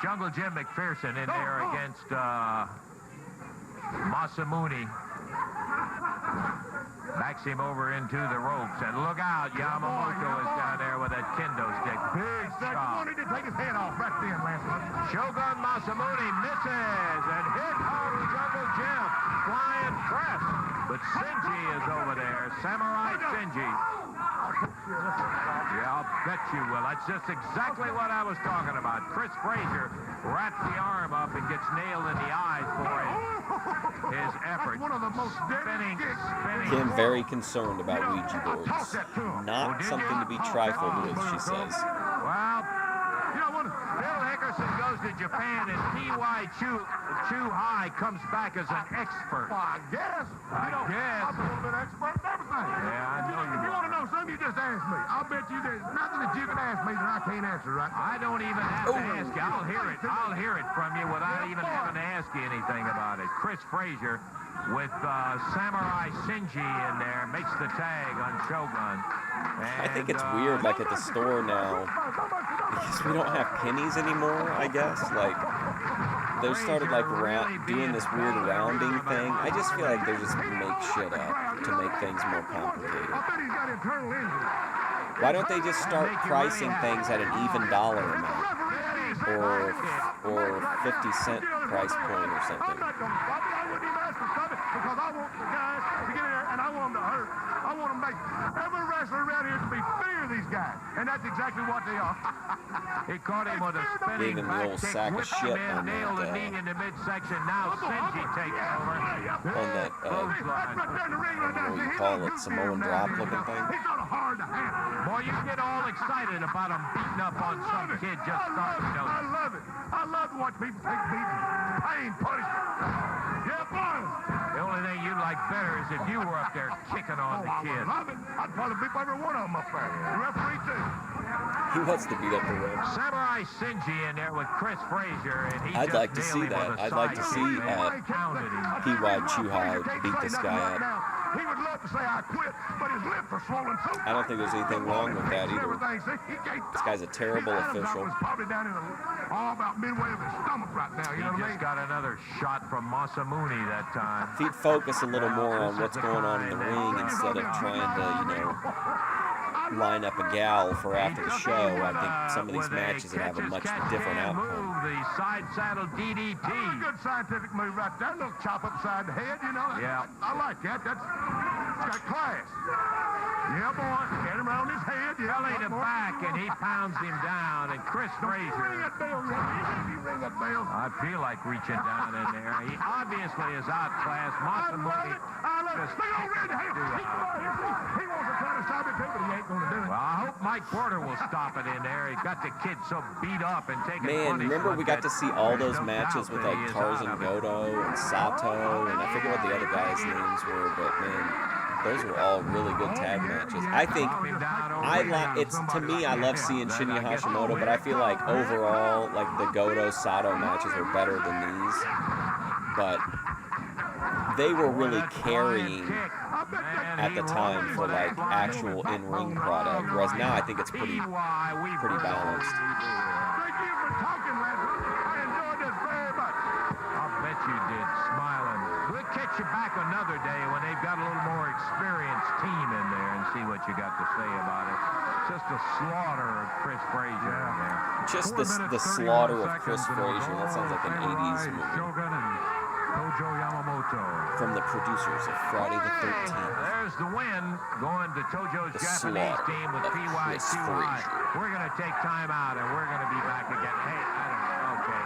Jungle Jim McPherson in Go, there go. against Masamune. Backs him over into the ropes. And look out, Yamamoto is down there with that kendo stick. Big That chop. wanted to take his head off right then, Lance. Shogun Masamune misses. And here comes Jungle Jim. Flying press. But Shinji is over there. Samurai Shinji. Yeah, I'll bet you will. That's just exactly what I was talking about. Chris Frazier wraps the arm up and gets nailed in the eyes for his effort. That's one of the most Spinning. Kim very concerned about Ouija boards. Not something to be trifled with, she says. Well, You know what? Bill Hickerson goes to Japan, and P.Y. Chu-Hai comes back as an expert. Well, I guess. I guess. I'm a little bit expert in everything. Yeah, I know If you want to know something, you just ask me. I'll bet you there's nothing that you can ask me that I can't answer right now. I don't even have to ask you. I'll hear it. I'll hear it from you without even having to ask you anything about it. Chris Frazier with Samurai Shinji in there makes the tag on Shogun. I think it's weird, like at the store now, because we don't have pennies anymore, I guess. Like, they started like doing this weird rounding thing. I just feel like they just make shit up to make things more complicated. I bet he's got internal engine. Why don't they just start pricing things at an even dollar amount? Or 50-cent price point or something. I'm not going to stop it. I wouldn't even ask for something because I want the guys to get in there and I want them to hurt. I want them to make every wrestler around here to be fear of these guys. And that's exactly what they are. He caught him with a spinning Gave him the back old kick, sack of whipped shit him in, on nailed that, the knee in the midsection. Now Shinji takes over. On that, Clothesline. what do you call it, Samoan drop looking thing? He's not hard to handle. Boy, you get all excited about him beating up on some kid just starting. I love it. I love to watch people take beatings. Pain, punishment. Yeah, boys. The only thing you'd like better is if you were up there kicking on the I kid. would love it. I'd probably beat every one of them up there. The referee, too. He wants to beat up the ref. Samurai Shinji in there with Chris Frazier, and he I'd just like to nailed see him that. with a I'd like to side see kick, man. Pounded him. P.Y. Chu-Hai beat this guy up. He would love to say I quit, but his lips are swollen so I don't think there's anything wrong with that either. This guy's a terrible official. Was probably down in about midway of his stomach right now. You know what I mean? Just got another shot from Masamune that time. If he'd focus a little more on what's going on in the ring instead of trying to, line up a gal for after the show, I think some of these matches would have a much different outcome. The side saddle DDT. A good scientific move right there. A little chop upside the head, Yeah. I like that. It's got class. Yeah, boy. Get him around his head. Belly to back, and he pounds him down. And Chris Frazier. Ring that bell, ring that bell. I feel like reaching down in there. He obviously is outclassed. Masamune. I love it. Big old red hair. He wants to try to stop it too, but he ain't going to do it. Well, I hope Mike Porter will stop it in there. He got the kid so beat up and taking Man, remember we got to see all those matches with like Tarzan Goto and Sato, and I forget what the other guys' names were, but man, those were all really good tag matches. I think to me, I love seeing Shinya Hashimoto, but I feel like overall, like the Goto Sato matches were better than these. But they were really carrying at the time for like actual in-ring product, whereas now I think it's pretty balanced. Thank you for talking, Leslie. I enjoyed this very much. I'll bet you did, smiling. We'll catch you back another day when they've got a little more experienced team in there and see what you got to say about it. Just a slaughter of Chris Frazier in there. Just the slaughter of Chris Frazier. That sounds like an 80s movie. Shogun and Tojo Yamamoto. From the producers of Friday the 13th. There's the win going to Tojo's The Japanese slaughter team with of P.Y. Chris Chu-Hai. Frazier. We're going to take time out and we're going to be back again. Hey, I don't know. Okay.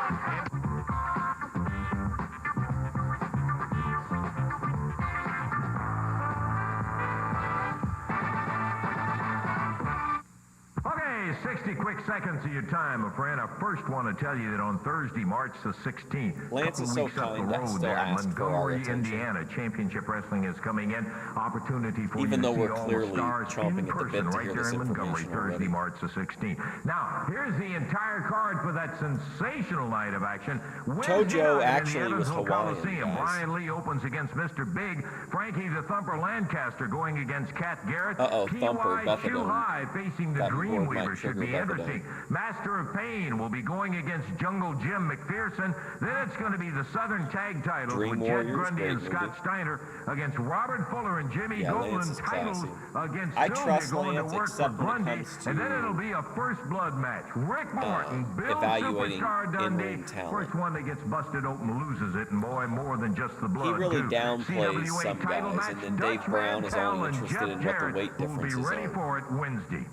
Okay, 60 quick seconds of your time, my friend. I first want to tell you that on Thursday, March the 16th, Lance is so kind to still there in ask for our Montgomery, attention. Indiana, Championship Wrestling is coming in. Opportunity for Even you though to we're see all clearly the stars chomping in at the bit person to right hear there this in Montgomery, information already. Thursday, March the 16th. Now, here's the entire card for that sensational night of action. Tojo actually was Evansville Hawaiian, Coliseum. guys. Brian Lee opens against Mr. Big. Frankie the Thumper Lancaster going against Kat Garrett. Uh-oh, Thumper P.Y. bucketed him. Chu-Hai facing the Thought he wore Dreamweaver. Mike Should Sugar be bucketed interesting. him. Master of Pain will be going against Jungle Jim McPherson. Then it's going to be the Southern Tag titles Dream with Jed Warriors, Grundy great and Scott movie. Steiner against Robert Fuller and Jimmy Yeah, Lance Golan. is Titles classy. against I Sylvia trust going Lance, to work for except when it Grundy. comes to, And then it'll be a first blood match. Rick Morton, Bill evaluating Superstar Dundee. in-ring talent. First one that gets busted open loses it, and boy, more than just the blood. He really too. downplays CWA some title guys, match, and then Dave Dutch Brown is Mantell only and interested Jeff in what the Jarrett weight will be differences ready are. for it Wednesday.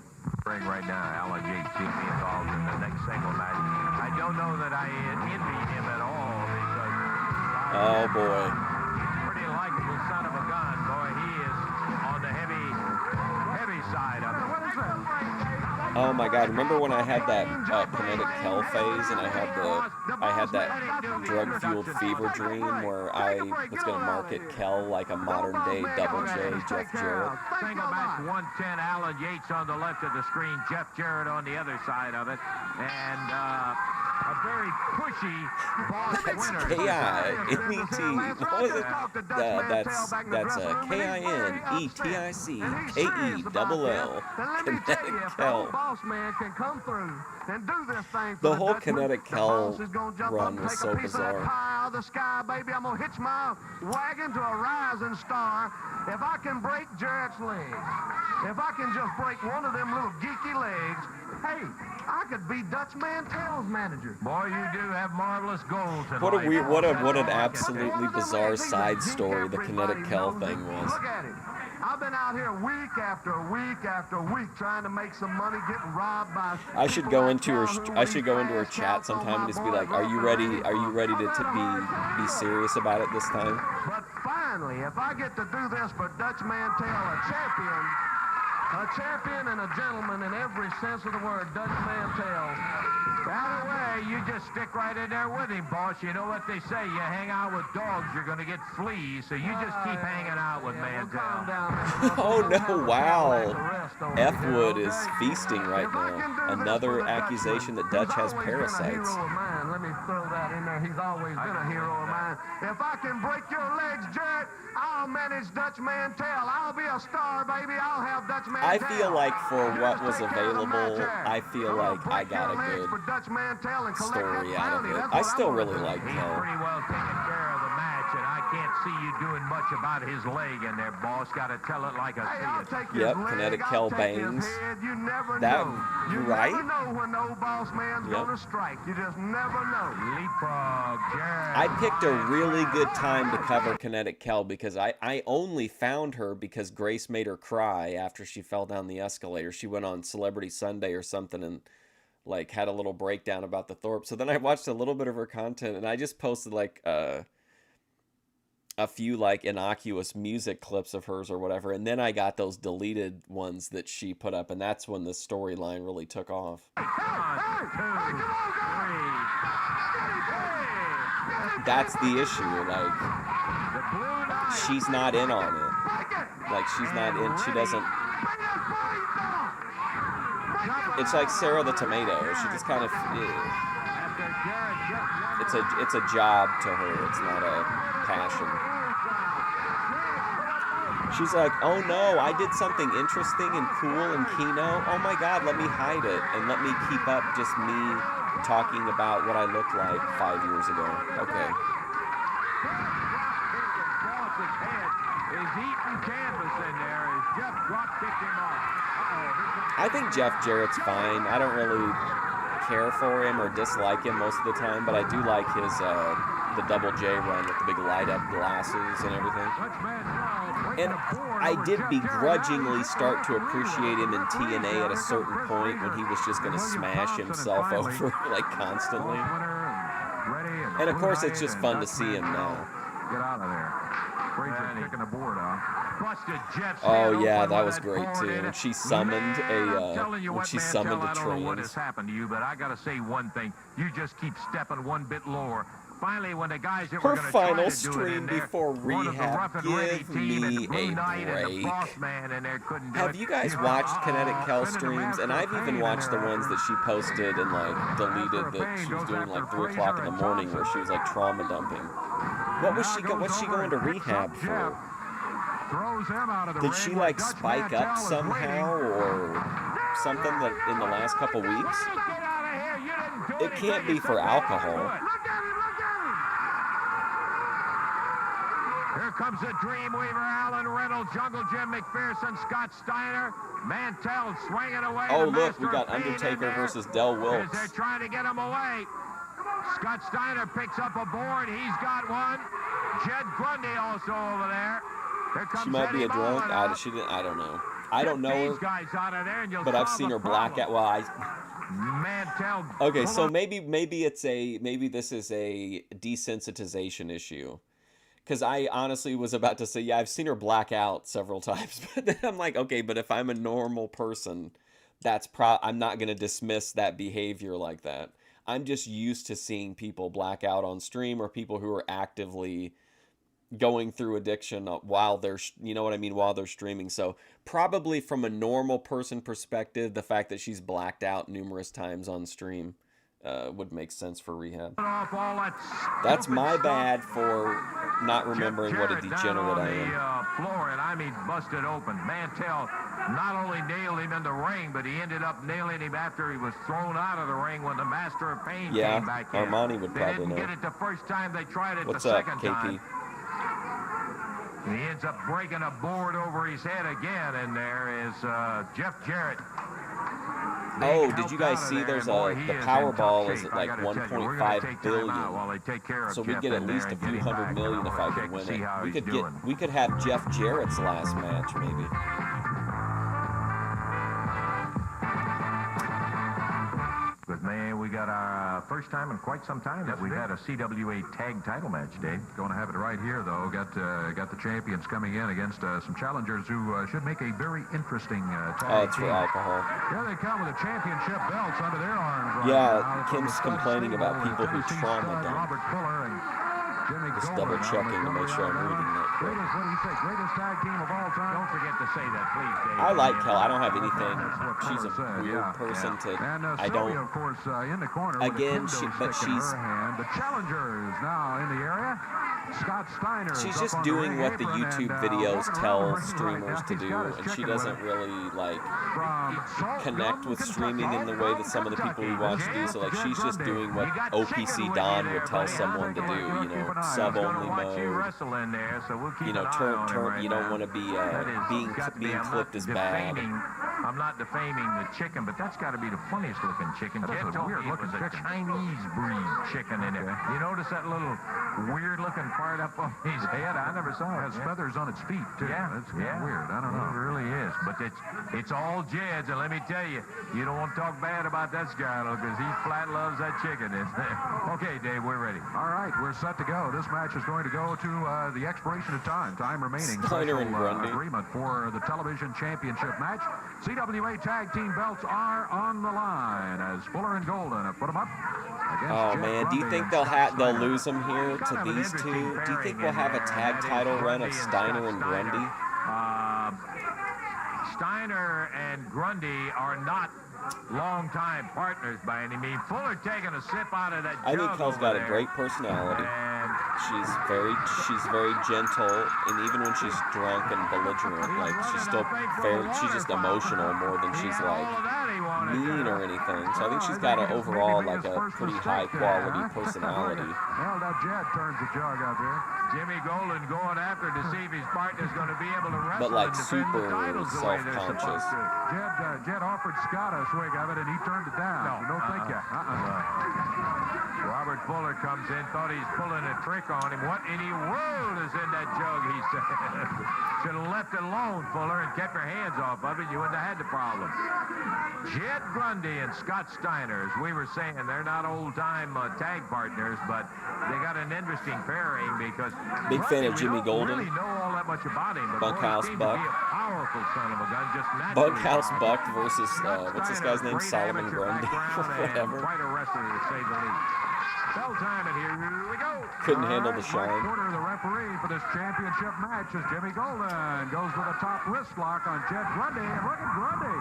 Ring right now, Alan Yates seems to be involved in the next single match. I don't know that I envy him at all because Oh boy. pretty likable son of a gun. Boy, he is on the heavy side of it. What is that? Oh my God! Remember when I had that kinetic Kel phase, and I had that drug-fueled fever dream where I was going to market Kel like a modern-day Double J, Jeff Jarrett. Single match 110, Alan Yates on the left of the screen, Jeff Jarrett on the other side of it, and a very pushy boss winner. K-I-N-E-T. What was it? That's K-I-N-E-T-I-C-K-E-double-L. Kinetic Kel. The whole Kinetic Kel run was so bizarre. The sky, baby, I'm gonna hitch my wagon to a rising star. If I can break Jarrett's legs, if I can just break one of them little geeky legs, hey, I could be Dutch Mantell's manager. Boy, you do have marvelous goals tonight. What an absolutely bizarre side story the Kinetic Kel thing was. Look at it. I've been out here week after week after week trying to make some money, getting robbed by. I should go into her chat sometime and just be like, "Are you ready? Are you ready to be serious about it this time?" But finally, if I get to do this for Dutch Mantell, a champion and a gentleman in every sense of the word, Dutch Mantell. By the way, you just stick right in there with him, boss. You know what they say, you hang out with dogs, you're going to get fleas, so you just keep hanging out with Mantell. Oh no, wow. F-Wood is feasting right now. Another accusation that Dutch has parasites. Let me throw that in there. He's always been a hero of mine. If I can break your legs, Jarrett, I'll manage Dutch Mantell. I'll be a star, baby. I'll have Dutch Mantell. I feel like for what was available, I feel like I got a good story out of it. I still really like He's Kel. pretty well taken care of the match, and I can't see you doing much about his leg in there, boss. Got to tell it like I see it. Yep, Kinetic Kel bangs. That, you right? You never know when the old boss man's gonna strike. You just never know. Leapfrog, Jarrett. I picked a really good time to cover Kinetic Kel because I only found her because Grace made her cry after she fell down the escalator. She went on Celebrity Sunday or something and like had a little breakdown about the Thorpe. So then I watched a little bit of her content and I just posted like a few like innocuous music clips of hers or whatever, and then I got those deleted ones that she put up, and that's when the storyline really took off. That's the issue, like she's not in on it. Like she's not in, she doesn't. It's like Sarah the Tomato. She just kind of it's a job to her. It's not a passion. She's like, oh no, I did something interesting and cool in Keno. Oh my God, let me hide it and let me keep up just me talking about what I looked like 5 years ago. Okay. I think Jeff Jarrett's fine. I don't really care for him or dislike him most of the time, but I do like his the Double J run with the big light up glasses and everything. And I did begrudgingly start to appreciate him in TNA at a certain point when he was just going to smash himself over like constantly. And of course, it's just fun to see him now. Get out of there. Kicking the board out. Oh yeah, that was great too. And she summoned a train. What has happened to you? But I gotta say one thing: you just keep stepping one bit lower. Finally, when the guys that were going to try to do it in there, before rehab, give me a break. Have you guys watched Kinetic Kel streams? And I've even watched the ones that she posted and like deleted that she was doing like 3 o'clock in the morning where she was like trauma dumping. What's she going to rehab for? Did she like spike up somehow or something that in the last couple weeks? It can't be for alcohol. Here comes the Dreamweaver, Alan Reynolds, Jungle Jim McPherson, Scott Steiner, Mantell swinging away. Oh, look, we got Undertaker versus Del Wilkes. They're trying to get him away. Scott Steiner picks up a board. He's got one. Jed Grundy also over there. Here comes she might be a drunk. I don't know. I don't know her, but I've seen her black out. Well, Mantell. Okay, so maybe this is a desensitization issue. Because I honestly was about to say, yeah, I've seen her black out several times. But then I'm like, okay, but if I'm a normal person, I'm not going to dismiss that behavior like that. I'm just used to seeing people black out on stream, or people who are actively going through addiction while they're, you know what I mean, while they're streaming. So probably from a normal person perspective, the fact that she's blacked out numerous times on stream would make sense for rehab. That's my bad for not remembering what a degenerate I am. Floor, and I mean busted open. Mantell not only nailed him in the ring, but he ended up nailing him after he was thrown out of the ring when the Master of Pain came back in. Armani would probably know. They didn't get it the first time. They tried it What's the up, second KP? time. And he ends up breaking a board over his head again, and there is Jeff Jarrett. Oh, did you guys see there's the Powerball is at like 1.5 billion. So we get at least a few $100 million if I can win it. We could have Jeff Jarrett's last match maybe. But man, we got our first time in quite some time that we've had a CWA tag title match, Dave. Going to have it right here, though. Got the champions coming in against some challengers who should make a very interesting tag. Oh, it's for alcohol. Here they come with the championship belts under their arms right now. Kim's complaining about people who trauma dump. Robert Fuller and Jimmy Just double checking to make sure I'm reading that. What do you say? Greatest tag team of all time? Don't forget to say that, please, Dave. I like Kel. I don't have anything. She's a weird person to. And I don't. Of course, in the corner. Again, but she's. The challengers now in the area. Scott Steiner. She's just doing what the YouTube videos tell streamers to do, and she doesn't really like connect with streaming in the way that some of the people we watch do. So like, she's just doing what OPC Don would tell someone to do. You know, sub only mode. You know, turn. You don't want to be being clipped as bad. I'm not defaming the chicken, but that's got to be the funniest looking chicken. Jeff told me it was a Chinese breed chicken in it. You notice that little weird looking part up on his head? I never saw it. It has feathers on its feet, too. Yeah. That's kind of weird. I don't know. It really is. But it's all Jed's, and let me tell you, you don't want to talk bad about that Skyler, because he flat loves that chicken, isn't it? Okay, Dave, we're ready. All right, we're set to go. This match is going to go to the expiration of time. Time remaining. Steiner and Grundy. Agreement for the television championship match. CWA tag team belts are on the line as Fuller and Golden have put them up. Oh man, do you think they'll lose them here to these two? Do you think we'll have a tag title run of Steiner and Grundy? Steiner and Grundy are not long-time partners by any means. Fuller taking a sip out of that jug. I think Kel's got a great personality. She's very gentle, and even when she's drunk and belligerent, like she's still she's just emotional more than she's like mean or anything. So I think she's got overall like a pretty high quality personality. Held up, Jed turns the jug out there. Jimmy Golden going after to see if his partner's going to be able to wrestle. But like super self-conscious. Jed offered Scott a swig of it, and he turned it down. No, thank you. Robert Fuller comes in, thought he's pulling a trick on him. What in the world is in that jug, he said. Should have left it alone, Fuller, and kept your hands off of it. You wouldn't have had the problem. Jed Grundy and Scott Steiner, as we were saying, they're not old-time tag partners, but they got an interesting pairing because big fan of Jimmy Golden. Really know all that much about him, but Bunkhouse Buck. To be a powerful son of a gun, just Bunkhouse Buck versus what's this guy's name? Solomon Grundy or whatever. Quite a wrestler, to say the least. Bell time, and here we go. Couldn't handle the shine. Porter, the referee for this championship match, is Jimmy Golden. Goes for the top wrist lock on Jed Grundy, and look at Grundy.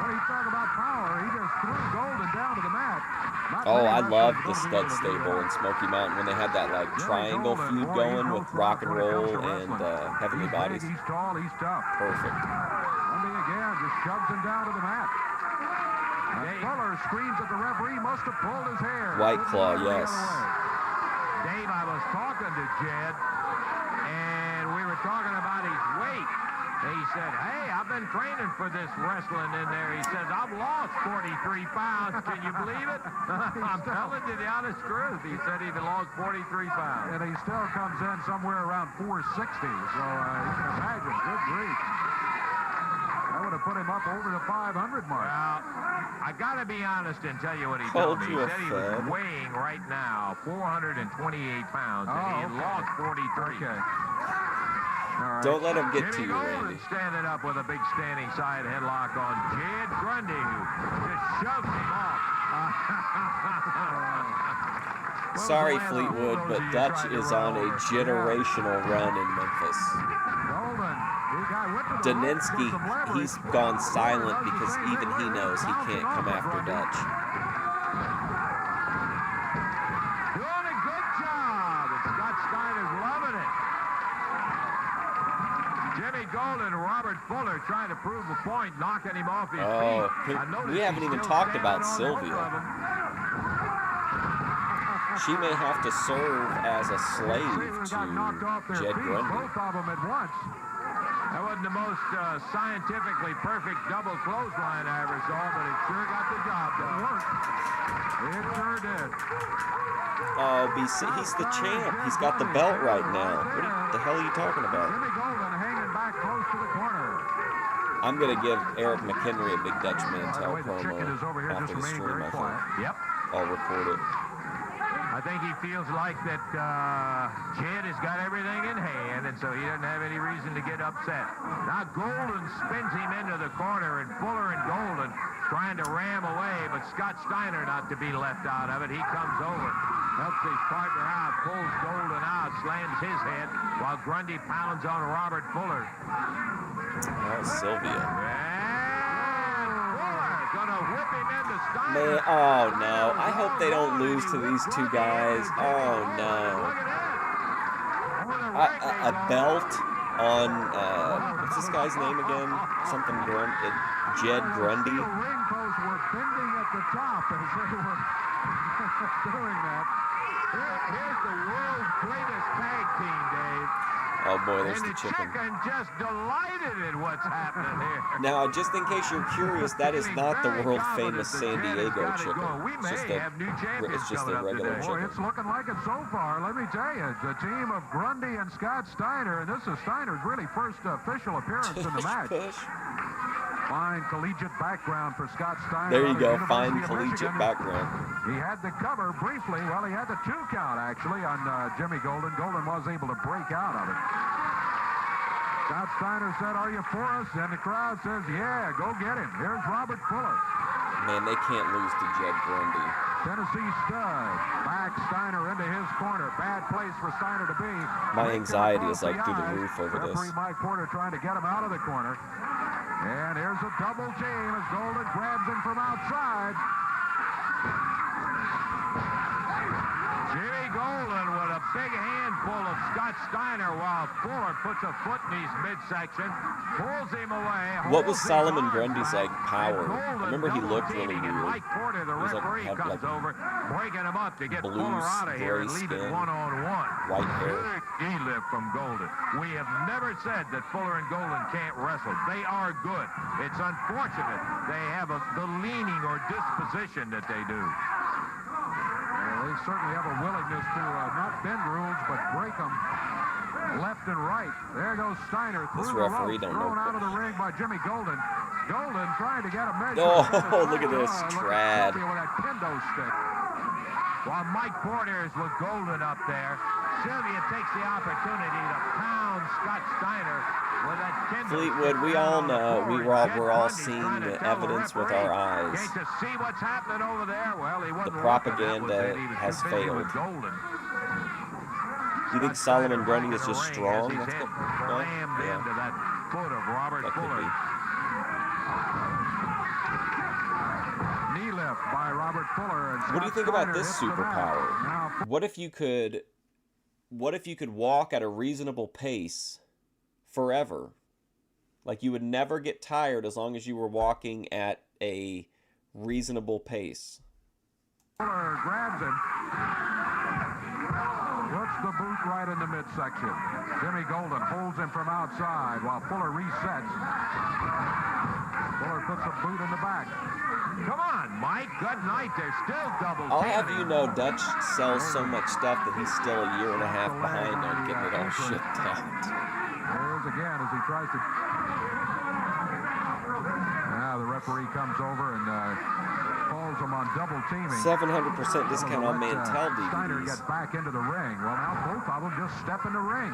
When he talk about power, he just threw Golden down to the mat. Oh, I love the Stud Stable in Smoky Mountain when they had that like triangle feud going with Rock and Roll and Heavenly Bodies. He's tall, he's tough. Perfect. Grundy again just shoves him down to the mat. Fuller screams at the referee, must have pulled his hair. White Claw, yes. Dave, I was talking to Jed, and we were talking about his weight. He said, hey, I've been training for this wrestling in there. He says, I've lost 43 pounds. Can you believe it? I'm telling you the honest truth. He said he'd lost 43 pounds. And he still comes in somewhere around 460. So you can imagine, good grief. That would have put him up over the 500 mark. Well, I got to be honest and tell you what he told me. He said he was weighing right now 428 pounds, and he had lost 43. Okay. Don't let him get to Jimmy you, Golden Randy. standing up with a big standing side headlock on Jed Grundy, who just shoves him off. Sorry, Fleetwood, but Dutch is on a generational run in Memphis. Daninsky, he's gone silent because even he knows he can't come after Dutch. Doing a good job, and Scott Steiner's loving it. Jimmy Golden, Robert Fuller trying to prove a point, knocking him off his feet. We haven't even talked about Sylvia. She may have to serve as a slave to Jed Grundy. Both of them at once. That wasn't the most scientifically perfect double clothesline I ever saw, but it sure got the job done. It sure did. Oh, he's the champ. He's got the belt right now. What the hell are you talking about? Jimmy Golden hanging back close to the corner. I'm going to give Eric McHenry a Big Dutch Mantell promo after the stream, I think. Yep. I'll record it. I think he feels like that Jed has got everything in hand, and so he doesn't have any reason to get upset. Now Golden spins him into the corner, and Fuller and Golden trying to ram away, but Scott Steiner not to be left out of it. He comes over, helps his partner out, pulls Golden out, slams his head, while Grundy pounds on Robert Fuller. Oh, Sylvia. Gonna whip him into Steiner. Man, oh no. I hope they don't lose to these two guys. Oh no. A belt on, what's this guy's name again? Something Jed Grundy. The ring posts were bending at the top as they were doing that. Here's the world's greatest tag team, Dave. Oh boy, there's And the chicken. just delighted at what's happening here. Now, just in case you're curious, that is not the world famous San Diego chicken. It's just a regular Boy, chicken. it's looking like it so far. Let me tell you, the team of Grundy and Scott Steiner, and this is Steiner's really first official appearance in the match. Fine collegiate background for Scott Steiner. There you go, University fine of collegiate Michigan. background. He had the cover briefly. Well, he had the 2 count, actually, on Jimmy Golden. Golden was able to break out of it. Scott Steiner said, "Are you for us?" And the crowd says, "Yeah, go get him." Here's Robert Fuller. Man, they can't lose to Jed Grundy. Tennessee stud. Back Steiner into his corner. Bad place for Steiner to be. My anxiety is like through the roof over this. Referee Mike Porter trying to get him out of the corner. And here's a double team as Golden grabs him from outside. Jimmy Golden with a big handful of Scott Steiner while Fuller puts a foot in his midsection, pulls him away. What was Solomon Grundy's power? I remember he looked really weird. Mike Porter, the referee, comes over, breaking him up to get Fuller out of here and leave it one-on-one. White hair. Good knee-lift from Golden. We have never said that Fuller and Golden can't wrestle. They are good. It's unfortunate they have the leaning or disposition that they do. They certainly have a willingness to not bend rules, but break them left and right. There goes Steiner through the ropes, thrown out of the ring by Jimmy Golden. Golden trying to get a measure. Oh, look at this trad. With that kendo stick. While Mike Porter is with Golden up there, Sylvia takes the opportunity to pound Scott Steiner with that kendo Fleetwood, we all know, we're all seeing the evidence with our eyes. Can't you see what's happening over there? Well, he wasn't The propaganda has failed. You think Solomon Grundy is just strong? That's good. No? Yeah. Into that foot of Robert Fuller. Knee lift by Robert Fuller. And what do you think about this superpower? What if you could walk at a reasonable pace forever? Like you would never get tired as long as you were walking at a reasonable pace. Fuller grabs him. Puts the boot right in the midsection. Jimmy Golden holds him from outside while Fuller resets. Fuller puts a boot in the back. Come on, Mike. Good night. There's still double. I'll have you know, Dutch sells so much stuff that he's still a year and a half behind on getting it all shipped out. There's again as he tries to... Now the referee comes over and falls them on double teaming. 700% discount on Mantell Steiner DVDs. get back into the ring. Well, now both of them just step in the ring.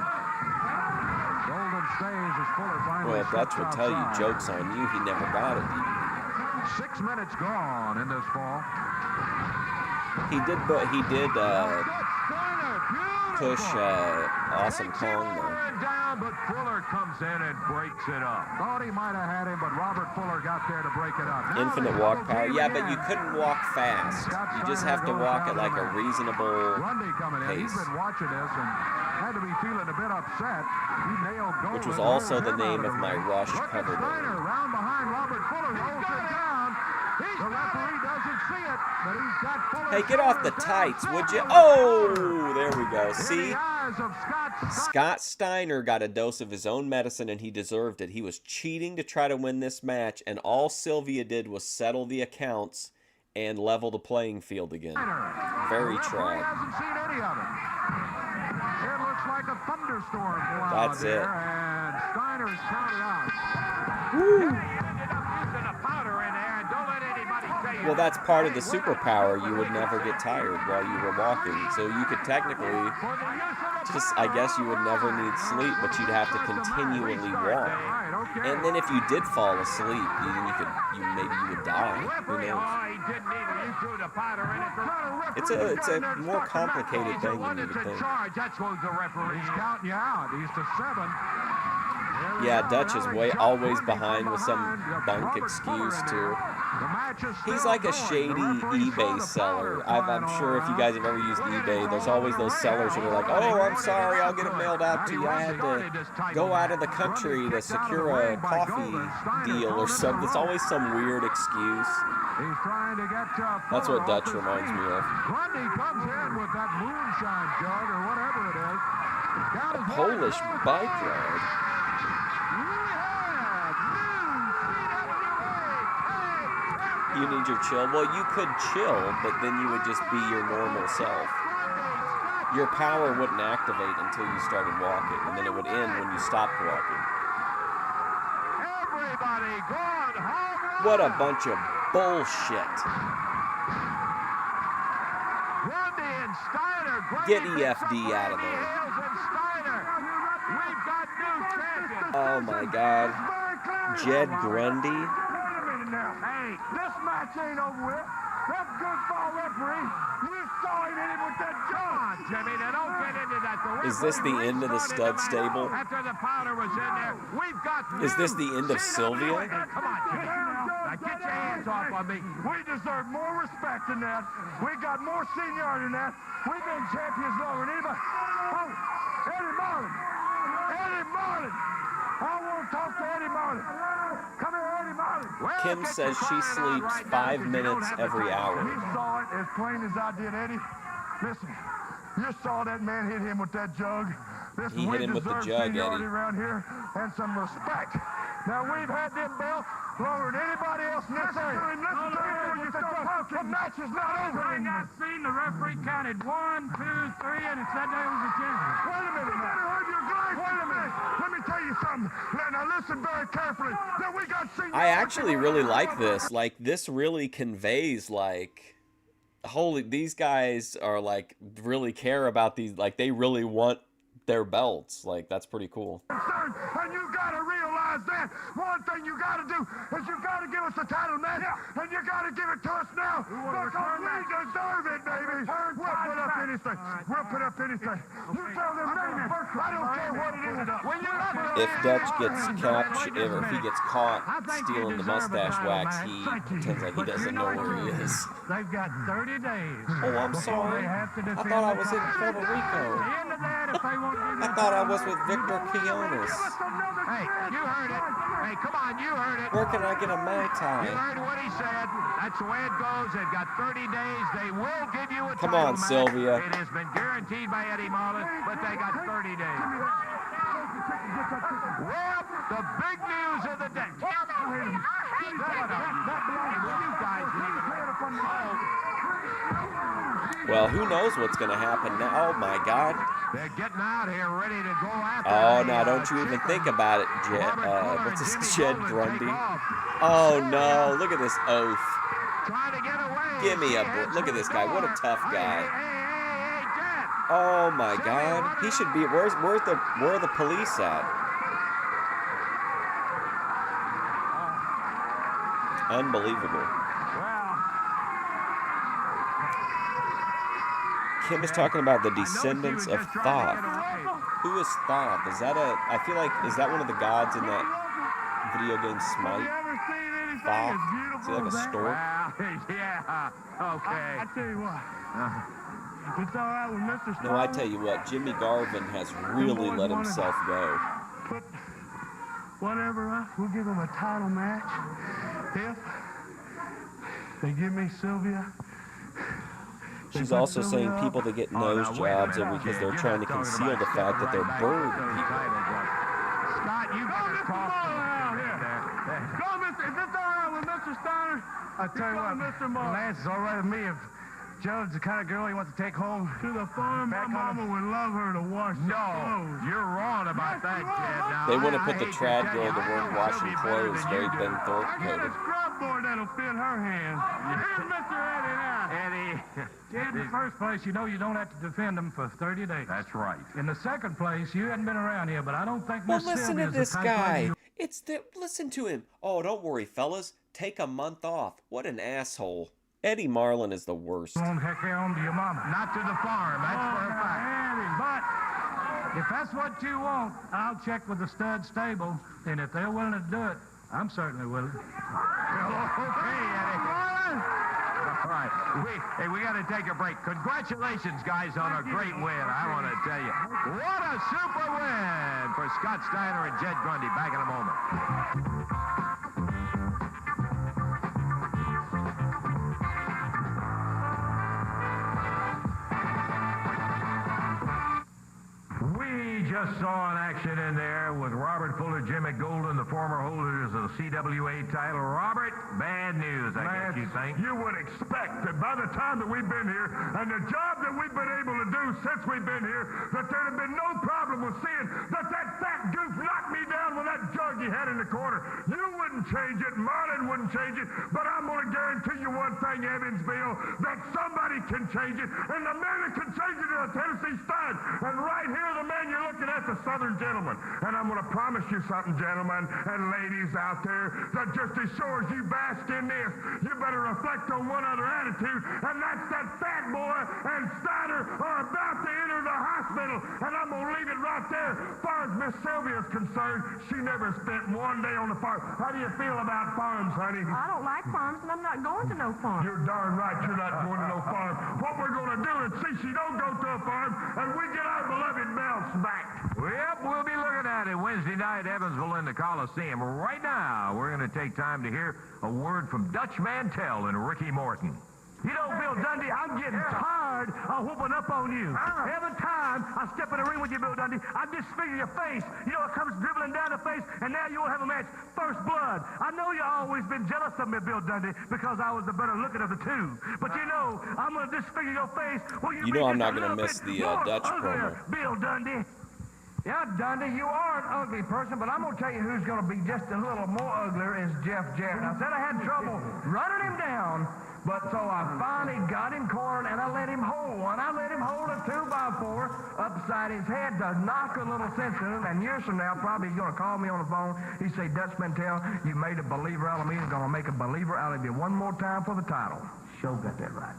Golden stays as Fuller finally Well, Dutch would tell you outside. jokes on you. He never got a DVD. 6 minutes gone in this fall. He did push Awesome Kong though. Down, but Fuller comes in and breaks it up. Thought he might have had him, but Robert Fuller got there to break it up. Now Infinite they walk double power. team Yeah, but again. you couldn't walk fast. You just have to walk at like a reasonable Grundy coming in. He's pace. been watching this and had to be feeling a bit upset. He nailed Golden. Which was also the rolled him name out of the my ring. Rush Look at cover Steiner band. round behind Robert Fuller. Rolls it down. The referee doesn't see it, but he's got Fuller. Hey, get off the tights, would you? Oh, there we go. See? Scott Steiner got a dose of his own medicine, and he deserved it. He was cheating to try to win this match, and all Sylvia did was settle the accounts and level the playing field again. Very trad. Hasn't seen any of it. It looks like a thunderstorm cloud. That's it. And Steiner is counted out. Woo. Powder in there, and don't let anybody say Well, that's part of the superpower. You would never get tired while you were walking. So you could technically just, I guess you would never need sleep, but you'd have to continually walk. And then if you did fall asleep, maybe you would die. Who knows? It's a more complicated thing than you would think. That's what the referee. He's counting you out. He's to 7. Yeah, Dutch is always behind with some bunk excuse too. He's like a shady eBay seller. I'm sure if you guys have ever used eBay, there's always those sellers who are like, "Oh, I'm sorry, I'll get it mailed out to you. I had to go out of the country to secure a coffee deal or something." It's always some weird excuse. He's trying to get That's what Dutch reminds me of. Grundy comes in with that moonshine jug or whatever it is. A Polish bike ride. You need your chill. Well, you could chill, but then you would just be your normal self. Your power wouldn't activate until you started walking, and then it would end when you stopped walking. Everybody gone home. What a bunch of bullshit. Grundy and Steiner. Get EFD out of there. We've got new champions. Oh my God. Jed Grundy. Hey, this match ain't over with. That good ball referee, you saw him hit him with that jaw. Jimmy, now don't get into that. Is this the end of the stud stable? After the powder was in there, we've got. Is this the end of Sylvia? Come on, Jimmy. Now get your hands off on me. We deserve more respect than that. We got more seniority than that. We've been champions longer than anybody. Oh, Eddie Marlin. Eddie Marlin. I want to talk to Eddie Marlin. Come here, Eddie Marlin. Kim says she sleeps 5 minutes every hour. You saw it as plain as I did, Eddie. Listen, you saw that man hit him with that jug. Listen, He hit we him with the deserve jug, seniority Eddie. around here and some respect. Now, we've had them belts longer than anybody else in this area. The match is not over. I seen the referee counted 1, 2, 3, and it said there was a champion. Wait a minute now. Wait a minute. Let me tell you something. Now listen very carefully. Now we got seniority. I actually really like this. Like, this really conveys, like, holy, these guys are, like, really care about these, like, they really want their belts. Like, that's pretty cool. And you got to realize that one thing you got to do is you got to give us the title match, and you got to give it to us now because we deserve it, baby. We'll put up anything. We'll put up anything. You tell them, baby. I don't care what it is. If Dutch gets captured, or if he gets caught stealing the mustache wax, he pretends like he doesn't know where he is. They've got 30 days. Oh, I'm sorry. I thought I was in Puerto Rico. I thought I was with Victor Quiones. Hey, you heard it. Hey, come on, you heard it. Where can I get a Mai Tai? You heard what he said. That's the way it goes. They've got 30 days. They will give you a Come title on, match. Sylvia. It has been guaranteed by Eddie Marlin, but they got 30 days. Well, the big news of the day. Well, who knows what's going to happen now? Oh, my God. They're getting out here ready to go after. Oh, now don't you even think about it, what's this, Jed Grundy? Oh, no, look at this oath. trying to get away. Give me a break. Look at this guy. What a tough guy. Hey, Jet. Oh my God. He should be. Where are the police at? Unbelievable. Kim is talking about the descendants of Thoth. Who is Thoth? Is that I feel like, is that one of the gods in that video game Smite? Thoth? Is he like a stork? Yeah, okay. I tell you what. It's all right with Mr. Steiner. No, I tell you what, Jimmy Garvin has really let himself go. But whatever, we'll give him a title match. If they give me Sylvia. She's also saying people that get nose jobs are because they're trying to conceal the fact that they're bird people. Scott, you better talk to him. Go, Mr. Is this all right with Mr. Steiner? I tell you what, Mr. Moore. Lance, it's all right with me if Joe's the kind of girl he wants to take home. To the farm, my mama would love her to wash the clothes. You're wrong about that, kid. Now, They want to put the trad girl to work washing clothes, very Ben Thorpe I got a coded. scrub board that'll fit her hands. Here's Mr. Eddie now. Eddie. In the first place, you know you don't have to defend them for 30 days. That's right. In the second place, you hadn't been around here, but I don't think Well, Miss listen to Sylvia's this the type guy. lady Listen to him. Oh, don't worry, fellas. Take a month off. What an asshole. Eddie Marlin is the worst. you won't heck on to your mama. Not to the farm, that's for a fact. Eddie, but if that's what you want, I'll check with the stud stable, and if they're willing to do it, I'm certainly willing. Okay, Eddie. All right. We got to take a break. Congratulations, guys, on a great win. I want to tell you. What a super win for Scott Steiner and Jed Grundy. Back in a moment. We just saw an action in there with Robert Fuller, Jim McGolden, the former holders of the CWA title. Robert, bad news, I guess you think. You would expect that by the time that we've been here and the job that we've been able to do since we've been here, that there'd have been no problem with seeing that fat goof knocked me down with that jug he had in the corner. You wouldn't change it, Marlin wouldn't change it, but I'm going to guarantee you one thing, Evansville, that somebody can change it, and the man that can change it is a Tennessee stud. And right here, the man you're looking at, the Southern gentleman. And I'm going to promise you something, gentlemen and ladies out there, that just as sure as you bask in this, you better reflect on one other attitude, and that's that fat boy and Steiner are about to enter the hospital. And I'm going to leave it right there. As far as Miss Sylvia is concerned, she never spent one day on the farm. How do you feel about farms, honey? I don't like farms, and I'm not going to no farm. You're darn right you're not going to no farm. What we're going to do is see she don't go to a farm, and we get our beloved belts back. Yep, we'll be looking at it Wednesday night, Evansville in the Coliseum. Right now, we're going to take time to hear a word from Dutch Mantell and Ricky Morton. You know, Bill Dundee, I'm getting tired of whooping up on you. Every time I step in the ring with you, Bill Dundee, I disfigure your face. You know, it comes dribbling down the face, and now you will have a match. First blood. I know you've always been jealous of me, Bill Dundee, because I was the better looking of the two. But you know, I'm going to disfigure your face. Well, You know I'm not going to miss the Dutch promo. Bill Dundee. Yeah, Dundee, you are an ugly person, but I'm going to tell you who's going to be just a little more uglier is Jeff Jarrett. I said I had trouble running him down, but so I finally got him cornered, and I let him hold one. I let him hold a 2x4 upside his head to knock a little sense in him, and years from now, probably he's going to call me on the phone. He'd say, Dutch Mantell, you made a believer out of me. He's going to make a believer out of you one more time for the title. Show got that right.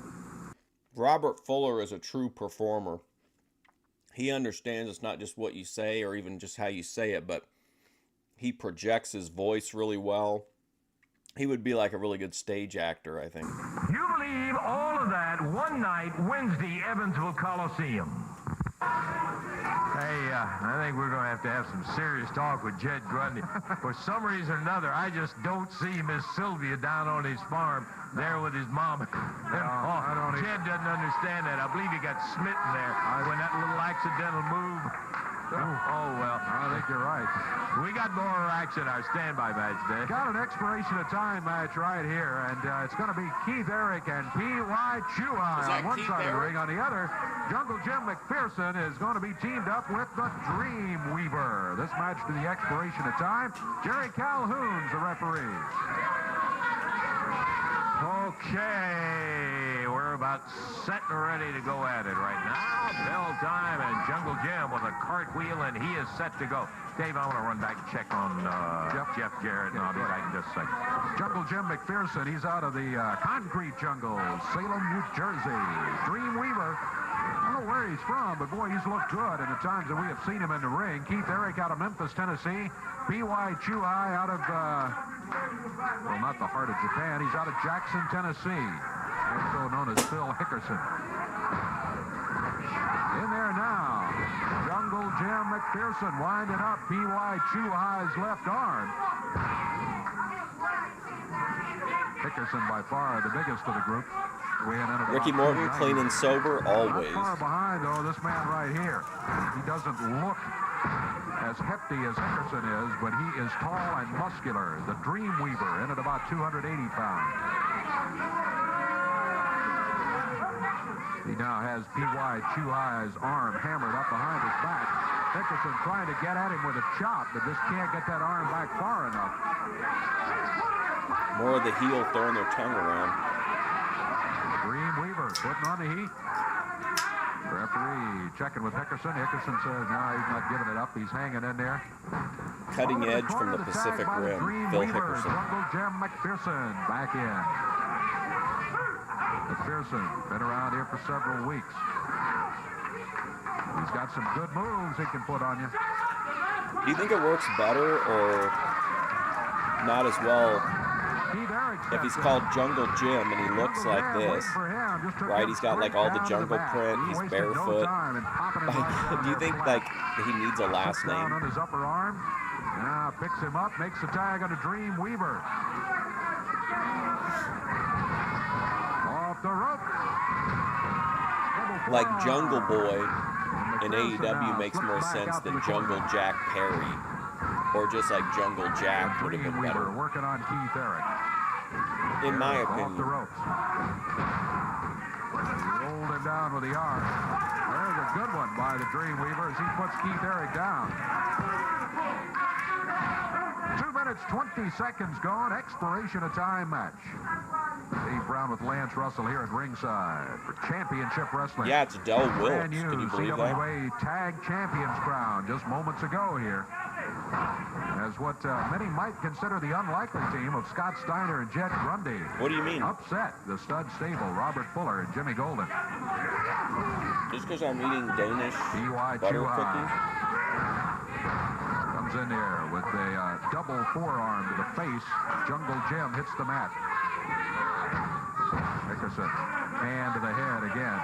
Robert Fuller is a true performer. He understands it's not just what you say or even just how you say it, but he projects his voice really well. He would be like a really good stage actor, I think. You believe all of that one night, Wednesday, Evansville Coliseum. Hey, I think we're going to have some serious talk with Jed Grundy. For some reason or another, I just don't see Miss Sylvia down on his farm there with his mom. Jed doesn't understand that. I believe he got smitten there when that little accidental move. Oh, well. I think you're right. We got more action, our standby match day. Got an expiration of time match right here, and it's going to be Keith Eric and P.Y. Chua on one side of the ring. On the other, Jungle Jim McPherson is going to be teamed up with the Dreamweaver. This match to the expiration of time. Jerry Calhoun's the referee. Okay, about set and ready to go at it right now. Bell time, and Jungle Jim with a cartwheel, and he is set to go. Dave, I want to run back and check on Jeff Jarrett, and I'll be back in just a second. Jungle Jim McPherson, he's out of the concrete jungle, Salem, New Jersey. Dreamweaver, I don't know where he's from, but boy, he's looked good in the times that we have seen him in the ring. Keith Eric out of Memphis, Tennessee. B.Y. Chuhai out of, well, not the heart of Japan. He's out of Jackson, Tennessee, also known as Phil Hickerson. In there now, Jungle Jim McPherson winding up B.Y. Chuhai's left arm. Hickerson by far the biggest of the group. Ricky Morton, clean and sober, always. Not far behind, though, this man right here. He doesn't look as hefty as Hickerson is, but he is tall and muscular. The Dreamweaver in at about 280 pounds. He now has P.Y. Chuhai's arm hammered up behind his back. Hickerson trying to get at him with a chop, but just can't get that arm back far enough. More of the heel throwing their tongue around. Dreamweaver putting on the heat. Referee checking with Hickerson. Hickerson says, no, he's not giving it up. He's hanging in there. Cutting edge from the Pacific Rim, Phil Hickerson. Jungle Jim McPherson back in. McPherson been around here for several weeks. He's got some good moves he can put on you. Do you think it works better or not as well if he's called Jungle Jim and he looks like this, right? He's got like all the jungle print, he's barefoot. Do you think like he needs a last name? On his upper arm. Now picks him up, makes the tag on a Dreamweaver. Off the rope. Like Jungle Boy in AEW makes more sense than Jungle Jack Perry. Or just like Jungle Jack would have been better. Working on Keith Eric. In my opinion. Off the ropes. Rolled him down with the arm. There's a good one by the Dreamweaver as he puts Keith Eric down. 2 minutes, 20 seconds gone. Expiration of time match. Dave Brown with Lance Russell here at ringside for championship wrestling. Yeah, it's Del Wilkes. Can you believe that? CWA Tag Champions crown just moments ago here. As what many might consider the unlikely team of Scott Steiner and Jed Grundy. What do you mean? Upset the stud stable, Robert Fuller and Jimmy Golden. Just because I'm eating Danish butter cookies? Comes in there with a double forearm to the face. Jungle Jim hits the mat. Hickerson, hand to the head again.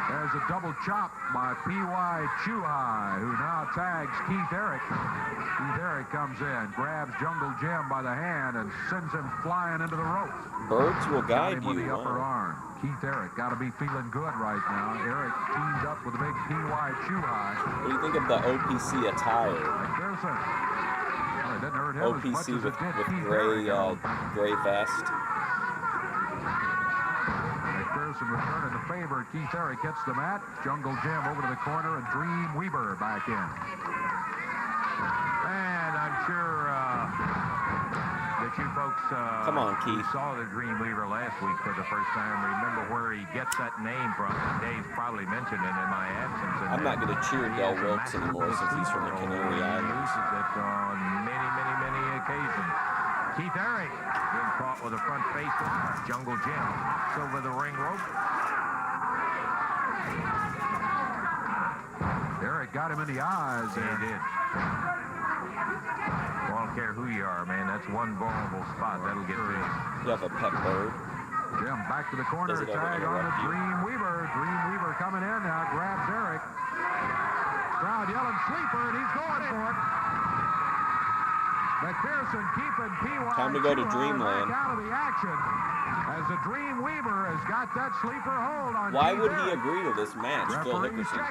There's a double chop by P.Y. Chuhai, who now tags Keith Eric. Keith Eric comes in, grabs Jungle Jim by the hand, and sends him flying into the ropes. Birds will guide you. With the upper arm. Keith Eric got to be feeling good right now. Eric teamed up with a big P.Y. Chuhai. What do you think of the OPC attire? McPherson. Well, it didn't hurt him OPC as much as with Keith gray vest. McPherson returning the favor. Keith Eric hits the mat. Jungle Jim over to the corner, and Dreamweaver back in. And I'm sure that you folks come on, Keith. Saw the Dreamweaver last week for the first time. Remember where he gets that name from. Dave probably mentioned it in my absence. I'm not going to cheer Del Wilkes anymore since he's from the Canary Islands. He uses it on many occasions. Keith Eric being caught with a front face of Jungle Jim. Over the ring rope. Eric got him in the eyes. He did. Well, I don't care who you are, man. That's one vulnerable spot. That'll get through. You have a pet bird. Jim back to the corner. Tag on the Dreamweaver. Dreamweaver coming in now. Grabs Eric. Crowd yelling sleeper, and he's going for it. McPherson keeping P.Y. Time to go to Dreamland. Out of the action as the Dreamweaver has got that sleeper hold on. Why would he agree to this match, Phil Hickerson?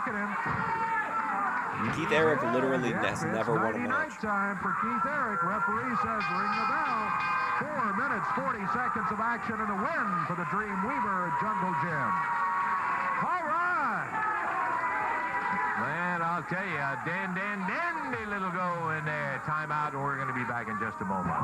Keith Eric literally has never won a match. Time for Keith Eric. Referee says ring the bell. 4 minutes, 40 seconds of action and a win for the Dreamweaver, Jungle Jim. All right. Man, I'll tell you, dandy little go in there. Timeout, and we're going to be back in just a moment.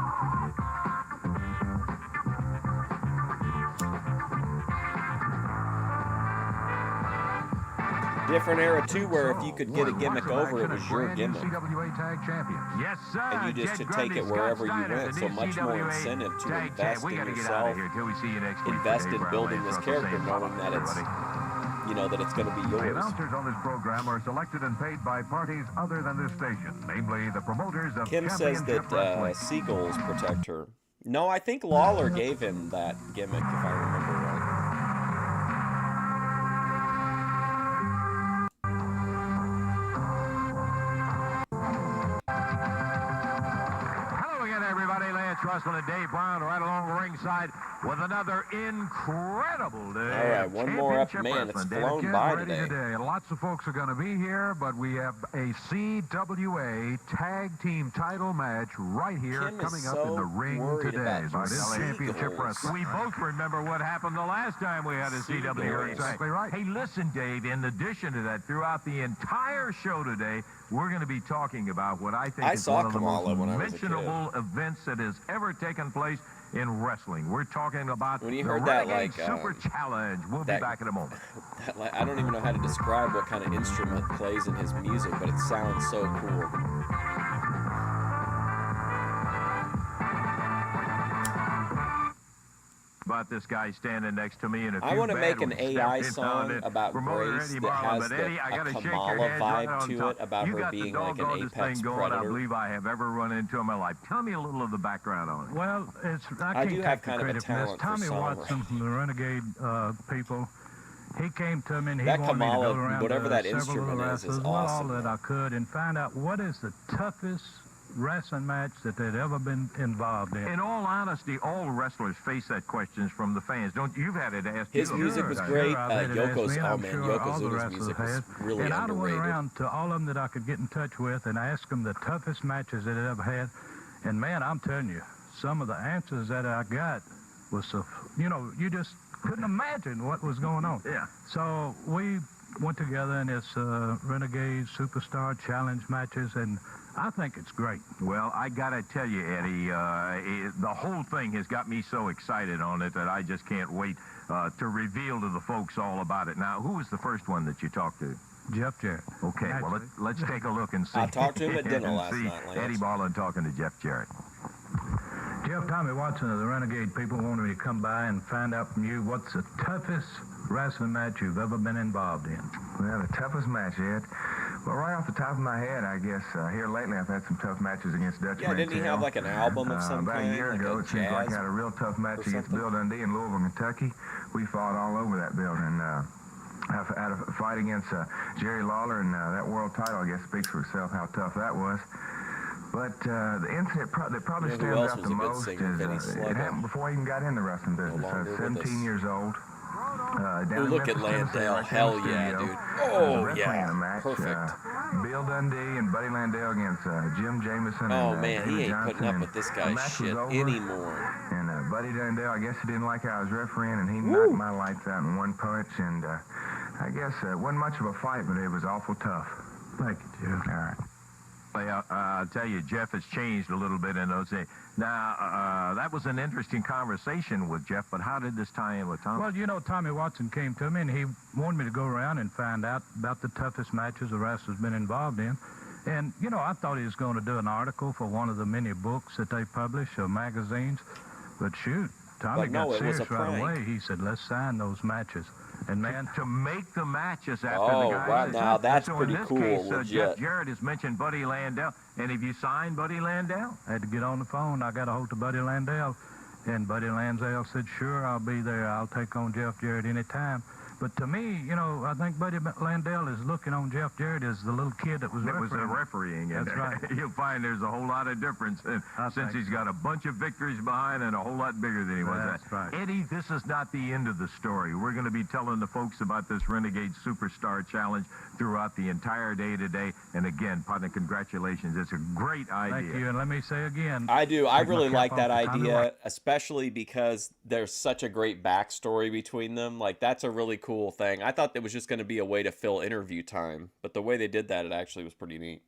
different era too, where if you could get a gimmick over, it was your gimmick. CWA Tag Champions. Yes, sir. And you just should take it wherever you went. So much more incentive to invest in yourself, invest in building this character, knowing that it's, you know, that it's going to be The yours. announcers on this program are selected and paid by parties other than this station, namely the promoters of Kim says that seagulls protect her. No, I think Lawler gave him that gimmick, if I remember right. Hello again, everybody. Lance Russell and Dave Brown right along the ringside with another incredible day. All right, one more up. Man, it's flown by today. Lots of folks are going to be here, but we have a CWA Tag Team title match right here coming up in the ring today. By this championship wrestling. We both remember what happened the last time we had a CWA. You're exactly right. Hey, listen, Dave, in addition to that, throughout the entire show today, we're going to be talking about what I think is one of the most mentionable events that has ever taken place in wrestling. We're talking about when you the heard that, Renegade like, Super Challenge. We'll be back in a moment. I don't even know how to describe what kind of instrument plays in his music, but it sounds so cool. About this guy standing next to me, and I want to make an AI song about Grace that has a Kamala vibe to it, about her being like an apex predator. I believe I have ever run into in my life. Tell me a little of the background on it. Well, I do have kind of a talent for Tommy Watson songwriting. from the Renegade people, he came to me and he That wanted Kamala, me to go around whatever that several instrument of the is wrestlers, awesome. all that I could, and find out what is the toughest wrestling match that they'd ever been involved in. In all honesty, all wrestlers face that question from the fans. Don't you've had it asked? His music was great. Yokozuna's Yokozuna's music was really and underrated. I went around to all of them that I could get in touch with and asked them the toughest matches that they ever had. And man, I'm telling you, some of the answers that I got was so, you know, you just couldn't imagine what was going on. Yeah. So we went together in this Renegade Superstar Challenge matches, and I think it's great. Well, I got to tell you, Eddie, the whole thing has got me so excited on it that I just can't wait to reveal to the folks all about it. Now, who was the first one that you talked to? Jeff Jarrett. Okay, well, let's take a look and see. I talked to him at dinner last night, Lance. Eddie Marlin talking to Jeff Jarrett. Jeff, Tommy Watson of the Renegade people wanted me to come by and find out from you what's the toughest wrestling match you've ever been involved in. Well, the toughest match, Ed. Well, right off the top of my head, I guess here lately I've had some tough matches against Dutch Mantell. Yeah, didn't he have like an album of some about kind? a year ago, it seems like I had a real tough match against Bill Dundee in Louisville, Kentucky. We fought all over that building. I had a fight against Jerry Lawler, and that world title, I guess, speaks for itself how tough that was. But the incident that probably stands out the most is it happened before I even got in the wrestling business. I was 17 years old. Ooh, look at Landell. Hell yeah, dude. Oh, yeah. Match, perfect. Bill Dundee and Buddy Landell against Jim Jamison. Oh, and, man, he ain't Johnson, putting up with this guy's shit anymore. And Buddy Landell, I guess he didn't like how I was refereeing, and he knocked my lights out in one punch. And I guess it wasn't much of a fight, but it was awful tough. Thank you, Jeff. All right. I'll tell you, Jeff has changed a little bit in those days. Now, that was an interesting conversation with Jeff, but how did this tie in with Tommy? Well, you know, Tommy Watson came to me, and he wanted me to go around and find out about the toughest matches the wrestler's been involved in. And, you know, I thought he was going to do an article for one of the many books that they publish, or magazines. But shoot, Tommy got serious right away. He said, let's sign those matches. And, man, to make the matches after the guys. Wow, now that's so pretty in this cool. Case, Jeff Jarrett has mentioned Buddy Landell. And have you signed Buddy Landell? I had to get on the phone. I got a hold of Buddy Landell. And Buddy Landell said, sure, I'll be there. I'll take on Jeff Jarrett anytime. But to me, you know, I think Buddy Landell is looking on Jeff Jarrett as the little kid that was refereeing. That's right. You'll find there's a whole lot of difference since he's got a bunch of victories behind and a whole lot bigger than he was. That's right. Eddie, this is not the end of the story. We're going to be telling the folks about this Renegade Superstar Challenge throughout the entire day today. And again, partner, congratulations. It's a great idea. Thank you. And let me say again. I do. I really like that idea, especially because there's such a great backstory between them. Like, that's a really cool thing. I thought it was just going to be a way to fill interview time, but the way they did that, it actually was pretty neat.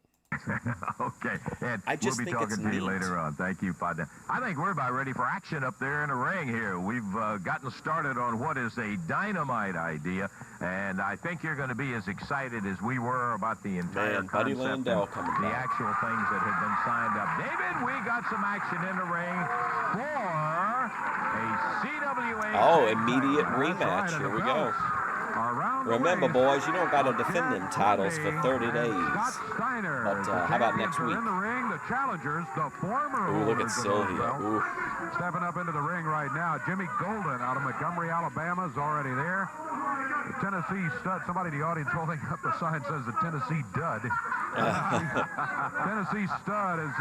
Okay, and I just we'll be think it's talking to you neat. later on. Thank you, partner. I think we're about ready for action up there in the ring here. We've gotten started on what is a dynamite idea, and I think you're going to be as excited as we were about the entire Man, Buddy concept Landell and coming the back. actual things that have been signed up. David, we got some action in the ring for a CWA. Oh, immediate That's rematch. right, and Here the we go. belts are around the Remember, waist boys, you don't got to of defend Jack them titles for Grundy 30 and days. Scott Steiner. But The how about next champions are week? in the ring, the challengers, the former Ooh, look at holders of those Sylvia. belts. Ooh. Stepping up into the ring right now, Jimmy Golden out of Montgomery, Alabama is already there. The Tennessee Stud, somebody in the audience holding up the sign says the Tennessee Dud. Tennessee Stud is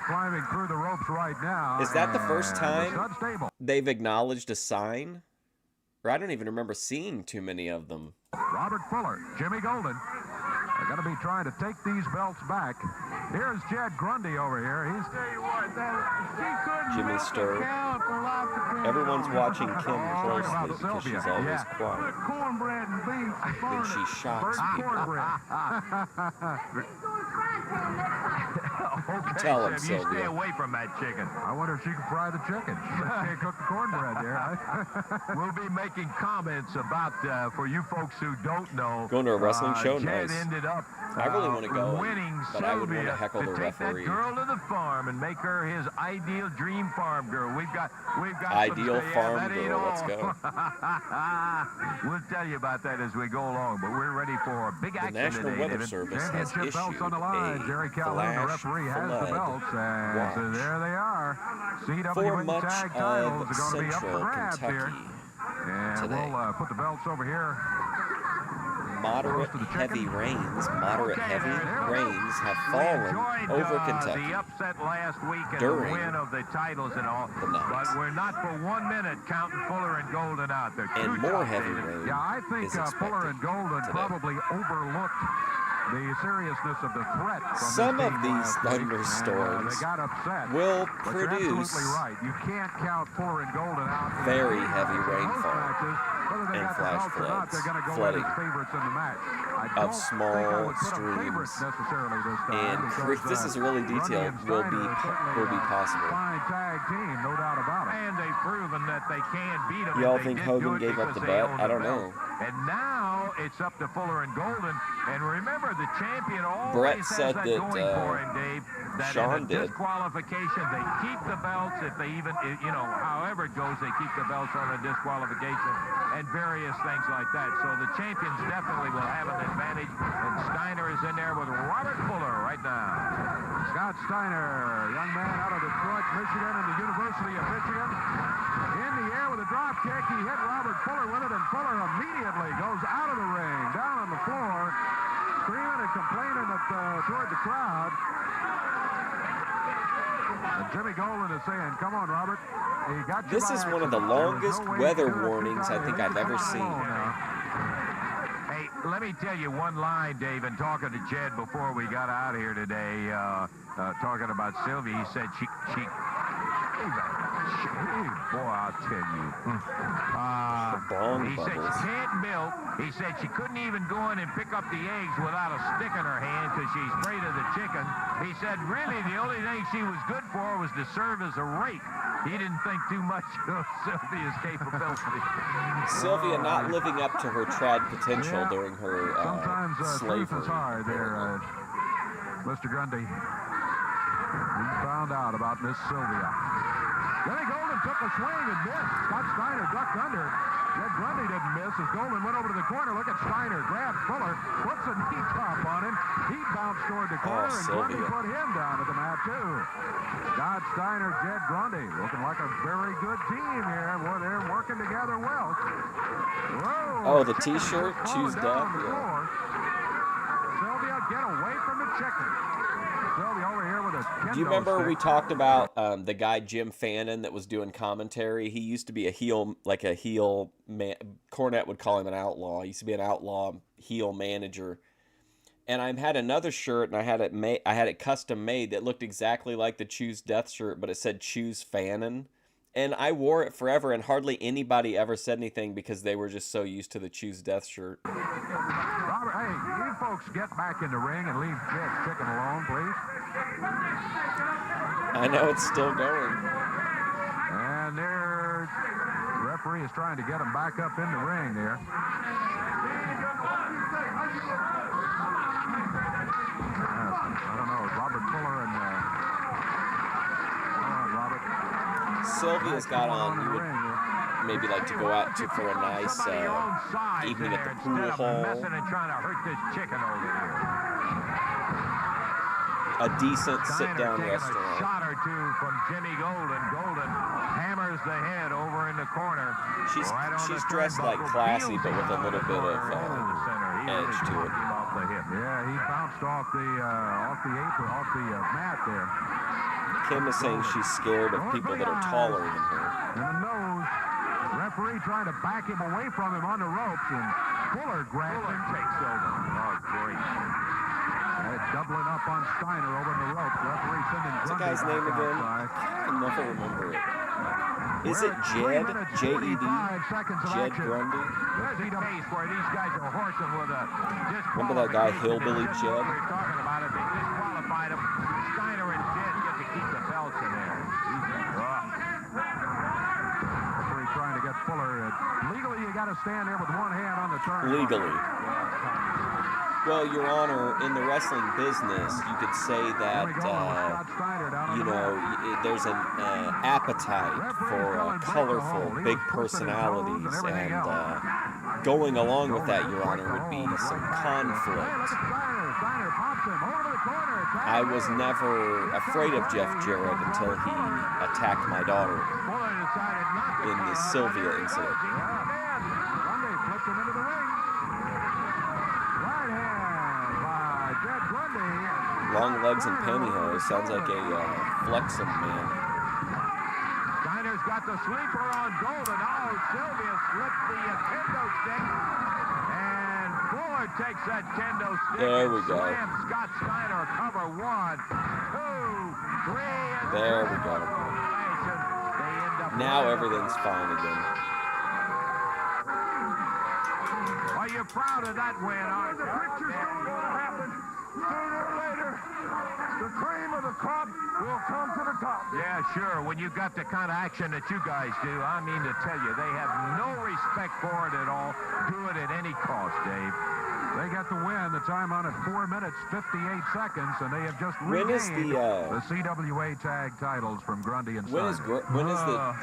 climbing through the ropes right now. Is that the first and the time Stud stable. they've acknowledged a sign? Or I don't even remember seeing too many of them. Robert Fuller, Jimmy Golden are going to be trying to take these belts back. Here's Jed Grundy over here. He's Jimmy Sturr. Everyone's watching Kim closely because Sylvia. she's always Yeah. quiet. Cornbread and beans. Then she shocks Burnt people. cornbread. Okay, Tell him, Sid, you stay Sylvia. away from that chicken. I wonder if she can fry the chicken. She can't cook the cornbread there. We'll be making comments about, for you folks who don't know. Going to a wrestling show? Jed Nice. ended up I really wanna go, winning but I would wanna Sylvia heckle to the take referee. that girl to the farm and make her his ideal dream farm girl. We've got Ideal some, farm that ain't girl, all. let's go. We'll tell you about that as we go along, but we're ready for big The action National today, Weather David. Service has Championship belts on the line. issued Jerry a Calhoun, the flash referee, has the flood belts. And so watch there they are. for CWA much tag titles of are going to be up for central grabs Kentucky. here. And today. we'll put the belts over here. Moderate Close to the heavy chicken. rains, moderate Okay, heavy there. rains have We fallen enjoyed over the Kentucky. upset last week and during the win of the titles and all, the night. but we're not for 1 minute counting Fuller and Golden out. They're too And more tough, heavy David. rain Yeah, I think is expected Fuller and Golden today. probably overlooked the seriousness of the threat from Some this of team these last week, and, thunderstorms they got upset. will But you're produce absolutely right. You can't count Fuller and Golden out. in very most heavy matches. rainfall Whether they and got the flash belts or not, they're going to go flooding in as favorites in the match. I of don't small think I would put them favorites streams. necessarily this time. And because, this is really Grundy detailed. and Will Steiner are certainly will be a possible. Fine tag team, no doubt about it. And they've proven that they can beat them. Y'all and they think did Hogan do it gave up because the they bet? own I the don't belt. know. And now it's up to Fuller and Golden. And remember, the champion always Brett has said that that, going for him, Dave. That Sean in a did. disqualification, they keep the belts. If they even, however it goes, they keep the belts on a disqualification and various things like that. So the champions definitely will have an advantage. And Steiner is in there with Robert Fuller right now. Scott Steiner, young man out of Detroit, Michigan, and the University of Michigan. In the air with a drop kick, he hit Robert Fuller with it, and Fuller immediately goes out of the ring, down on the floor, screaming and complaining toward the crowd. And Jimmy Golden is saying, "Come on, Robert. He got you This by is one of the accident. There was longest no way weather you could have warnings I kicked think out I've here. ever Leave him seen. alone now." Hey, let me tell you one line, Dave, and talking to Jed before we got out here today, talking about Sylvia, he said boy, I'll tell you. Bong He said bubbles. she can't milk. He said she couldn't even go in and pick up the eggs without a stick in her hand because she's afraid of the chicken. He said really the only thing she was good for was to serve as a rake. He didn't think too much of Sylvia's capability. Sylvia not living up to her trad potential Yeah. during her Sometimes truth slavery. is hard there, Mr. Grundy. We found out about Miss Sylvia. Jimmy Golden took a swing and missed. Scott Steiner ducked under. Jed Grundy didn't miss as Golden went over to the corner. Look at Steiner. Grabs Fuller. Puts a knee top on him. He bounced toward the corner, and Grundy Sylvia. put him down at the mat, too. Scott Steiner, Jed Grundy. Looking like a very good team here. Boy, they're working together well. Whoa. Oh, the chicken T-shirt, just Choose falling down Death, on the yeah. floor. Sylvia, get away from the chicken. Sylvia over here with a kendo Do you remember stick. we talked about the guy Jim Fannin that was doing commentary? He used to be a heel man. Cornette would call him an outlaw. He used to be an outlaw heel manager. And I had another shirt, and I had it custom made that looked exactly like the Choose Death shirt, but it said Choose Fannin. And I wore it forever, and hardly anybody ever said anything because they were just so used to the Choose Death shirt. Robert, hey, you folks folks get back in the ring and leave Jed's chicken alone, please? I know it's still going. And there, the referee is trying to get him back up in the ring there. I don't know, Robert Fuller and Robert. Sylvia's got on, you would maybe like to go out to for a nice evening at the pool hall. And trying to hurt this chicken over here. A decent sit-down taking restaurant. A shot or two from Jimmy Golden. Golden hammers the head over in the corner. She's the dressed like classy, but with a little bit of edge to it. Off the hip. Yeah, he bounced off the apron, off the mat there. Kim is saying she's scared of people that are taller than her. And the nose. Referee trying to back him away from him on the ropes, and Fuller grabs him. Takes over. Oh, great. Doubling up on Steiner over the ropes. Referee sending What's the Grundy guy's name again? outside. I can never remember it. Is it Jed? J-E-D? Jed Grundy? There's a case where these guys are horsing with a Remember that guy, Hillbilly Jed? We're talking about it. They disqualified him. Steiner and Jed get to keep the belts in there. Referee trying to get Fuller. Legally, you got to stand there with one hand on the turnbuckle. Legally. Well, Your Honor, in the wrestling business, you could say that, there's an appetite for colorful, big personalities, and going along with that, Your Honor, would be some conflict. I was never afraid of Jeff Jarrett until he attacked my daughter in the Sylvia incident. Long legs and pantyhose. Sounds like a flexum man. Steiner's got the sleeper on Golden. Oh, Sylvia slipped the kendo stick. And Fuller takes that kendo stick. There we go. Slams Scott Steiner. Cover 1, 2, 3. There we go. Now everything's fine again. Are you proud of that win, aren't you? The picture's going to happen sooner or later. The cream of the crop will come to the top. Yeah, sure. When you got the kind of action that you guys do, I mean to tell you, they have no respect for it at all. Do it at any cost, Dave. They got the win. The time on it 4 minutes 58 seconds, and they have just When is regained the CWA tag titles from Grundy and when is the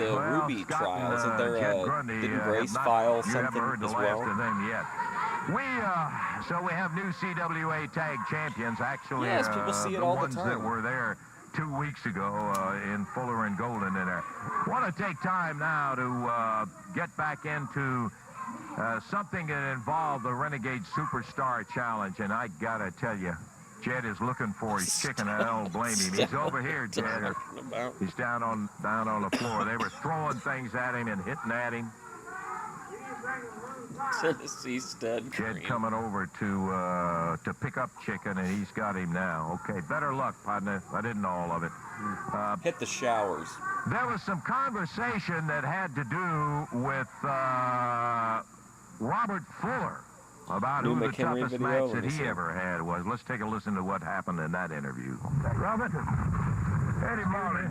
Ruby trial? Isn't there didn't Grace file something as well? We have new CWA tag champions. Actually, yes, people see it all the ones time. that were there 2 weeks ago in Fuller and Golden. And I want to take time now to get back into something that involved the Renegade Superstar Challenge. And I gotta tell you, Jed is looking for his chicken. I don't blame him. He's over here, Jed. He's down on the floor. They were throwing things at him and hitting at him. Tennessee stud cream. Jed coming over to pick up chicken, and he's got him now. Okay, better luck, partner. I didn't know all of it. Hit the showers. There was some conversation that had to do with Robert Fuller about who the toughest match that he ever had was. Let's take a listen to what happened in that interview. Robert, Eddie Marley.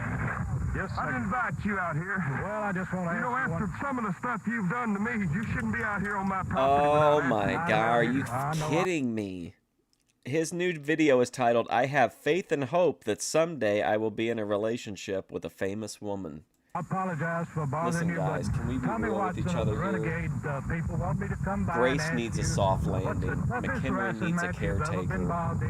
Yes, I didn't invite you out here. Well, I just want to after some of the stuff you've done to me, you shouldn't be out here on my property. Oh my God, are you kidding me? His new video is titled, "I have faith and hope that someday I will be in a relationship with a famous woman." I apologize for bothering Listen, guys, can we be real with each other here? Renegade people want me to come by. Grace needs a soft landing. McHenry needs a caretaker. Involved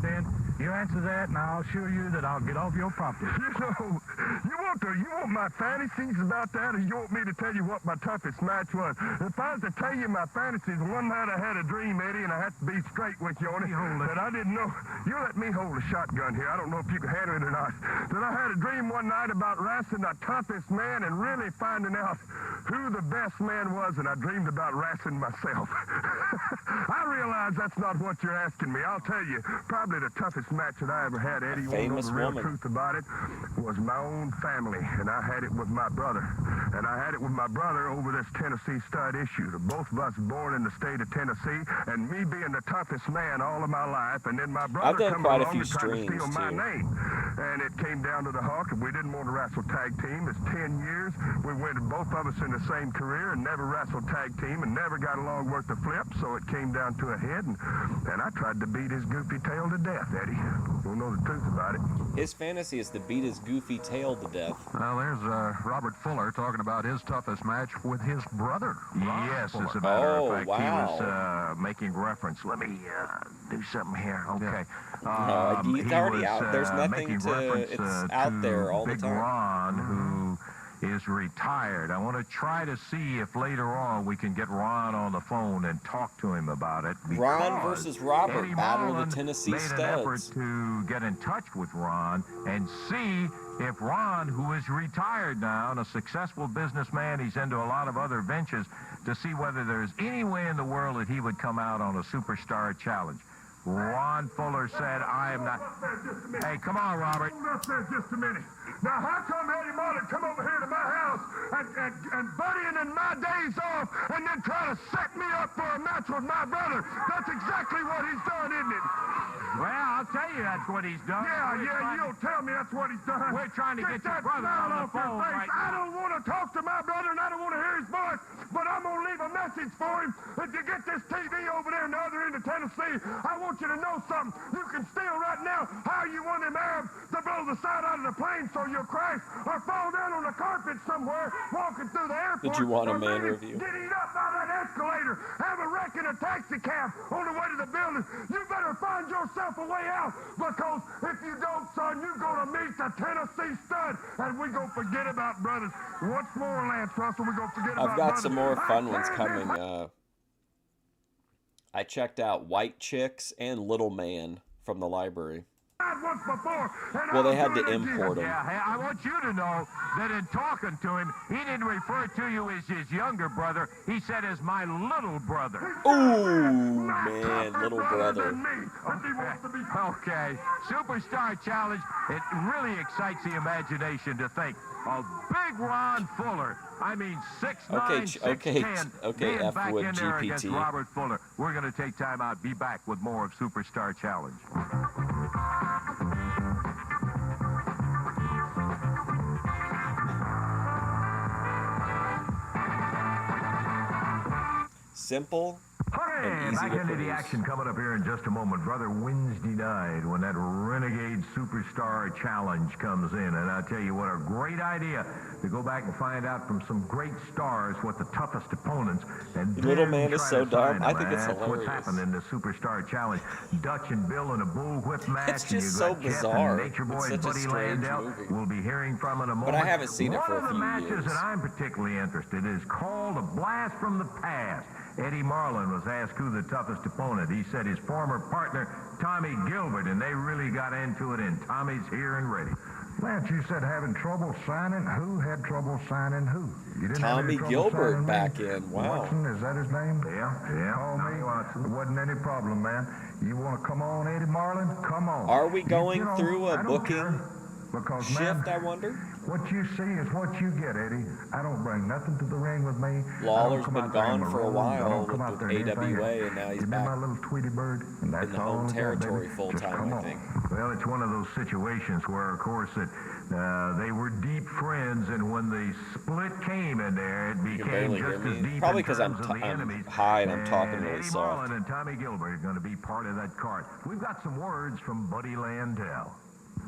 in. You answer that, and I'll assure you that I'll get off your property. You want my fantasies about that, or you want me to tell you what my toughest match was? If I was to tell you my fantasies, one night I had a dream, Eddie, and I had to be straight with you on it, that I didn't know. You let me hold a shotgun here. I don't know if you can handle it or not. That I had a dream one night about wrestling the toughest man and really finding out who the best man was, and I dreamed about wrestling myself. I realize that's not what you're asking me. I'll tell you, probably the toughest toughest match that I ever had, Eddie. You want to know famous the real woman. truth about it? Was my own family, and I had it with my brother. And I had it with my brother over this Tennessee stud issue. Both of us born in the state of Tennessee, and me being the toughest man all of my life, and then my brother I've done coming quite a along few and trying to steal streams, my too. name. And it came down to the hawk, and we didn't want to wrestle tag team. It's 10 years. We went, both of us in the same career, and never wrestled tag team, and never got along worth the flip, so it came down to a head, and I tried to beat his goofy tail to death, Eddie. Don't know the truth about it. His fantasy is to beat his goofy tail to death. Well, there's Robert Fuller talking about his toughest match with his brother. Ron Yes, Fuller. as a matter Oh, of fact, wow. he was making reference. Let me do something here. Okay. It's he already was, out. There's nothing making to. reference, It's out there all the Big time. Ron, who is retired. I want to try to see if later on we can get Ron on the phone and talk to him about it. Ron because versus Robert, Eddie Battle of Marlin the Tennessee made an effort Studs. to get in touch with Ron and see if Ron, who is retired now and a successful businessman, he's into a lot of other ventures, to see whether there's any way in the world that he would come out on a Superstar Challenge. Ron Fuller said, I am not... Hey, come on, Robert. Hold up there just a minute. Now, how come Eddie Marlin come over here to my house and buddying in my days off and then try to set me up for a match with my brother? That's exactly what he's done, isn't it? Well, I'll tell you that's what he's done. Yeah, you'll tell me that's what he's done. We're trying to get your that brother smile on the off your phone face. right I now. don't want to talk to my brother, and I don't want to hear his voice, but I'm going to leave a message for him. If you get this TV over there in the other end of Tennessee, I want you to know something. You can steal right now how you want them Arabs to blow the side out of the plane so you'll crash or fall down on the carpet somewhere walking through the airport. Did you want a or man maybe review? Get eat up by that escalator. Have a wreck in a taxi cab on the way to the building. You better find yourself a way out, because if you don't, son, you're going to meet the Tennessee Stud, and we're going to forget about brothers. What's more, Lance Russell, we're going to forget about I've brothers. got some more fun ones coming. I checked out White Chicks and Little Man from the library. Once before, and Well, they I'll had do to it again. import them. Yeah, hey, I want you to know that in talking to him, he didn't refer to you as his younger brother. He said as my little brother. Ooh, man, little brother. Okay, Superstar Challenge. It really excites the imagination to think of Big Ron Fuller. I mean, 6'9", Okay, 6'10", okay, being F back with in there against GPT. Robert Fuller. We're going to take time out. Be back with more of Superstar Challenge. Simple Okay, and easy back to into the produce. action coming up here in just a moment. Brother, Wednesday night when that Renegade Superstar Challenge comes in. And I tell you what, a great idea to go back and find out from some great stars what the toughest opponents. And Little then Man is try so to sign dumb. I them. think it's That's what's hilarious. happened in the Superstar Challenge. Dutch and Bill in a bullwhip match. It's and just you so got Jeff bizarre. And Nature It's Boy such and a Buddy strange Landell. movie. We'll be hearing from in a moment. But I haven't seen it for a One of the few matches years. that I'm particularly interested in is called A Blast from the Past. Eddie Marlin was asked who the toughest opponent. He said his former partner, Tommy Gilbert, and they really got into it, and Tommy's here and ready. Lance, you said having trouble signing. Who had trouble signing who? You didn't have Tommy any trouble Gilbert signing me? back in. Wow. Watson, is that his name? Yeah. Call me. It wasn't any problem, man. You want to come on, Eddie Marlin? Come on. Are we going through a I don't booking care, because, shift, man, I wonder? what you see is what you get, Eddie. I don't bring nothing to the ring with me. Lawler's I don't come been out there gone and for a roll. I while don't come with out there and AWA, anything. and now he's Give back me my little Tweety Bird, and that's in the all home I got, territory baby. full Just time, come I on. think. Well, it's one of those situations where, of course, that they were deep friends, and when the split came in there, it You can became barely hear just as me. deep Probably in because terms of the I'm enemies. high and I'm talking really Eddie soft. Marlin and Tommy Gilbert are going to be part of that card. We've got some words from Buddy Landell.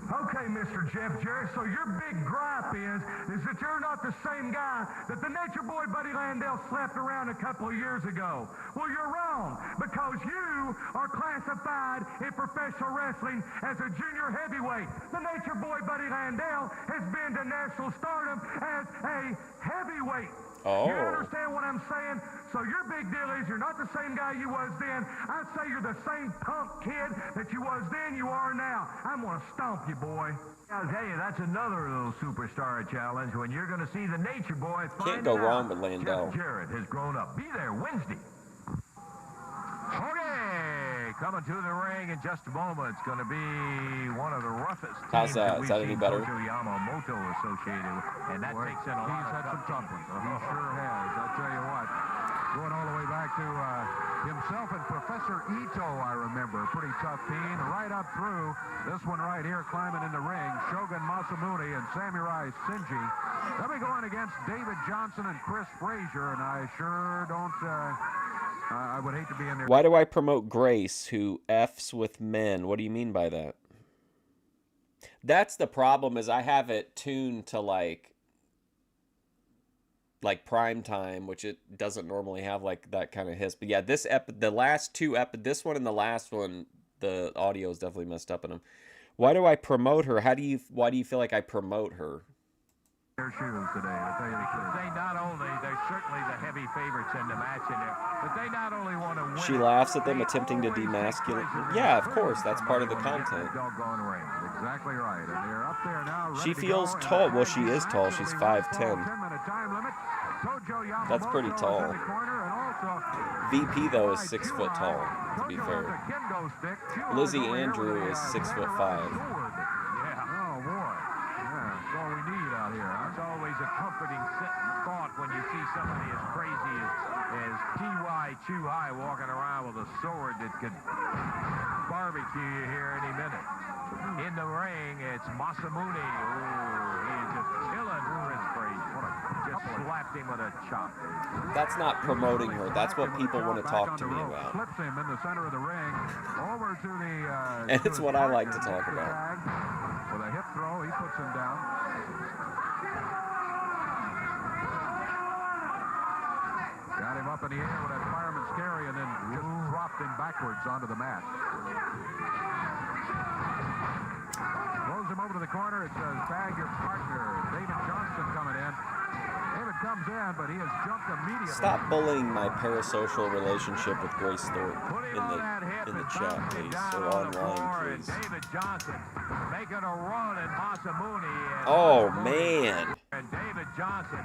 Okay, Mr. Jeff Jarrett, so your big gripe is that you're not the same guy that the Nature Boy Buddy Landell slapped around a couple of years ago. Well, you're wrong, because you are classified in professional wrestling as a junior heavyweight. The Nature Boy Buddy Landell has been to national stardom as a heavyweight. Oh. You understand what I'm saying? So your big deal is you're not the same guy you was then. I'd say you're the same punk kid that you was then, you are now. I'm going to stomp you, boy. I'll tell you, that's another little Superstar Challenge when you're going to see the Nature Boy. Can't go wrong with Landell. Jeff Jarrett has grown up. Be there Wednesday. Okay, coming to the ring in just a moment. It's going to be one of the roughest How's teams that? we've Is that any seen better? Tojo Yamamoto associated with, and that takes in a lot He's of had some tough tough ones. teams. He sure has. I tell you what. Going all the way back to himself and Professor Ito, I remember. Pretty tough team. Right up through this one right here, climbing in the ring. Shogun Masamune and Samurai Shinji. They'll be going against David Johnson and Chris Frazier, and I sure don't... I would hate to be in there. Why do I promote Grace, who F's with men? What do you mean by that? That's the problem, is I have it tuned to like prime time, which it doesn't normally have like that kind of hiss. But yeah, the last two this one and the last one, the audio is definitely messed up in them. Why do I promote her? Why do you feel like I promote her? Their shoes today, to tell you the truth. They're certainly the heavy favorites in the match in there, but they not only want to win. She laughs at them attempting to demasculate. Yeah, of course, that's part of the content. Doggone ring. Exactly right. And they're up there now. She feels tall. Well, she is tall. She's 5'10". That's pretty tall. VP, though, is 6 foot tall, to be fair. Lizzie Andrew is 6'5". It's always a comforting thought when you see somebody as crazy as T.Y. Chu High walking around with a sword that could barbecue you here any minute. In the ring, it's Masamune. Ooh, he's just killing Chris Frazier. Just slapped him with a chop. That's not promoting her. That's what people want to talk to me about. Flips him in the center of the ring. Over to the... and it's what I like to talk about. With a hip throw, he puts him down. Got him up in the air with that fireman's carry and then just dropped him backwards onto the mat. Throws him over to the corner. It says, tag your partner. David Johnson coming in. David comes in, but he has jumped immediately. Stop bullying my parasocial relationship with Grace Thorpe in the chat, please, or online, please. David Johnson making a run at Masamune. Oh, man. And David Johnson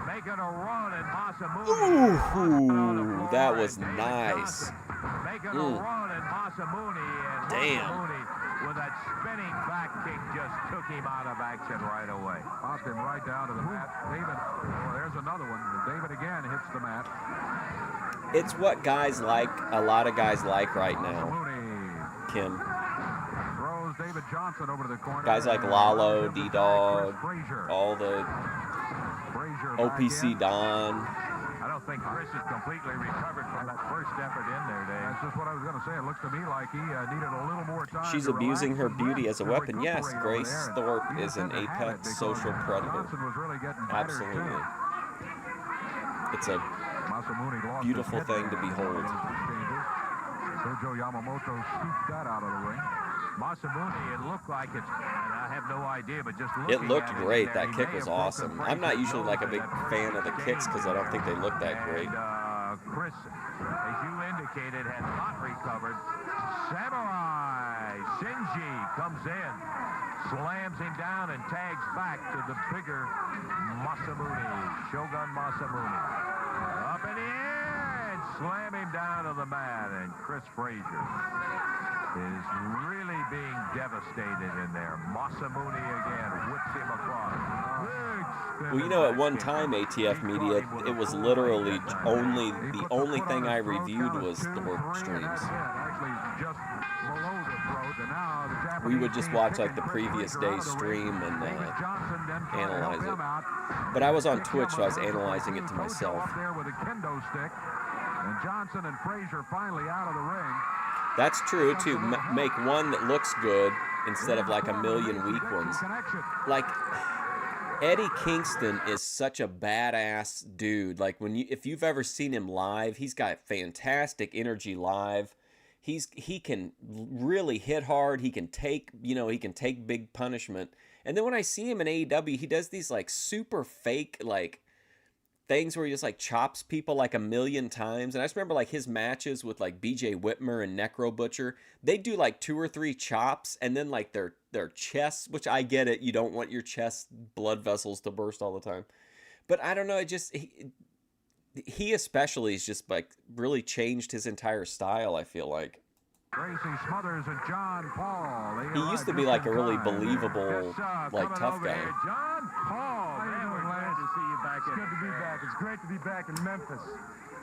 making a run at Masamune. Ooh, that was nice. Making a run at Masamune. And damn. Masamune, with that spinning back kick, just took him out of action right away. Popped him right down to the mat. David, there's another one. David again hits the mat. It's what guys like, a lot of guys like right now, Kim. Throws David Johnson over to the corner. Guys like Lalo, D-Dog, all the OPC Don. I don't think Chris is completely recovered from that first effort in there, Dave. That's just what I was going to say. It looks to me like he needed a little more time. She's abusing her beauty as a weapon. Yes, Grace Thorpe is an apex social predator. Absolutely. It's a beautiful thing to behold. Tojo Yamamoto scooped that out of the ring. Masamune, it looked like it's, and I have no idea, but just looking it looked at great. It that kick was awesome. I'm not usually like a big fan of the kicks because I don't think they look that great. Chris, as you indicated, had not recovered. Samurai Shinji comes in, slams him down, and tags back to the bigger Masamune, Shogun Masamune. Up in the air and slam him down to the mat, and Chris Frazier is really being devastated in there. Masamune again whips him across. Well, you know, at one time, ATF Media, it was literally the only thing I reviewed was Thorpe streams. We would just watch like the previous day's stream and analyze it. But I was on Twitch, so I was analyzing it to myself. And Johnson and Frazier finally out of the ring. That's true, too. Make one that looks good instead of like a million weak ones. Like, Eddie Kingston is such a badass dude. Like, if you've ever seen him live, he's got fantastic energy live. He can really hit hard. He can take, he can take big punishment. And then when I see him in AEW, he does these like super fake like things where he just like chops people like a million times. And I just remember like his matches with like BJ Whitmer and Necro Butcher. They do like 2 or 3 chops and then like their chests, which I get it. You don't want your chest blood vessels to burst all the time. But I don't know. It just, he especially has just like really changed his entire style, I feel like. Tracy Smothers and John Paul. He used to be like a really believable, like tough guy. John Paul. Man, we're glad to see you back. It's good to be back. It's great to be back in Memphis.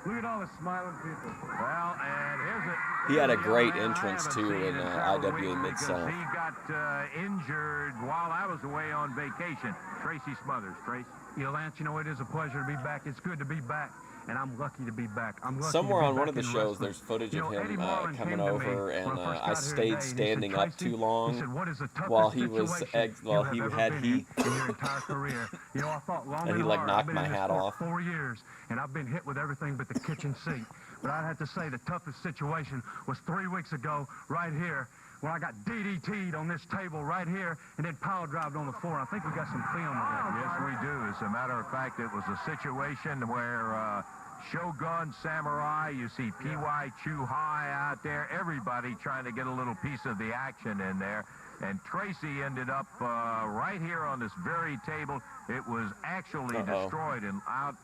Look at all the smiling people. Well, and here's it. He had a great entrance too in IWA Mid-South. He got injured while I was away on vacation. Tracy Smothers. Trace. You know, Lance, you know, it is a pleasure to be back. It's good to be back. And I'm lucky to be back. I'm lucky Somewhere to be on one back of the in shows, wrestling. there's footage You of know, him Eddie Marlin coming came to me over, when and I first I got here stayed today. He said, standing up "Tracy," too long he said, "What is the toughest while he was situation while you he have ever had been heat, in your entire career?" You know, I thought long and he and like hard. knocked I've been my in this hat sport off. 4 years, and I've been hit with everything but the kitchen sink. But I'd have to say the toughest situation was 3 weeks ago, right here, when I got DDT'd on this table right here, and then power drived on the floor. I think we got some film of that. Yes, we do. As a matter of fact, it was a situation where Shogun Samurai, you see P.Y. Chu Hai out there, everybody trying to get a little piece of the action in there. And Tracy ended up right here on this very table. It was actually destroyed, and out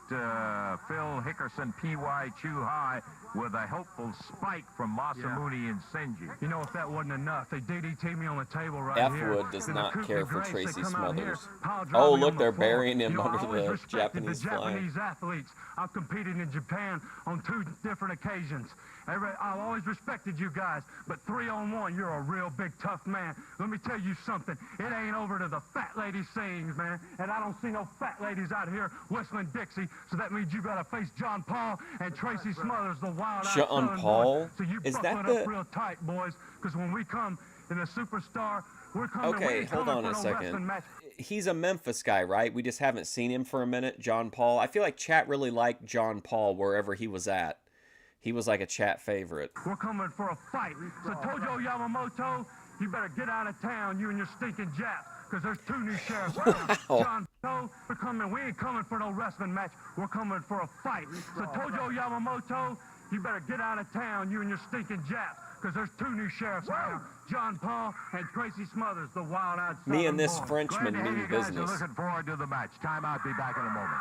Phil Hickerson, P.Y. Chu Hai, with a helpful spike from Masamune and Senji. You know, if that wasn't enough, they DDT me on the table right here. F-Wood does Then the not Kootenai care for Greats, Tracy they come out here, Smothers. pile drive Oh, me look, on the they're floor. burying him You know, under I always the respected Japanese the flag. Japanese athletes. I've competed in Japan on 2 different occasions. I've always respected you guys, but 3-on-1, you're a real big tough man. Let me tell you something. It ain't over to the fat lady sings, man. And I don't see no fat ladies out here whistling Dixie, so that means you got to face John Paul and Tracy Smothers, the wild-eyed John Southern Paul? boys. So you Is buckle that it the- up real tight, boys, because when we come in the Superstar, we're coming. we Okay, ain't hold coming on a for no wrestling second. match. He's a Memphis guy, right? We just haven't seen him for a minute, John Paul. I feel like chat really liked John Paul wherever he was at. He was like a chat favorite. We're coming for a fight. So Tojo Yamamoto, you better get out of town, you and your stinking Japs, because there's 2 new sheriffs around. Wow. John Paul, we're coming. We ain't coming for no wrestling match. We're coming for a fight. So Tojo Yamamoto, you better get out of town, you and your stinking Japs, because there's 2 new sheriffs around. John Paul and Tracy Smothers, the wild-eyed Southern Me and this boy. Frenchman Glad to hear mean you guys are business. looking forward to the match. Time out. Be back in a moment.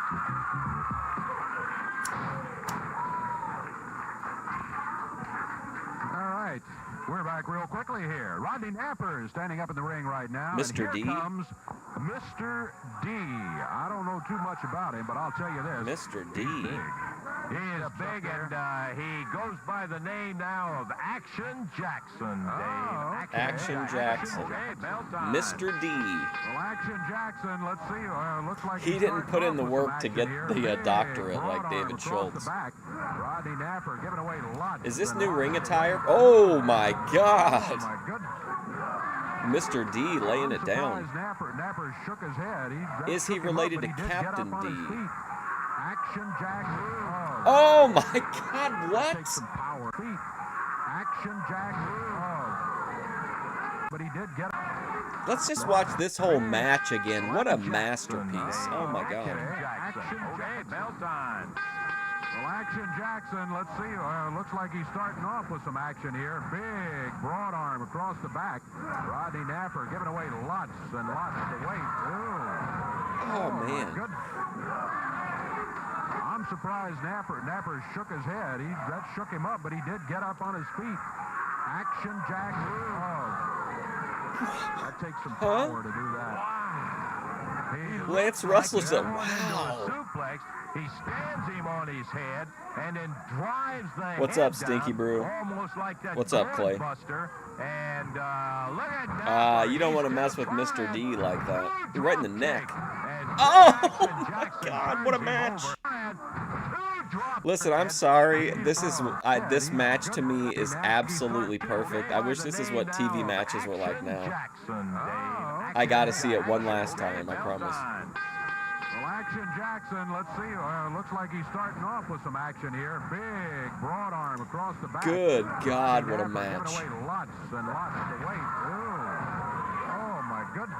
All right. We're back real quickly here. Rodney Napper is standing up in the ring right now. Mr. And D. here comes Mr. D. I don't know too much about him, but I'll tell you this. Mr. D. He is big, and he goes by the name now of Action Jackson, Dave. Action Jackson. Okay, bell time. Mr. D. Well, Action Jackson, let's see. Looks like He he's didn't starting put in off the with work some to action get here. the Big doctorate like broad arm David across Schultz. the back. Rodney Napper giving away lots. Is this and new lots ring of attire? Oh my Oh, God. my goodness. Mr. D laying it down. Surprised Napper shook his head. Is he shook him up, related but to he did get up Captain on his D? feet. Action Jack. Oh my God, what? Takes some power. Feet. Action Jack. But he did get up. Let's just watch this whole match again. What a masterpiece. Oh my God. Action Okay, bell time. Well, Action Jackson, let's see. Looks like he's starting off with some action here. Big broad arm across the back. Rodney Napper giving away lots and lots of weight. Oh man. Good. I'm surprised Napper shook his head. That shook him up, but he did get up on his feet. Action Jack. That takes some power to do that. Lance Russell's a Wow. Suplex. He stands him on his head and then drives the What's head up, Stinky down, Brew? Almost like that What's up, Clay? Buster. And look at that. You don't want to mess with Mr. D like that. You're right in the neck. And Oh Jackson God, what a turns him match. over. And 2 drops. Listen, I'm sorry. This match to me is absolutely perfect. I wish this is what TV matches were like now. Jackson, Dave. I gotta see it one last time, I promise. Well, Action Jackson, let's see. Looks like he's starting off with some action here. Big broad arm across the back. Good God, what a Napper match. giving away lots and lots of weight. Oh my goodness.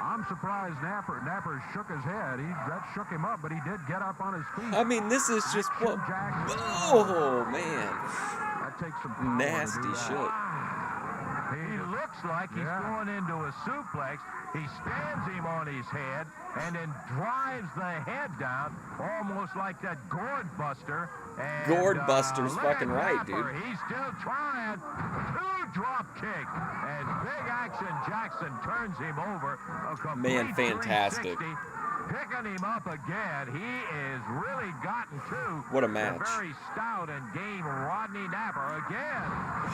I'm surprised Napper shook his head. That shook him up, but he did get up on his feet. I mean, this is just what. Action Jackson. Oh man. That takes some power to Nasty do that. shit. He looked looks like he's going into a suplex. He stands him on his head and then drives the head down, almost like that gourd buster. And, Gourd buster's fucking right, dude. He's still trying. 2 drop kick, and Big Action Jackson turns him over. Man, fantastic. Picking him up again. He is really gotten to what a match. The very stout and game Rodney Napper again.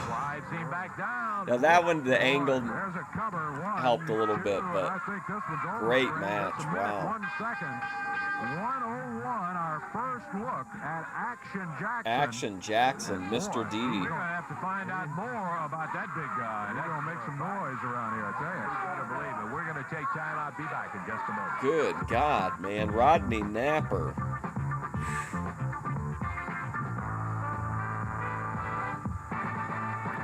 Slides him back down. Now that one, the angle helped a little bit, but great match. Wow. 1 second. 101, our first look at Action Jackson. Action Jackson, Mr. D. We're going to have to find out more about that big guy. They're going to make some noise around here, I tell you. You got to believe it. We're going to take time. I'll be back in just a moment. Good God, man. Rodney Napper.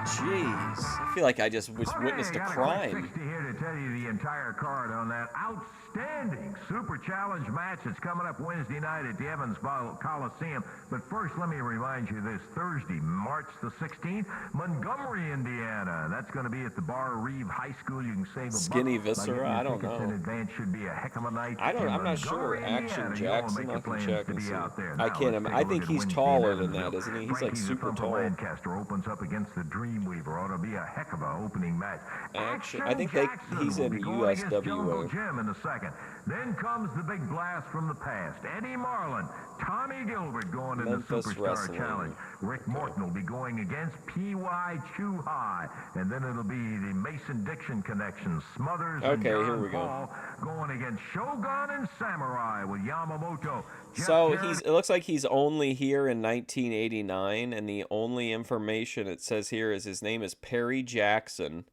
Jeez. I feel like I just witnessed a crime. 60 here to tell you the entire card on that outstanding Super Challenge match that's coming up Wednesday night at the Evans Coliseum. But first, let me remind you this Thursday, March the 16th, Montgomery, Indiana. That's going to be at the Bar Reeve High School. You can save a Skinny buck. Viscera? I don't know. In advance should be a heck of a night. I'm not sure. Action Jackson. I can check and see. I can't. Let's I think he's taller than that, isn't he? He's like super tall. Lancaster opens up against the Dreamweaver. Ought to be a heck of a opening match. Action. I think he's in USWA. Jim in the second. Then comes the big blast from the past. Eddie Marlin, Tommy Gilbert going in Memphis the Superstar Wrestling. Challenge. Rick Morton will be going against P.Y. Chuhai. And then it'll be the Mason Dixon connection. Smothers and John here we Paul going against Shogun and Samurai with Yamamoto. So it looks like he's only here in 1989, and the only information it says here is his name is Perry Jackson.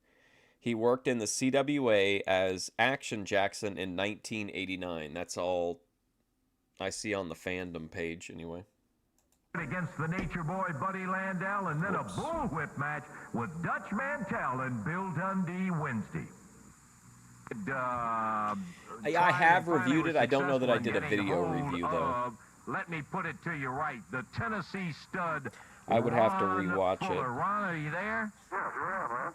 He worked in the CWA as Action Jackson in 1989. That's all I see on the fandom page, anyway. Against the Nature Boy Buddy Landell, and then a bullwhip match with Dutch Mantell and Bill Dundee Wednesday. I have reviewed it. I don't know that I did a video review, though. Let me put it to you right. The Tennessee stud. I would have to rewatch it. Ron, are you there?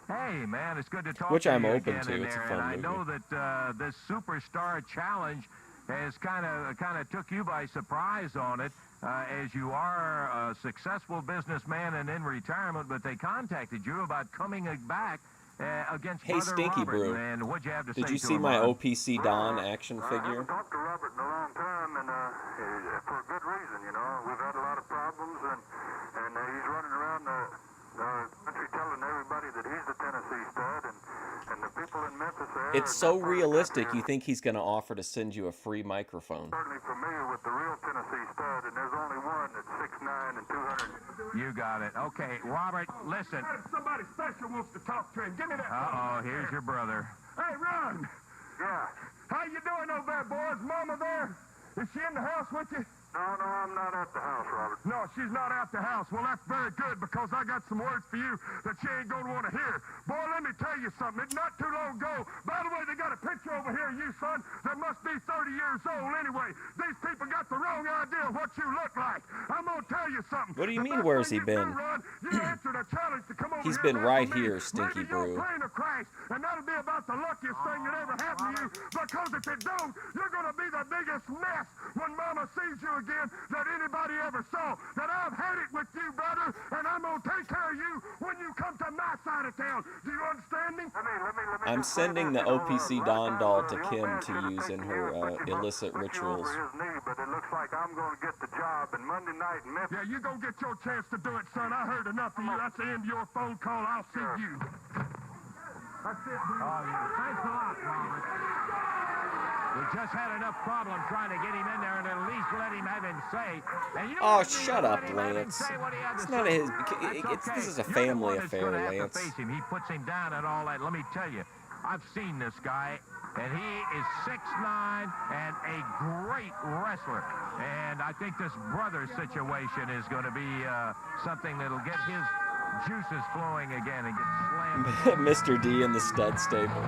Hey, man, it's good to talk Which to I'm you open again to. in It's a there. fun And movie. I know that this Superstar Challenge has kind of took you by surprise on it, as you are a successful businessman and in retirement, but they contacted you about coming back against Hey, Brother Stinky Robert. Brew. And what'd you have to Did say you to see him, my Ron? OPC Don action I figure? haven't talked to Robert in a long time, and for a good reason, you know. We've had a lot of problems, and he's running around the country telling everybody that he's the Tennessee stud, and the people in Memphis there. It's so realistic, you think he's going to offer to send you a free microphone. Certainly familiar with the real Tennessee stud, and there's only one that's 6'9" and 200. You got it. Okay, Robert, listen. Somebody special wants to talk to him. Give me that. Uh-oh, here's your brother. Hey, Ron. Yeah. How you doing over there, boys? Mama there? Is she in the house with you? No, I'm not at the house, Robert. No, she's not at the house. Well, that's very good, because I got some words for you that she ain't going to want to hear. Boy, let me tell you something. It's not too long ago. By the way, they got a picture over here of you, son, that must be 30 years old anyway. These people got the wrong idea of what you look like. I'm going to tell you something. What do you The mean, best where's thing he you been? do, Ron, you answered a challenge to come over He's here been and right wrestle me. here, Stinky Maybe your Brew. plane will crash, and that'll be about the luckiest thing that ever happened to you, because if it don't, you're going to be the biggest mess when Mama sees you again that anybody ever saw. That I've had it with you, brother, and I'm going to take care of you when you come to my side of town. Do you understand me? I'm sending the OPC Don doll to Kim to use in her illicit rituals. His knee, but it looks like I'm going to get the job, and Monday night in Memphis. Yeah, you go get your chance to do it, son. I heard enough of you. That's the end of your phone call. I'll see you. That's it, dude. Thanks a lot, Robert. We just had enough problem trying to get him in there and at least let him have him say. And you Oh, let him shut up, let him have him Lance. say what he had It's to not say. his. That's This is a okay. You're the family one that's affair, gonna have to Lance. face him. He puts him down and all that. Let me tell you, I've seen this guy, and he is 6'9" and a great wrestler. And I think this brother situation is going to be something that'll get his juices flowing again and get slammed. Mr. D in the stud stable.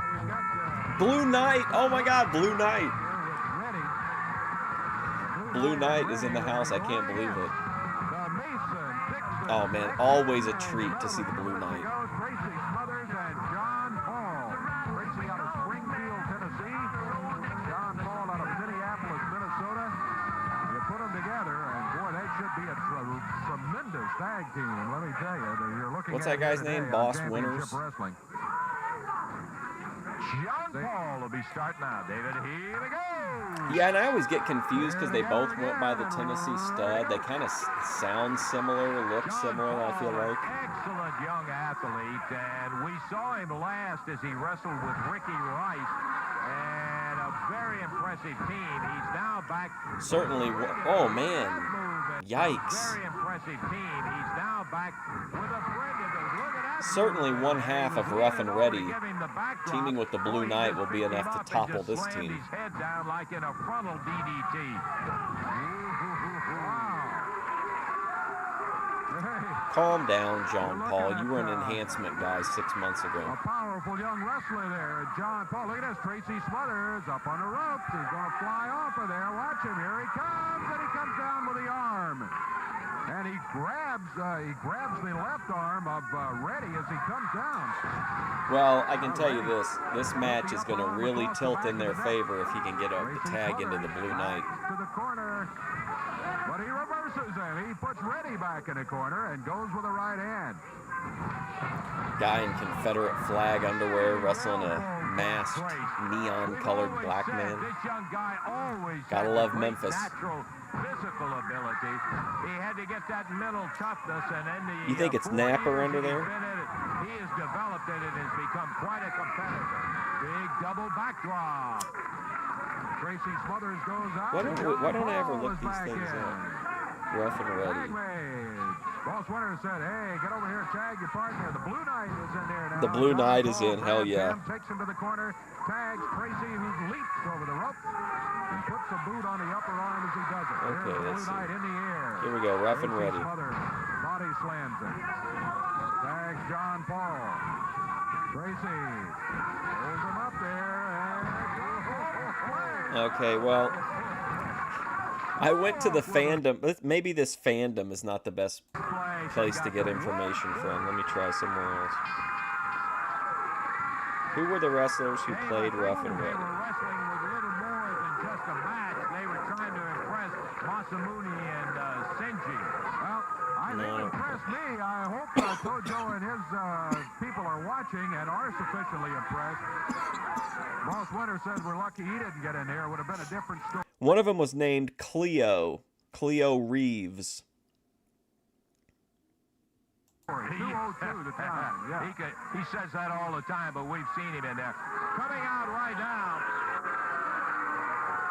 Blue Knight. Oh my God, Blue Knight. Blue Knight is in the house. I can't believe it. Oh man, always a treat to see the Blue Knight. tremendous tag team, let me tell you. You're looking What's at that guy's today name? on Boss Championship Winners? Wrestling. John Paul will be starting out, David. Here we go. Yeah, and I always get confused because they both went by the Tennessee Stud. They kind of sound similar, look similar, I feel like. Excellent young athlete, and we saw him last as he wrestled with Ricky Rice, and a very impressive team. He's now back. Certainly. Oh, man. Yikes. Very impressive team. He's now back with a friend of his. Look at that. Certainly one half of Rough and Ready teaming with the Blue Knight will be enough to topple this team. His head down like in a frontal DDT. Calm down, John Paul. You were an enhancement guy 6 months ago. A powerful young wrestler there, John Paul. Look at this, Tracy Smothers up on the ropes. He's going to fly off of there. Watch him. Here he comes, and he comes down with the arm. And he grabs the left arm of Reddy as he comes down. Well, I can tell you this match is going to really tilt in their favor if he can get the tag into the Blue Knight. To the corner, but he reverses him. He puts Reddy back in the corner and goes with the right hand. Guy in Confederate flag underwear wrestling a masked, neon-colored black man. This young guy always Gotta love Memphis. Natural physical ability. He had to get that mental toughness, and then You think it's Napper under there? He has developed it and has become quite a competitor. Big double backdrop. Tracy Smothers goes out. Why don't I ever look these things up? Rough and Ready. Boss Winter said, hey, get over here, tag your partner. The Blue Knight is in there now. The Blue Knight is in, hell yeah. Takes him to the corner, tags Tracy, who leaps over the rope, and puts a boot on the upper arm as he does it. Okay, There's let's the Blue Knight see. in the air. Here we go, Rough and Tracy Ready. Smothers, body slams him. Tags John Paul. Tracy holds him up there, and... Okay, well, I went to the fandom. Maybe this fandom is not the best place to get information from. Let me try somewhere else. Who were the wrestlers who played Rough and Ready? Wrestling was a little more than just a match. They were trying to impress Masamune and Senji. Well, they impressed me. I hope Tojo and his people are watching and are sufficiently impressed. Boss Winter said we're lucky he didn't get in there. It would have been a different story. One of them was named Cleo Reeves. 202 the time. Yeah. He says that all the time, but we've seen him in there. Coming out right now,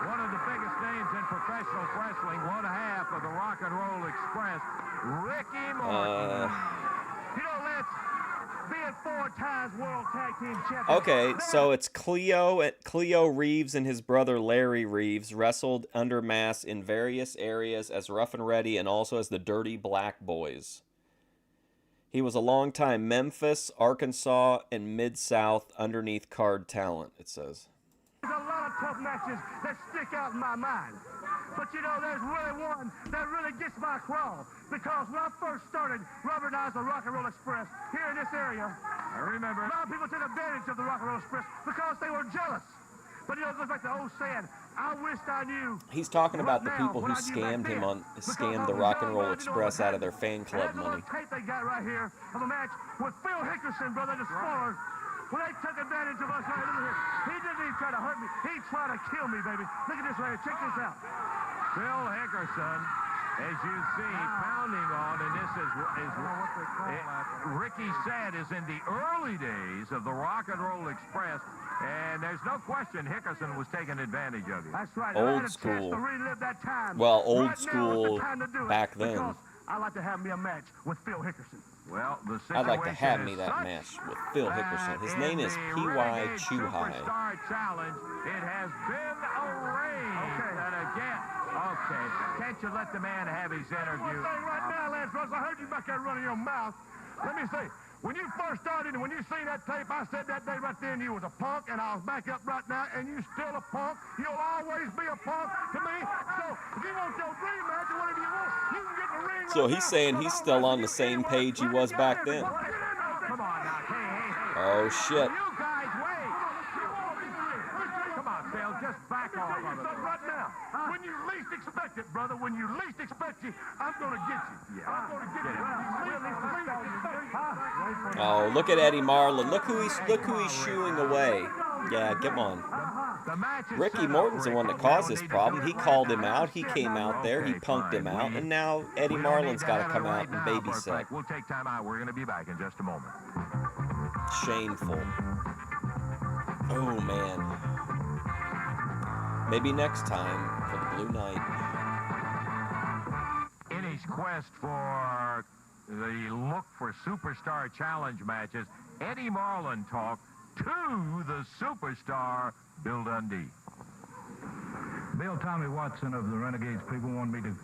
one of the biggest names in professional wrestling, one half of the Rock and Roll Express, Ricky Morton. You know, Lance, being 4 times World Tag Team Champion. Okay, so it's Cleo Reeves and his brother Larry Reeves wrestled under mask in various areas as Rough and Ready and also as the Dirty Black Boys. He was a longtime Memphis, Arkansas, and Mid-South underneath card talent, it says. There's a lot of tough matches that stick out in my mind. But you know, there's really one that really gets my crawl. Because when I first started recognizing the Rock and Roll Express here in this area, I remember. A lot of people took advantage of the Rock and Roll Express because they were jealous. But you know, it goes back to the old saying, I wished I knew. He's talking about the people who scammed the Rock and Roll Express out of their fan club money. That's tape they got right here of a match with Phil Hickerson, brother, the spoilers. When they took advantage of us right here, he didn't even try to hurt me. He tried to kill me, baby. Look at this right here. Check this out. Phil Hickerson, as you see, pounding on, and this is Ricky said is in the early days of the Rock and Roll Express, and there's no question Hickerson was taking advantage of you. That's right. Old school. To relive that time. Well, old right school back then. Because I'd like to have me a match with Phil Hickerson. Well, the I'd like to have me that match with Phil Hickerson. His name is P.Y. Chuhai. Superstar Challenge. It has been arranged. Okay. And again, okay. Can't you let the man have his interview? One thing right now, Lance Russell, I heard you back there running your mouth. Let me say, when you first started and when you seen that tape, I said that day right then you was a punk, and I'll back up right now, and you still a punk. You'll always be a punk to me. So if you want your dream match or whatever you want, you can get in the ring. So he's saying he's still on the same page he was back then. Come on now. Hey. Oh, shit. You guys, wait. Come on, Phil. Just back back off of it. Right now. When you least expect it, brother, when you least expect it, I'm going to get you. Yeah. I'm going to get you. Oh, look at Eddie Marlin. Look who he's shooing away. Yeah, come on. Ricky Morton's the one that caused this problem. He called him out. He came out there. He punked him out. And now Eddie Marlin's got to come out and babysit. We'll take time out. We're going to be back in just a moment. Shameful. Oh, man. Maybe next time for the Blue Knight. In his quest for the look for Superstar Challenge matches, Eddie Marlin talked to the superstar Bill Dundee. Bill, Tommy Watson of the Renegades people wanted me to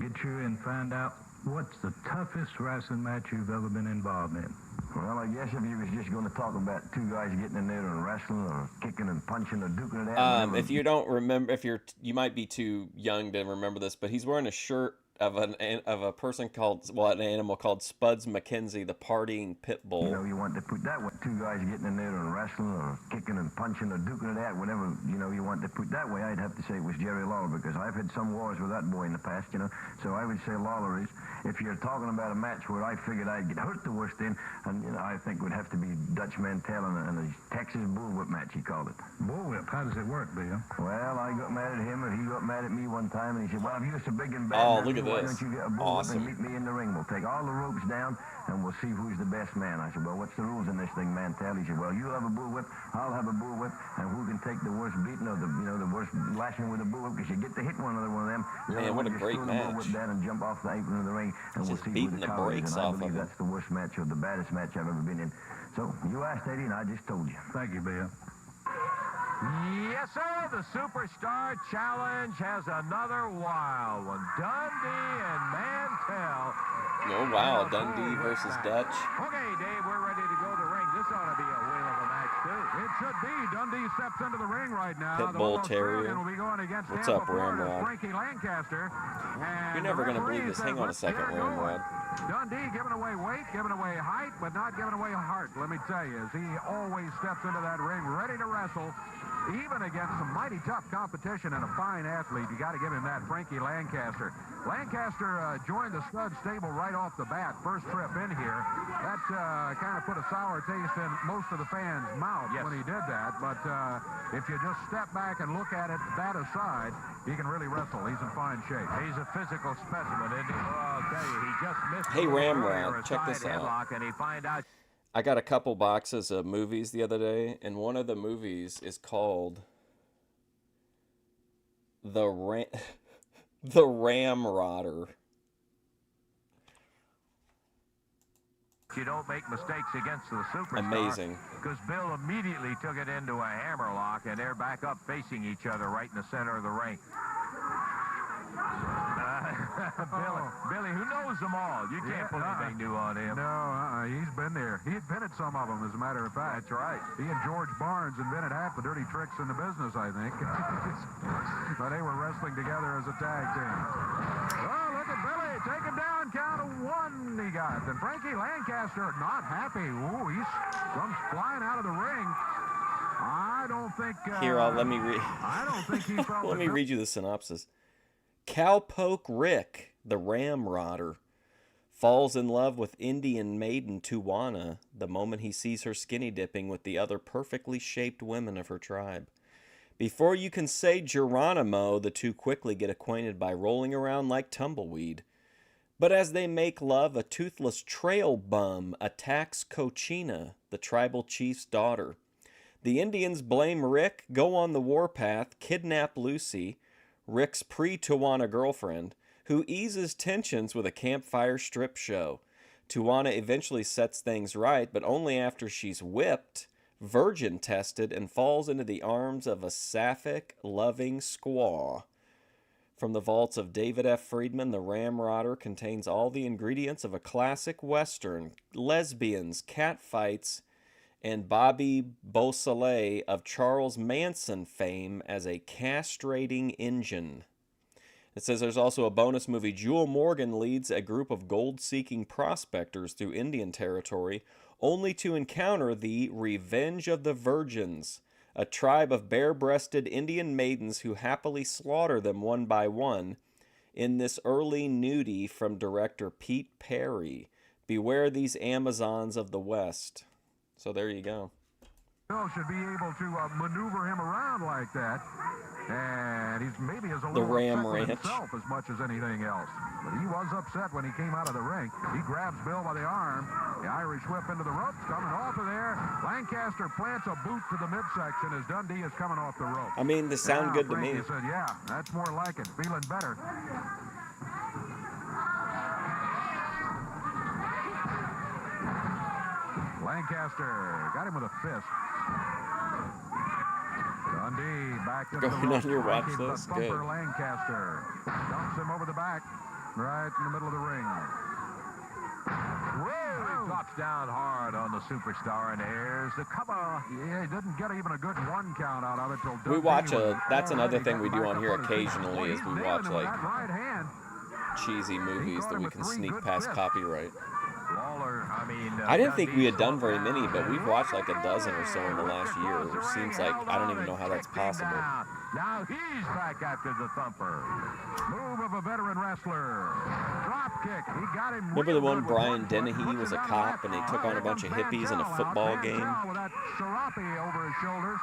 get you and find out what's the toughest wrestling match you've ever been involved in. Well, I guess if you was just going to talk about two guys getting in there and wrestling or kicking and punching or duking it out. If you don't remember, you might be too young to remember this, but he's wearing a shirt of a person called, an animal called Spuds McKenzie, the partying pit bull. You know, you want to put that way. Two guys getting in there and wrestling or kicking and punching or duking it out, whatever, you want to put that way, I'd have to say it was Jerry Lawler, because I've had some wars with that boy in the past, So I would say Lawler is. If you're talking about a match where I figured I'd get hurt the worst in, and I think it would have to be Dutch Mantell and the Texas bullwhip match, he called it. Bullwhip? How does it work, Bill? Well, I got mad at him, and he got mad at me one time, and he said, well, if you're so big and bad, oh, look at why this. don't you get a bullwhip and meet me in the ring? We'll take all the ropes down, and we'll see who's the best man. I said, well, what's the rules in this thing, Mantell? He said, well, you'll have a bullwhip, I'll have a bullwhip, and who can take the worst beating or the worst lashing with a bullwhip? Because you get to hit one of them. Man, what a great match. Bullwhip down and jump off the apron of the ring, and we'll see who the brakes and I off believe of that's the worst match or the baddest match I've ever been in. So you asked Eddie, and I just told you. Thank you, Bill. Yes, sir. The Superstar Challenge has another wild one. Dundee and Mantell. Oh, wow. Dundee versus Dutch. Okay, Dave, we're ready to go to the ring. This ought to be a whale of a match, too. It should be. Dundee steps into the ring right now. Pitbull Terrier. Will be going against What's Tampa, up, Florida, Ramrod? Frankie Lancaster. You're never going to believe this. Hang on a second, Ramrod. Dundee giving away weight, giving away height, but not giving away heart. Let me tell you, as he always steps into that ring ready to wrestle, even against some mighty tough competition and a fine athlete. You got to give him that, Frankie Lancaster. Lancaster joined the stud stable right off the bat, first trip in here. That kind of put a sour taste in most of the fans' mouth when he did that. But if you just step back and look at it, that aside, he can really wrestle. He's in fine shape. He's a physical specimen, isn't he? Well, I'll tell you, he just missed. Hey, Ramrod, check this out. And he find out. I got a couple boxes of movies the other day, and one of the movies is called The Ramrodder. You don't make mistakes against the superstar. Amazing. Because Bill immediately took it into a hammerlock, and they're back up facing each other right in the center of the ring. Billy, who knows them all? You can't put anything new on him. No, he's been there. He invented some of them, as a matter of fact. That's right. He and George Barnes invented half the dirty tricks in the business, I think. But they were wrestling together as a tag team. Oh, look at Billy. Take him down. Count of one he got. And Frankie Lancaster not happy. Ooh, he comes flying out of the ring. I don't think... Here, let me read. I don't think he felt... Let me read you the synopsis. Cowpoke Rick, the Ramrodder, falls in love with Indian maiden Tuwana the moment he sees her skinny dipping with the other perfectly shaped women of her tribe. Before you can say Geronimo, the two quickly get acquainted by rolling around like tumbleweed. But as they make love, a toothless trail bum attacks Cochina, the tribal chief's daughter. The Indians blame Rick, go on the warpath, kidnap Lucy, Rick's pre-Tuwana girlfriend, who eases tensions with a campfire strip show. Tuwana eventually sets things right, but only after she's whipped, virgin tested, and falls into the arms of a sapphic, loving squaw. From the vaults of David F. Friedman, The Ramrodder contains all the ingredients of a classic Western: lesbians, catfights, and Bobby Beausoleil of Charles Manson fame as a castrating engine. It says there's also a bonus movie. Jewel Morgan leads a group of gold-seeking prospectors through Indian territory, only to encounter the Revenge of the Virgins, a tribe of bare-breasted Indian maidens who happily slaughter them one by one. In this early nudie from director Pete Perry. Beware these Amazons of the West. So there you go. Bill should be able to maneuver him around like that. And he's maybe is a little Ram upset with Ranch. himself as much as anything else. But he was upset when he came out of the ring. He grabs Bill by the arm. The Irish whip into the ropes, coming off of there. Lancaster plants a boot to the midsection as Dundee is coming off the rope. I mean, this sound good to me. Frankie said, yeah, that's more like it. Feeling better. Lancaster got him with a fist. Dundee back into Going the on your watch Frankie list, the good. Thumper Lancaster dumps him over the back, right in the middle of the ring. Whoa! He drops down hard on the superstar, and there's the cover. Yeah, he didn't get even a good one count out of it till We watch Dundee was that's another already thing we do back on up here his feet. occasionally is Boy, we he's watch nailing him with that right hand. cheesy movies that we can sneak past copyright. Lawler, I didn't think we had done very many, but we've watched like a dozen or so in the last year. It seems like I don't even know how that's possible. Now he's back after the thumper. Move of a veteran wrestler. Drop kick. He got him. Remember the real one good with Brian foot, Dennehy puts was it a down cop the and they left. took on a Here bunch of comes hippies in a Mantell football out. game? Mantell with that serape over his shoulders.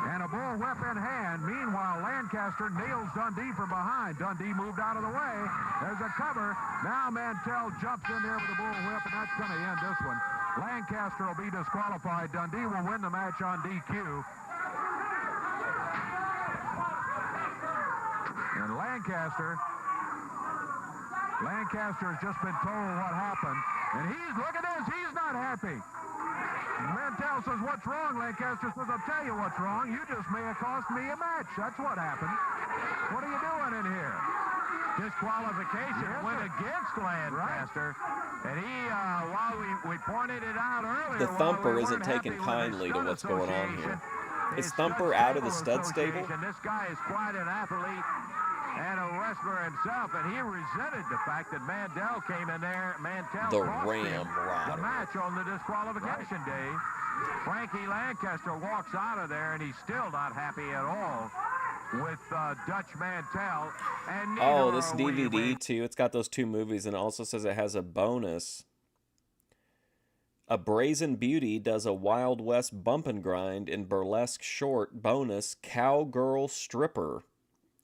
And a bullwhip in hand. Meanwhile, Lancaster nails Dundee from behind. Dundee moved out of the way. There's a cover. Now Mantell jumps in there with a bullwhip, and that's going to end this one. Lancaster will be disqualified. Dundee will win the match on DQ. And Lancaster has just been told what happened. And look at this, he's not happy. Mantell says, what's wrong? Lancaster says, I'll tell you what's wrong. You just may have cost me a match. That's what happened. What are you doing in here? Disqualification went against Lancaster. Right. And he, while we pointed it out earlier, The Thumper isn't taking kindly to what's going on here. Is Thumper out of the stud stable? This guy is quite an athlete and a wrestler himself, and he resented the fact that Mantell came in there. Mantell The cost Ram him Rider. the match on the disqualification day. Frankie Lancaster walks out of there, and he's still not happy at all with Dutch Mantell. And Oh, this neither are we. DVD too. It's got those two movies, and it also says it has a bonus. A Brazen Beauty does a Wild West bump and grind in burlesque short bonus Cowgirl Stripper.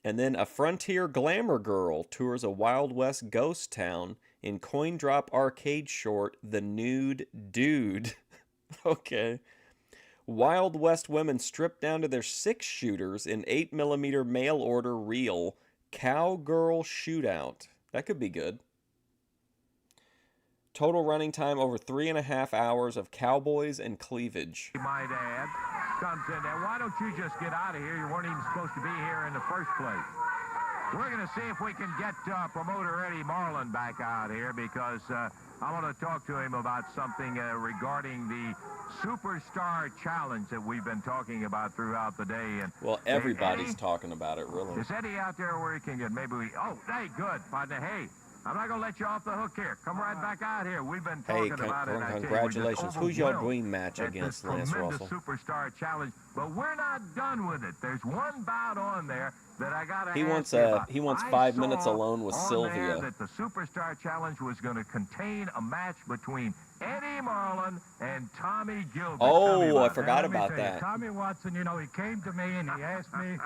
And then a Frontier Glamour Girl tours a Wild West ghost town in coin drop arcade short The Nude Dude. Okay. Wild West women stripped down to their 6-shooters in 8mm mail order reel Cowgirl Shootout. That could be good. Total running time over 3.5 hours of cowboys and cleavage. My dad comes in there. Why don't you just get out of here? You weren't even supposed to be here in the first place. We're going to see if we can get promoter Eddie Marlin back out here because I want to talk to him about something regarding the Superstar Challenge that we've been talking about throughout the day. And well, everybody's talking about it, really. Is Eddie out there where he can get oh, hey, good, partner. Hey, I'm not going to let you off the hook here. Come right back out here. We've been talking about it. Congratulations. Who's your dream match against Lance Russell? Superstar Challenge, but we're not done with it. There's one bout on there that I got to He wants 5 minutes alone with Sylvia. That the Superstar Challenge was going to contain a match between Eddie Marlin and Tommy Gilbert. Oh, I forgot about that. Tommy Watson, you know, he came to me and he asked me,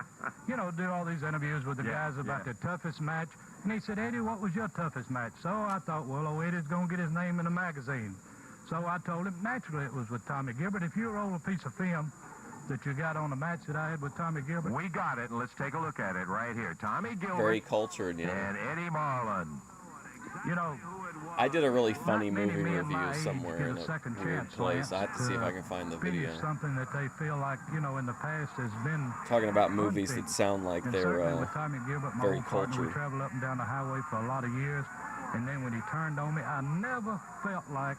you know, do all these interviews with the guys about their toughest match. And he said, Eddie, what was your toughest match? So I thought, well, Eddie's going to get his name in the magazine. So I told him, naturally, it was with Tommy Gilbert. If you roll a piece of film that you got on the match that I had with Tommy Gilbert. We got it, and let's take a look at it right here. Tommy Gilbert. Very cultured, you know. And Eddie Marlin. You know, I did a really funny movie review somewhere in a weird place. I have to see if I can find the video. Something that they feel like, you know, in the past has been talking about movies that sound like they're very cultured. We traveled up and down the highway for a lot of years, and then when he turned on me, I never felt like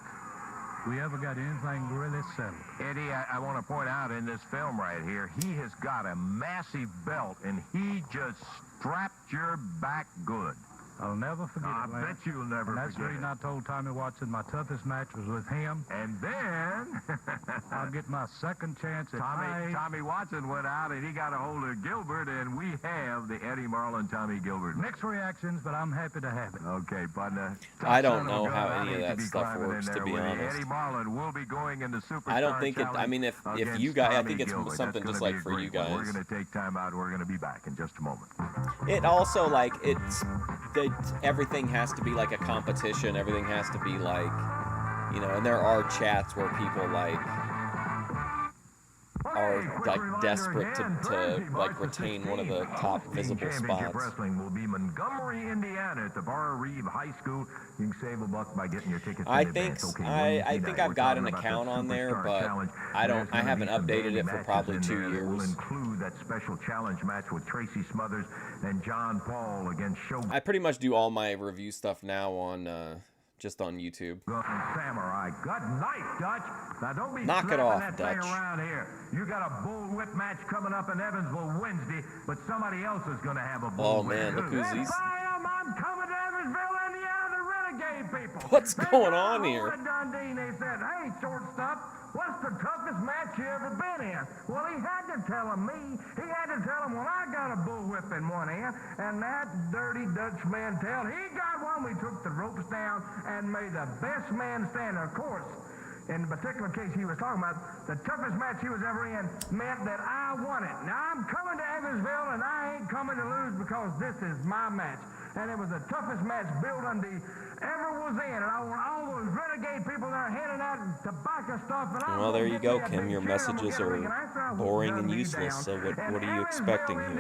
we ever got anything really settled. Eddie, I want to point out in this film right here, he has got a massive belt, and he just strapped your back good. I'll never forget it, I bet you'll never and that's the forget reason I told Tommy Watson my toughest match was with him. And then I'll get my second chance at Tommy Watson went out and he got a hold of Gilbert, and we have the Eddie Marlin Tommy Gilbert. Mixed reactions, but I'm happy to have it. Okay, partner. I don't know how any of that stuff works, to be honest. Eddie Marlin will be going into Superstar I don't think it. I mean, if you guys, I think it's Gilbert. something just like for you guys. We're going to take time out. We're going to be back in just a moment. It also like everything has to be like a competition. Everything has to be like, you know, and there are chats where people like are like desperate to like retain one of the top visible spots. Wrestling will be Montgomery, Indiana, at the Bar Reeve High School. You can save $1 by getting your tickets. I think I've got an account on there, but I haven't updated it for probably 2 years. Will include that special challenge match with Tracy Smothers and John Paul against Show. I pretty much do all my review stuff now on just on YouTube. Samurai, good night, Dutch. Now don't be knock it off, that Dutch. Thing around here. You got a bullwhip match coming up in Evansville Wednesday, but somebody else is going to have a bullwhip. Oh man, look who's these. I'm coming to Evansville, Indiana, the Renegade people. What's going on here? Dundee, they said, hey, shortstop, what's the toughest match you ever been in? Well, he had to tell him me. He had to tell him, well, I got a bullwhip in one hand, and that dirty Dutch Mantell, he got one. We took the ropes down and made the best man stand. Of course, in the particular case he was talking about, the toughest match he was ever in meant that I won it. Now, I'm coming to Evansville, and I ain't coming to lose because this is my match. And it was the toughest match Bill Dundee ever was in. And I want all those renegade people there handing out tobacco stuff. And well, there you go, Kim. Your messages are boring and useless. So what are you expecting here?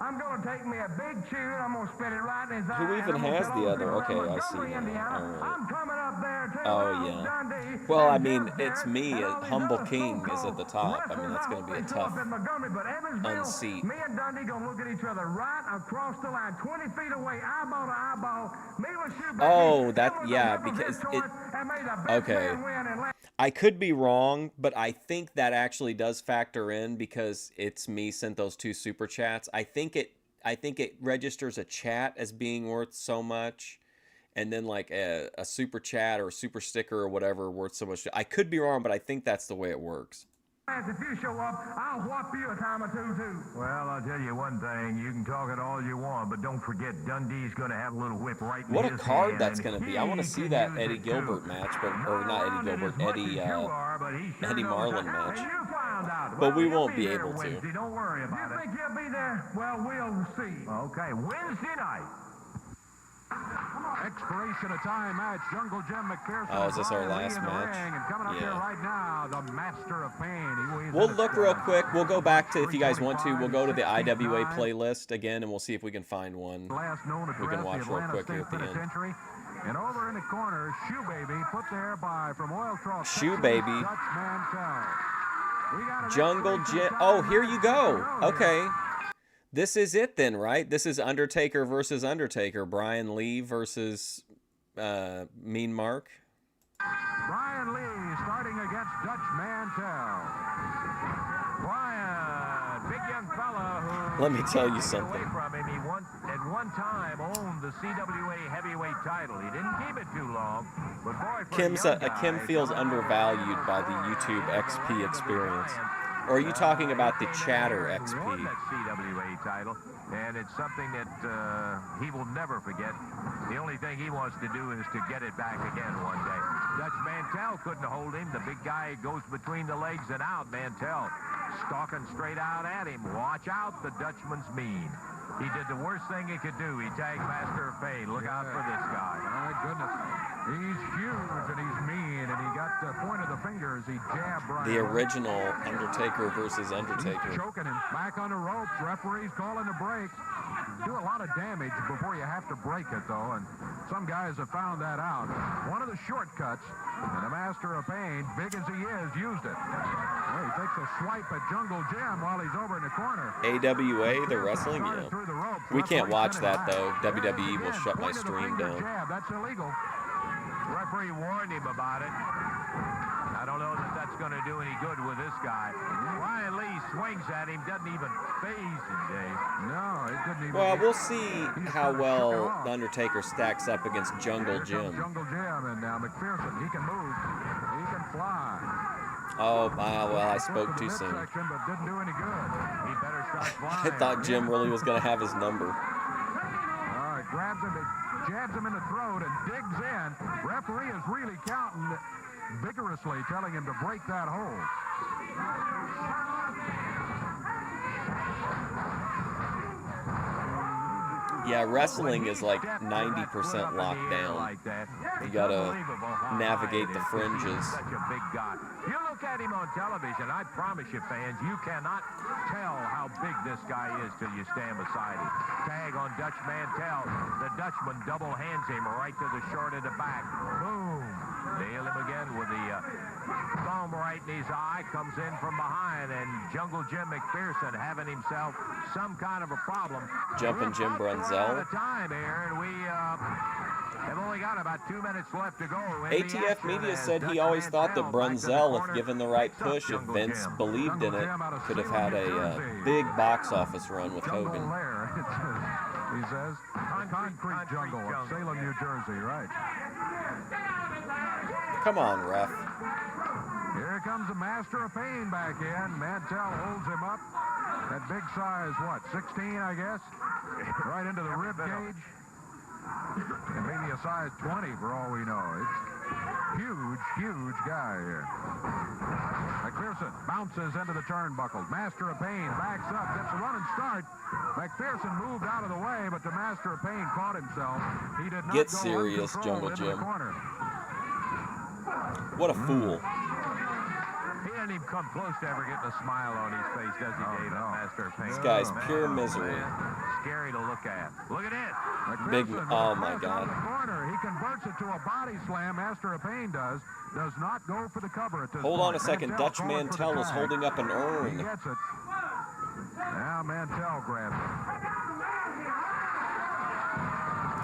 I'm going to take me a big chew, and I'm going to spit it right in his eye. Who even has the other? Okay, I see now. I'm coming up there too. Oh, yeah. Well, I mean, it's me. Humble King is at the top. I mean, that's going to be a tough unseat. Me and Dundee going to look at each other right across the line, 20 feet away, eyeball to eyeball. Oh, because it. Okay. I could be wrong, but I think that actually does factor in because it's me sent those 2 super chats. I think it registers a chat as being worth so much, and then like a super chat or a super sticker or whatever worth so much. I could be wrong, but I think that's the way it works. If you show up, I'll whop you a time or two, too. Well, I'll tell you one thing. You can talk it all you want, but don't forget Dundee's going to have a little whip right in what his a card hand, that's going to be. I want to see that Eddie Gilbert match, or not Eddie Gilbert, Eddie Marlin match. But we won't be able to. Don't worry about it. You think he'll be there? Well, we'll see. Okay, Wednesday night. Expiration of time match. Jungle Jim McPherson. Oh, is this our last match? And coming up here right now, the Master of Pain. We'll look real quick. We'll go back to, if you guys want to, we'll go to the IWA playlist again, and we'll see if we can find one we can watch real quick here at the end. And over in the corner, Shoe Baby, put there by from Oil Trough. Shoe Baby. Jungle Jim. Oh, here you go. Okay. This is it then, right? This is Undertaker versus Undertaker. Brian Lee versus Mean Mark. Brian Lee starting against Dutch Mantell. Brian, big young fella who... Let me tell you something. From him. He at one time owned the CWA heavyweight title. He didn't keep it too long. But boy, Kim feels undervalued by the YouTube XP experience. Or are you talking about the Chatter XP? He won that CWA title, and it's something that he will never forget. The only thing he wants to do is to get it back again one day. Dutch Mantell couldn't hold him. The big guy goes between the legs and out. Mantell stalking straight out at him. Watch out, the Dutchman's mean. He did the worst thing he could do. He tagged Master of Pain. Look out for this guy. My goodness. He's huge and he's mean, and he got the point of the finger as he jabbed Brian. The original Undertaker versus Undertaker. He's choking him back on the ropes. Referee's calling the break. Do a lot of damage before you have to break it, though, and some guys have found that out. One of the shortcuts, and the Master of Pain, big as he is, used it. Well, he takes a swipe at Jungle Jim while he's over in the corner. AWA, the wrestling, yeah. We can't watch that, though. WWE will shut my stream down. That's illegal. Referee warned him about it. I don't know that that's going to do any good with this guy. Brian Lee swings at him, doesn't even faze him, Dave. No, it Well, we'll see how well the Undertaker stacks up against Jungle Jim. Jungle Jim and now McPherson. He can move. He can fly. Oh, well, I spoke too soon. But didn't do any good. He better start flying. I thought Jim really was going to have his number. All right, grabs him, jabs him in the throat, and digs in. Referee is really counting vigorously, telling him to break that hold. Yeah, wrestling is like 90% locked down. You gotta navigate the fringes. Such a big guy. You look at him on television, I promise you, fans, you cannot tell how big this guy is till you stand beside him. Tag on Dutch Mantell. The Dutchman double hands him right to the short of the back. Boom. Nail him again with the thumb right in his eye. Comes in from behind, and Jungle Jim McPherson having himself some kind of a problem. Jumping Jim Brunzell. Out of time here, and we have only got about 2 minutes left to go. ATF Media said he always thought that Brunzell, if given the right push, if Vince believed in it, could have had a big box office run with Hogan. He says, concrete jungle of Salem, New Jersey, right? Come on, ref. Here comes the Master of Pain back in. Mantell holds him up. That big size, what, 16, I guess? Right into the rib cage. And maybe a size 20 for all we know. It's huge, huge guy here. McPherson bounces into the turnbuckle. Master of Pain backs up, gets a running start. McPherson moved out of the way, but the Master of Pain caught himself. He did not Get go serious, Jungle into Jim. the corner. What a fool. He doesn't even come close to ever getting a smile on his face, does he, Dave? No. Master of Pain. This guy's pure misery. Scary to look at. Look at it. Big, oh my God. Corner. He converts it to a body slam. Master of Pain does not go for the cover at this Hold point. on a second. Mantell Dutch calling for the Mantell is tag. holding up an He urn. gets it. Now Mantell grabs it.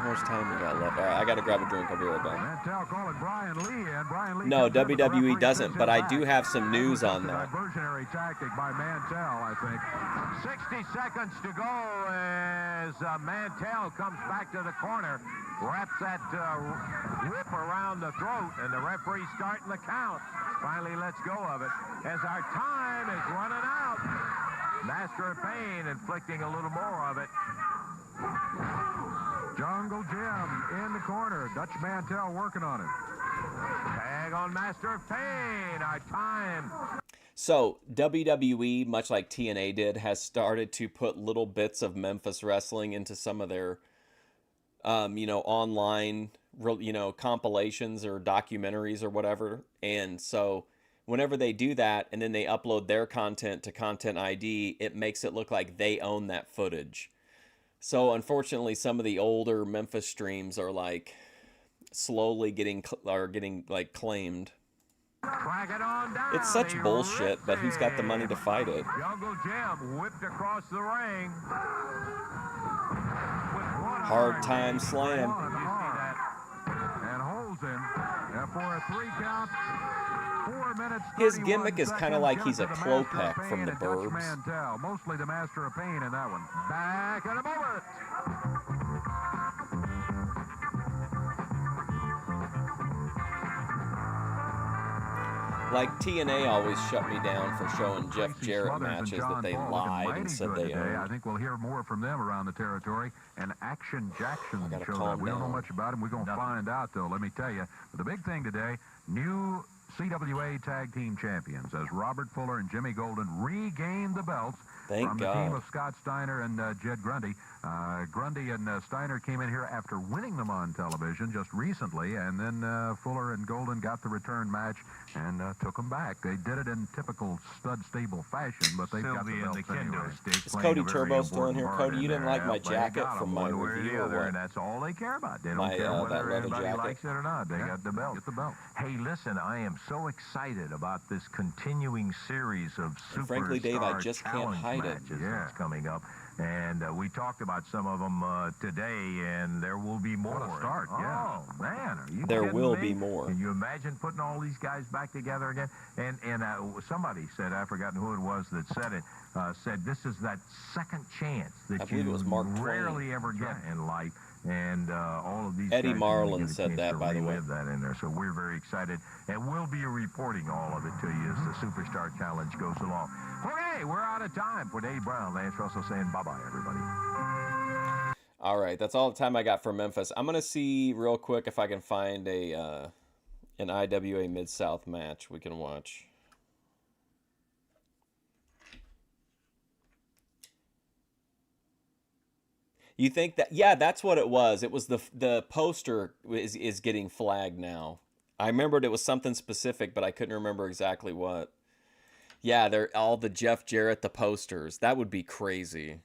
How much time we got left? All right, I got to grab a drink. I'll be right back. Mantell calling Brian Lee in. Brian Lee No, comes in, but the WWE referee doesn't, sends but him I back. do have some news on that. Diversionary tactic by Mantell, I think. 60 seconds to go as Mantell comes back to the corner, wraps that whip around the throat, and the referee starting the count. Finally lets go of it as our time is running out. Master of Pain inflicting a little more of it. Jungle Jim in the corner. Dutch Mantell working on it. Tag on Master of Pain. Our time. So WWE, much like TNA did, has started to put little bits of Memphis wrestling into some of their, online, compilations or documentaries or whatever. And so whenever they do that and then they upload their content to Content ID, it makes it look like they own that footage. So unfortunately, some of the older Memphis streams are like slowly getting claimed. Track it on down. It's such He bullshit, rips but who's got the money to fight it? Jungle Jim whipped across the ring. Hard time slam. And holds him for a 3 count. 4 minutes. His gimmick is kind of like he's a Klopek from the Burbs. Mantell, mostly the Master of Pain in that one. Back in a moment. Like TNA always shut me down for showing Jeff Jarrett matches that they lied and said they I owned. think we'll hear more from them around the territory. And Action Jackson gotta showed calm up. We don't know down. much about him. We're going to find out, though, let me tell you. But the big thing today, new CWA Tag Team Champions as Robert Fuller and Jimmy Golden regained the belts Thank from God. the team of Scott Steiner and Jed Grundy. Grundy and Steiner came in here after winning them on television just recently, and then Fuller and Golden got the return match and took them back. They did it in typical stud stable fashion, but they've got the belts anyway. Is Cody Turbo still in here? Cody, you didn't like my jacket from my review or what? And that's all they care about. They don't My, care that whether leather anybody jacket. likes it or not. They got the belt. Get the belt. Hey, listen, I am so excited about this continuing series of And frankly, Dave, I Superstar just can't Challenge hide it. matches that's coming up. And we talked about some of them today, and there will be more. What a start, yeah. Oh, man, are you There kidding will me? be more. Can you imagine putting all these guys back together again? And somebody said, I've forgotten who it was that said it, said this is that second chance I that believe you it was Mark Twain. rarely ever get in life. And all of these Eddie guys Marlin get a said chance that, to by the way. relive that in there. So we're very excited, and we'll be reporting all of it to you as the Superstar Challenge goes along. Okay, we're out of time. For Dave Brown, Lance Russell saying bye-bye, everybody. All right, that's all the time I got for Memphis. I'm gonna see real quick if I can find a an IWA Mid-South match we can watch. You think that? Yeah, that's what it was. It was the poster is getting flagged now. I remembered it was something specific, but I couldn't remember exactly what. Yeah, they're all the Jeff Jarrett, the posters. That would be crazy.